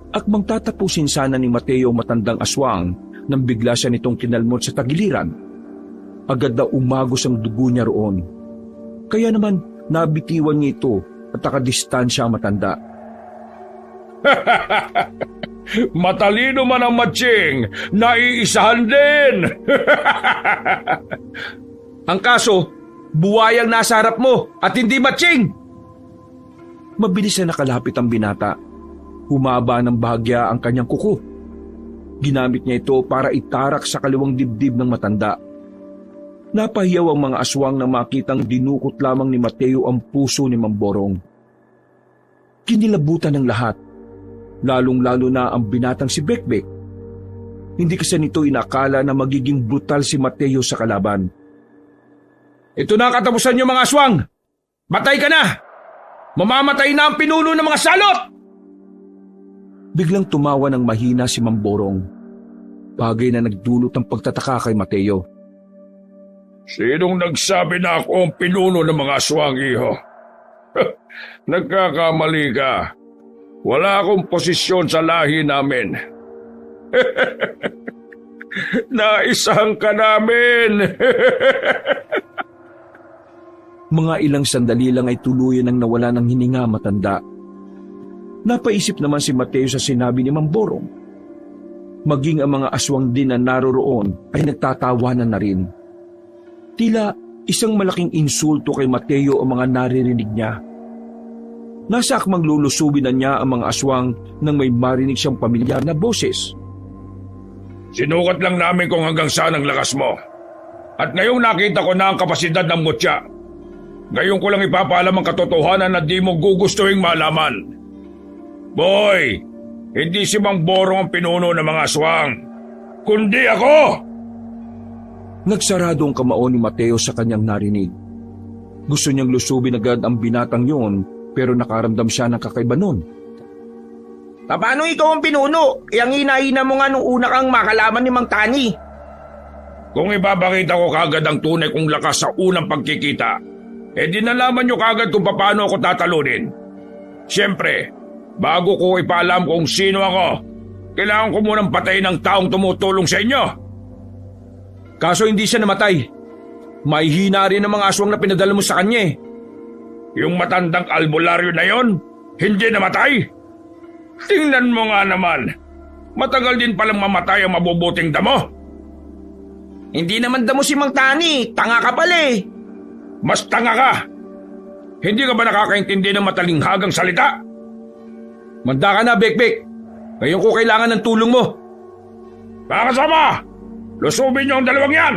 Akmang tatapusin sana ni Mateo matandang aswang nang bigla siya nitong kinalmot sa tagiliran. Agad na umagos ang dugo niya roon. Kaya naman nabitiwan niya ito at nakadistansya ang matanda. Matalino man ang matching, naiisahan din! Ang kaso, buwayang nasa harap mo at hindi matching! Mabilis na nakalapit ang binata. Humaba ng bahagya ang kanyang kuko. Ginamit niya ito para itarak sa kaliwang dibdib ng matanda. Napahiyaw ang mga aswang na makitang dinukot lamang ni Mateo ang puso ni Mamborong. Kinilabutan ng lahat, lalong-lalo na ang binatang si Bekbek. Hindi kasi nito inakala na magiging brutal si Mateo sa kalaban. Ito na ang katapusan niyo mga aswang! Matay ka na! Mamamatay na ang pinuno ng mga salot! Biglang tumawa ng mahina si Mamborong. Bagay na nagdulot ng pagtataka kay Mateo. Sinong nagsabi na ako ang pinuno ng mga aswang, iho? Nagkakamali ka. Wala akong posisyon sa lahi namin. Naisahan ka namin! Mga ilang sandali lang ay tuluyan ng nawala ng hininga matanda. Napaisip naman si Mateo sa sinabi ni Mamborong. Maging ang mga aswang din na naroroon ay nagtatawanan na rin. Tila isang malaking insulto kay Mateo ang mga naririnig niya. Nasa akmang lulusubin na niya ang mga aswang nang may marinig siyang pamilyar na boses. Sinukat lang namin kung hanggang saan ang lakas mo. At ngayong nakita ko na ang kapasidad ng mutya. Ngayon ko lang ipapaalam ang katotohanan na di mo gugustuhin malaman. Boy, hindi si Mang Borong ang pinuno ng mga aswang, kundi ako! Nagsarado ang kamao ni Mateo sa kanyang narinig. Gusto niyang lusubin agad ang binatang yun, pero nakaramdam siya ng kakaiba nun. Paano ikaw ang pinuno? Ang hinaina mo nga nung una kang makalaman ni Mang Tani. Kung ipapakita ko kagad ang tunay kong lakas sa unang pagkikita, di nalaman niyo kagad kung paano ako tatalunin. Siyempre, bago ko ipaalam kung sino ako, kailangan ko munang patayin ng taong tumutulong sa inyo. Kaso hindi siya namatay. May hina rin ang mga aswang na pinadala mo sa kanya eh. Yung matandang albularyo na yon, hindi namatay. Tingnan mo nga naman, matagal din palang mamatay ang mabubuting damo. Hindi naman damo si Mang Tani, tanga ka pala eh. Mas tanga ka. Hindi ka ba nakakaintindi ng matalinghagang salita? Manda ka na, Bekbek. Ngayon ko kailangan ng tulong mo. Mga kasama, lusubin niyo ang dalawang yan.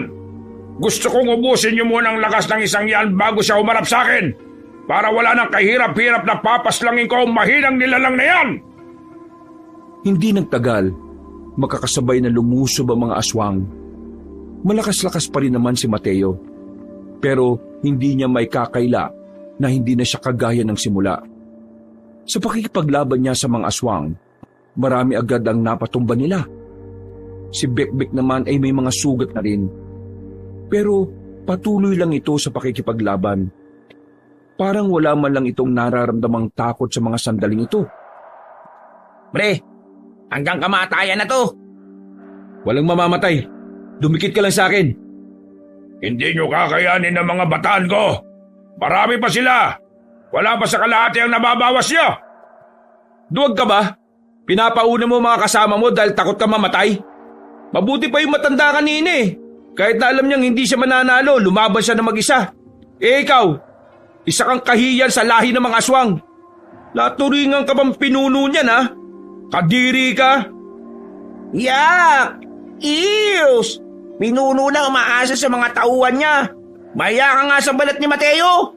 Gusto kong ubusin niyo muna ang lakas ng isang yan bago siya humarap sa akin. Para wala nang kahirap-hirap na papaslangin ko ang mahinang nilalang na yan. Hindi nagtagal, makakasabay na lumusob ang mga aswang. Malakas-lakas pa rin naman si Mateo. Pero hindi niya may kakaila na hindi na siya kagaya ng simula. Sa pakikipaglaban niya sa mga aswang, marami agad ang napatumba nila. Si Bekbek naman ay may mga sugat na rin. Pero patuloy lang ito sa pakikipaglaban. Parang wala man lang itong nararamdamang takot sa mga sandaling ito. Pre, hanggang kamatayan na to. Walang mamamatay. Dumikit ka lang sa akin. Hindi niyo kakayanin ng mga bataan ko. Marami pa sila. Wala pa sa kalahati ang nababawas niyo. Duwag ka ba? Pinapauna mo mga kasama mo dahil takot ka mamatay? Mabuti pa yung matanda kanina eh. Kahit na alam niyang hindi siya mananalo, lumaban siya na mag-isa. Eh ikaw, isa kang kahiyan sa lahi ng mga aswang. Naturingan ka bang pinuno niyan ha? Kadiri ka? Yak! Ews! Pinuno lang umaasa sa mga tauhan niya. Maya ka nga sa balat ni Mateo.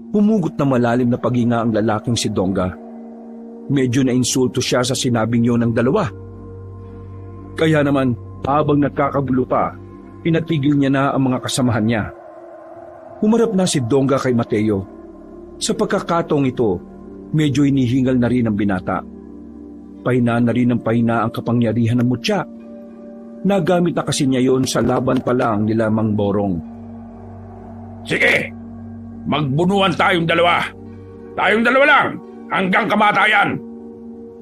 Humugot na malalim na paghinga ang lalaking si Donga. Medyo na-insulto siya sa sinabing yun ng dalawa. Kaya naman, habang nagkakagulo pa, pinatigil niya na ang mga kasamahan niya. Humarap na si Donga kay Mateo. Sa pagkakataong ito, medyo inihingal na rin ang binata. Pahina na rin ng pahina ang kapangyarihan ng mutya. Nagamit na kasi niya yon sa laban pa lang nila Mang Borong. Sige, magbunuan tayong dalawa. Tayong dalawa lang, hanggang kamatayan.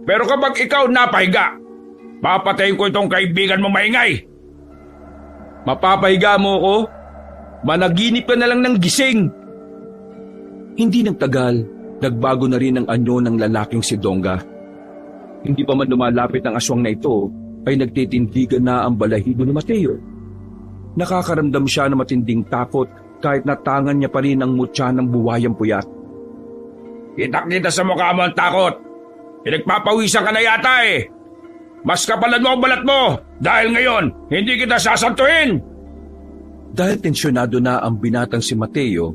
Pero kapag ikaw napahiga, papatayin ko itong kaibigan mo maingay. Mapapahiga mo ko? Managinip ka na lang ng gising. Hindi nagtagal, nagbago na rin ang anyo ng lalaking si Donga. Hindi pa man lumalapit ang aswang na ito, ay nagtitindigan na ang balahibo ni Mateo. Nakakaramdam siya ng matinding takot kahit natangan niya pa rin ang mutya ng buwayang puyat. Kita-kita sa mukha mo ang takot. Pinagpapawisan ka na yata eh. Mas kapalan mo ang balat mo dahil ngayon hindi kita sasantuhin. Dahil tensyonado na ang binatang si Mateo,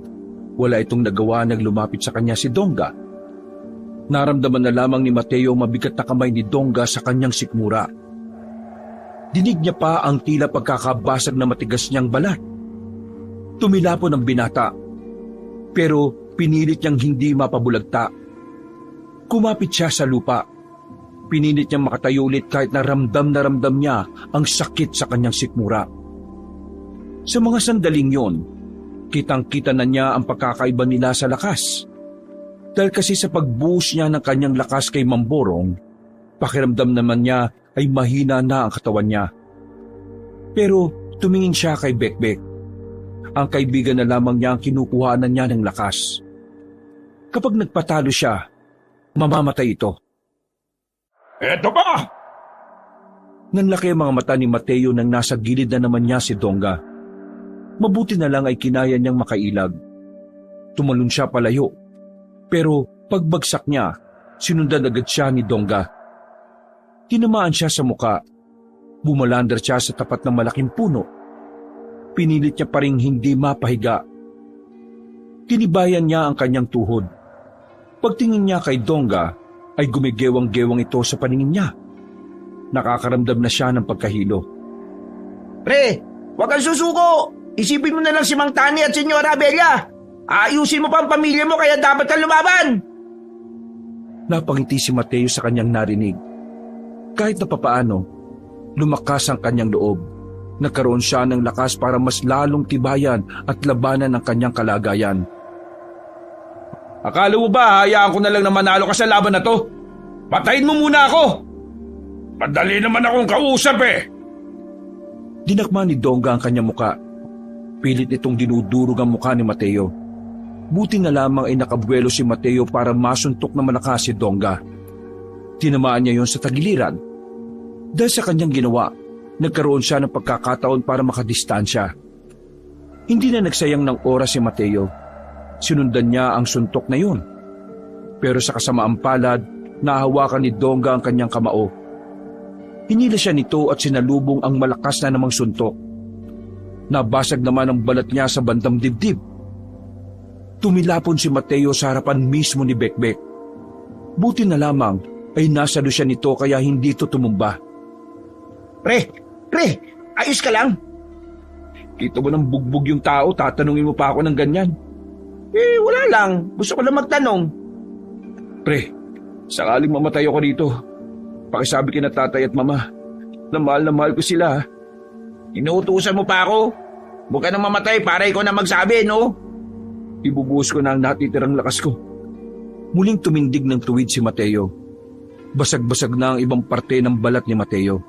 wala itong nagawa nang lumapit sa kanya si Donga. Naramdaman na lamang ni Mateo ang mabigat na kamay ni Donga sa kanyang sikmura. Dinig niya pa ang tila pagkakabasag na matigas niyang balat. Tumilapon ang binata, pero pinilit niyang hindi mapabulagta. Kumapit siya sa lupa. Pinilit niyang makatayo ulit kahit na ramdam niya ang sakit sa kanyang sikmura. Sa mga sandaling yon, kitang-kita na niya ang pagkakaiba nila sa lakas. Dahil kasi sa pagbuhos niya ng kanyang lakas kay Mamborong, pakiramdam naman niya ay mahina na ang katawan niya. Pero tumingin siya kay Bekbek. Ang kaibigan na lamang niya ang kinukuhanan niya ng lakas. Kapag nagpatalo siya, mamamatay ito. Eto ba? Nanlaki ang mga mata ni Mateo nang nasa gilid na naman niya si Donga. Mabuti na lang ay kinaya niyang makailag. Tumalon siya palayo. Pero pagbagsak niya, sinundan agad siya ni Donga. Tinamaan siya sa muka. Bumalandar siya sa tapat ng malaking puno. Pinilit niya pa ring hindi mapahiga. Tinibayan niya ang kanyang tuhod. Pagtingin niya kay Donga, ay gumigewang-gewang ito sa paningin niya. Nakakaramdam na siya ng pagkahilo. Pre, huwag kang susuko. Isipin mo na lang si Mang Tani at Senyora Bella. Ayusin mo pa ang pamilya mo kaya dapat kang lumaban. Napangiti si Mateo sa kanyang narinig. Kahit na papaano, lumakas ang kanyang loob. Nagkaroon siya ng lakas para mas lalong tibayan at labanan ang kanyang kalagayan. Akala mo ba hayaan ko na lang na manalo ka sa laban na to? Patayin mo muna ako! Madali naman akong kausap eh. Dinakma ni Dongga ang kanyang muka. Pilit itong dinudurog ang muka ni Mateo. Buti na lamang ay nakabuelo si Mateo para masuntok na malakas si Dongga. Tinamaan niya yon sa tagiliran. Dahil sa kanyang ginawa, nagkaroon siya ng pagkakataon para makadistansya. Hindi na nagsayang ng oras si Mateo. Sinundan niya ang suntok na yun. Pero sa kasamaang palad, nahawakan ni Dongga ang kanyang kamao. Hinila siya nito at sinalubong ang malakas na namang suntok. Nabasag naman ang balat niya sa bandang dibdib. Tumilapon si Mateo sa harapan mismo ni Bekbek. Buti na lamang ay nasalo siya nito kaya hindi ito tumumba. Pre, ayos ka lang? Kita mo ng bugbog yung tao, tatanungin mo pa ako ng ganyan. Wala lang. Gusto ko lang magtanong. Pre, sakaling mamatay ako dito, pakisabi kina tatay at mama na mahal ko sila. Inuutusan mo pa ako? Huwag ka nang mamatay para ikaw na magsabi, no? Ibubuhos ko na ang natitirang lakas ko. Muling tumindig ng tuwid si Mateo. Basag-basag na ang ibang parte ng balat ni Mateo.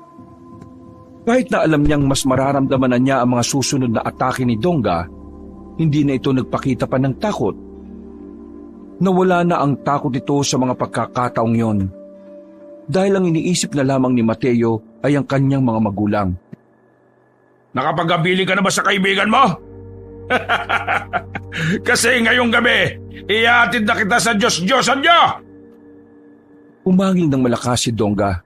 Kahit na alam niyang mas mararamdaman na niya ang mga susunod na atake ni Dongga, hindi na ito nagpakita pa ng takot. Nawala na ang takot ito sa mga pagkakataong yon. Dahil ang iniisip na lamang ni Mateo ay ang kanyang mga magulang. Nakapagkabili ka na ba sa kaibigan mo? Kasi ngayong gabi, ihatid na kita sa Diyos-Diyosan niyo! Umangil ng malakas si Dongga.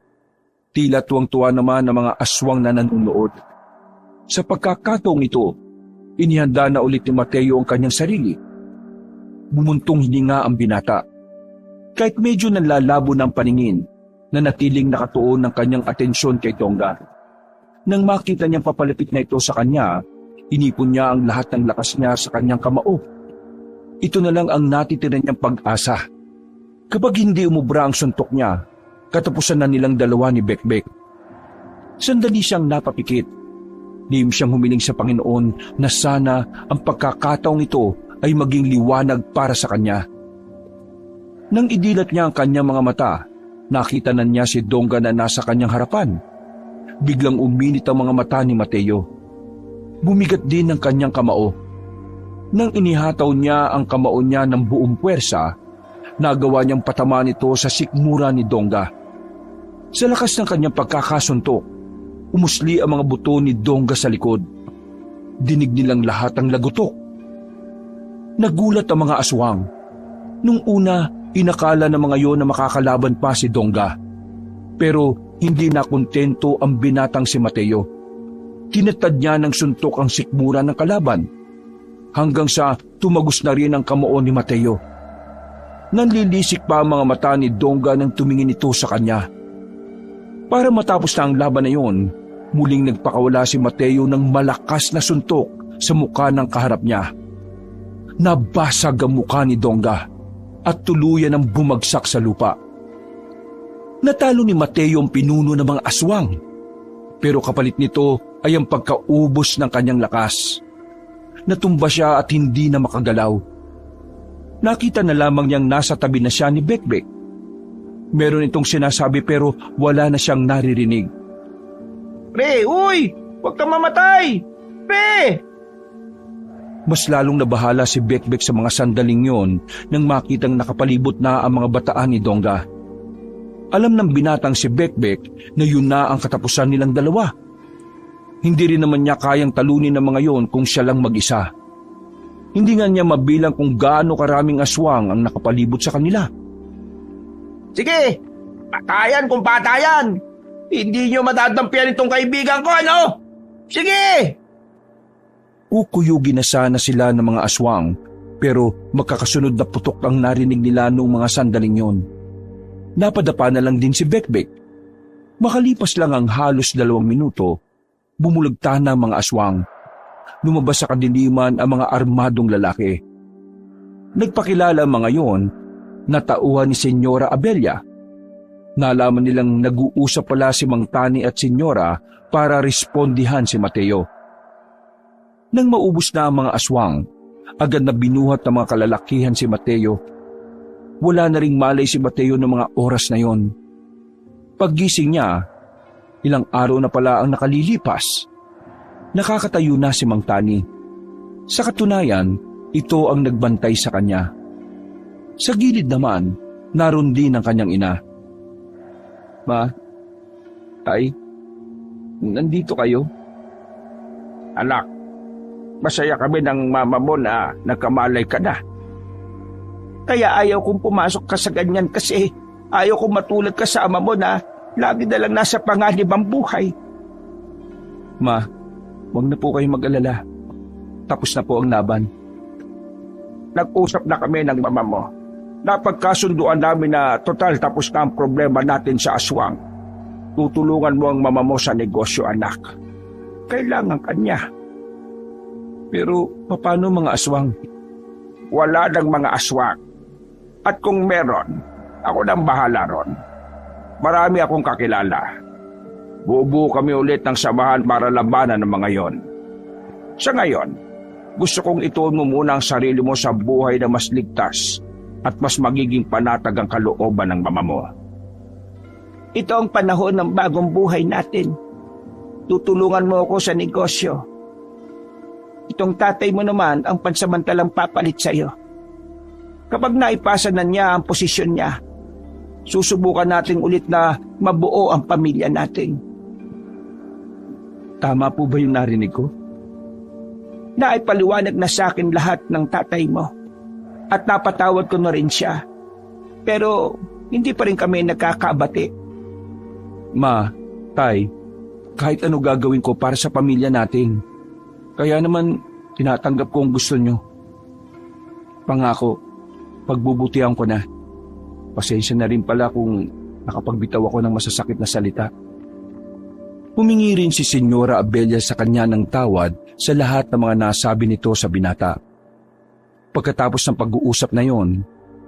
Tila tuwang-tuwa naman ng mga aswang na nanunood. Sa pagkakataong ito, inihanda na ulit ni Mateo ang kanyang sarili. Bumuntong hininga ang binata. Kahit medyo nanlalabo ng paningin, nanatiling nakatuon ng kanyang atensyon kay Dongga. Nang makita niyang papalapit na ito sa kanya, inipon niya ang lahat ng lakas niya sa kanyang kamao. Ito na lang ang natitira niyang pag-asa. Kapag hindi umubra ang suntok niya, katapusan na nilang dalawa ni Bekbek. Sandali siyang napapikit. Lihim siyang humiling sa Panginoon na sana ang pagkakataong ito ay maging liwanag para sa kanya. Nang idilat niya ang kanyang mga mata, nakita na niya si Dongga na nasa kanyang harapan. Biglang uminit ang mga mata ni Mateo. Bumigat din ang kanyang kamao. Nang inihataw niya ang kamao niya ng buong puwersa, nagawa niyang patamaan ito sa sikmura ni Dongga. Sa lakas ng kanyang pagkakasuntok, umusli ang mga buto ni Dongga sa likod. Dinig nilang lahat ang lagutok. Nagulat ang mga aswang. Nung una, inakala ng mga yon na makakalaban pa si Dongga. Pero hindi na kontento ang binatang si Mateo. Tinatad niya ng suntok ang sikmura ng kalaban, hanggang sa tumagos na rin ang kamao ni Mateo. Nanlilisik pa ang mga mata ni Dongga nang tumingin ito sa kanya. Para matapos na ang laban na iyon, muling nagpakawala si Mateo ng malakas na suntok sa mukha ng kaharap niya. Nabasag ang mukha ni Dongga at tuluyan ang bumagsak sa lupa. Natalo ni Mateo ang pinuno ng mga aswang, pero kapalit nito ay ang pagkaubos ng kanyang lakas. Natumba siya at hindi na makagalaw. Nakita na lamang niyang nasa tabi na siya ni Bekbek. Meron itong sinasabi pero wala na siyang naririnig. Pre, uy! Huwag kang mamatay! Pre! Mas lalong nabahala si Bekbek sa mga sandaling yon nang makitang nakapalibot na ang mga bataan ni Dongga. Alam ng binatang si Bekbek na yun na ang katapusan nilang dalawa. Hindi rin naman niya kayang talunin ng mga yon kung siya lang mag-isa. Hindi nga niya mabilang kung gaano karaming aswang ang nakapalibot sa kanila. Sige, patayan kung patayan. Hindi niyo madadampian itong kaibigan ko, ano? Sige! Kukuyugin na sana sila ng mga aswang, pero magkakasunod na putok ang narinig nila noong mga sandaling yon. Napadapa na lang din si Bekbek. Makalipas lang ang halos 2 minuto, bumulagta na ang mga aswang. Lumabas sa kadiliman ang mga armadong lalaki. Nagpakilala ang mga yon na tauhan ni Senyora Abelia. Nalaman nilang nag-uusap pala si Mang Tani at Senyora para respondihan si Mateo. Nang maubos na ang mga aswang, agad na binuhat ng mga kalalakihan si Mateo. Wala na ring malay si Mateo ng mga oras na yon. Paggising niya, Ilang araw na pala ang nakalilipas. Nakakatayo na si Mang Tani. Sa katunayan, ito ang nagbantay sa kanya. Sa gilid naman, naroon din ang kanyang ina. Ma, Tay, nandito kayo? Anak, masaya kami ng mama mo na nagkamalay ka na. Kaya ayaw kong pumasok ka sa ganyan kasi ayaw kong matulad ka sa ama mo na lagi na lang nasa panganib ang buhay. Ma, huwag na po kayong mag-alala. Tapos na po ang laban. Nag-usap na kami ng mama mo. Napagkasunduan namin na total tapos na ang problema natin sa aswang. Tutulungan mo ang mama mo sa negosyo, anak. Kailangan kanya. Pero paano mga aswang? Wala ng mga aswang. At kung meron, ako nang bahala ron. Marami akong kakilala. Bubuo kami ulit ng samahan para labanan ng mga yon. Sa ngayon, gusto kong ituon mo muna ang sarili mo sa buhay na mas ligtas at mas magiging panatag ang kalooban ng mama mo. Ito ang panahon ng bagong buhay natin. Tutulungan mo ako sa negosyo. Itong tatay mo naman ang pansamantalang papalit sa iyo. Kapag naipasa na niya ang posisyon niya, susubukan natin ulit na mabuo ang pamilya natin. Tama po ba yung narinig ko? Naipaliwanag na sa akin lahat ng tatay mo at napatawad ko na rin siya. Pero hindi pa rin kami nagkakabati. Ma, Tay, kahit ano gagawin ko para sa pamilya natin. Kaya naman, tinatanggap ko ang gusto nyo. Pangako, pagbubutihan ko na. Pasensya na rin pala kung nakapagbitaw ako ng masasakit na salita. Humingi rin si Senyora Abelia sa kanya ng tawad sa lahat ng mga nasabi nito sa binata. Pagkatapos ng pag-uusap na yon,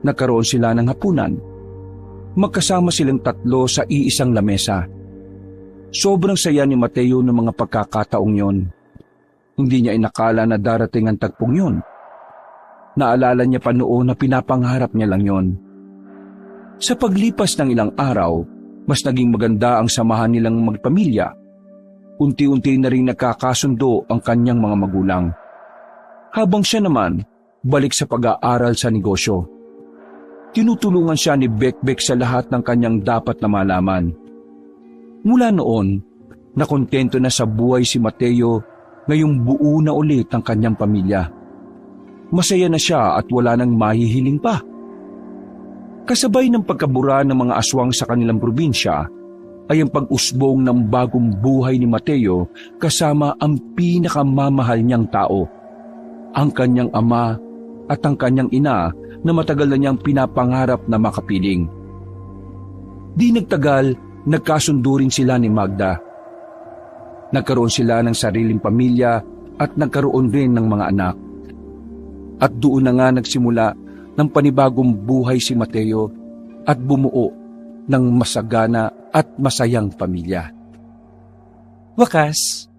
nagkaroon sila ng hapunan. Magkasama silang tatlo sa iisang lamesa. Sobrang saya ni Mateo ng mga pagkakataong yon. Hindi niya inakala na darating ang tagpong yon. Naalala niya pa noon na pinapangarap niya lang yon. Sa paglipas ng ilang araw, mas naging maganda ang samahan nilang magpamilya. Unti-unti na rin nagkakasundo ang kanyang mga magulang. Habang siya naman, balik sa pag-aaral sa negosyo. Tinutulungan siya ni Bekbek sa lahat ng kanyang dapat na malaman. Mula noon, nakontento na sa buhay si Mateo ngayong buo na ulit ang kanyang pamilya. Masaya na siya at wala nang mahihiling pa. Kasabay ng pagkabura ng mga aswang sa kanilang probinsya ay ang pag-usbong ng bagong buhay ni Mateo kasama ang pinakamamahal niyang tao, ang kanyang ama at ang kanyang ina na matagal na niyang pinapangarap na makapiling. Di nagtagal, nagkasundo rin sila ni Magda. Nagkaroon sila ng sariling pamilya at nagkaroon rin ng mga anak. At doon na nga nagsimula ng panibagong buhay si Mateo at bumuo ng masagana at masayang pamilya. Wakas,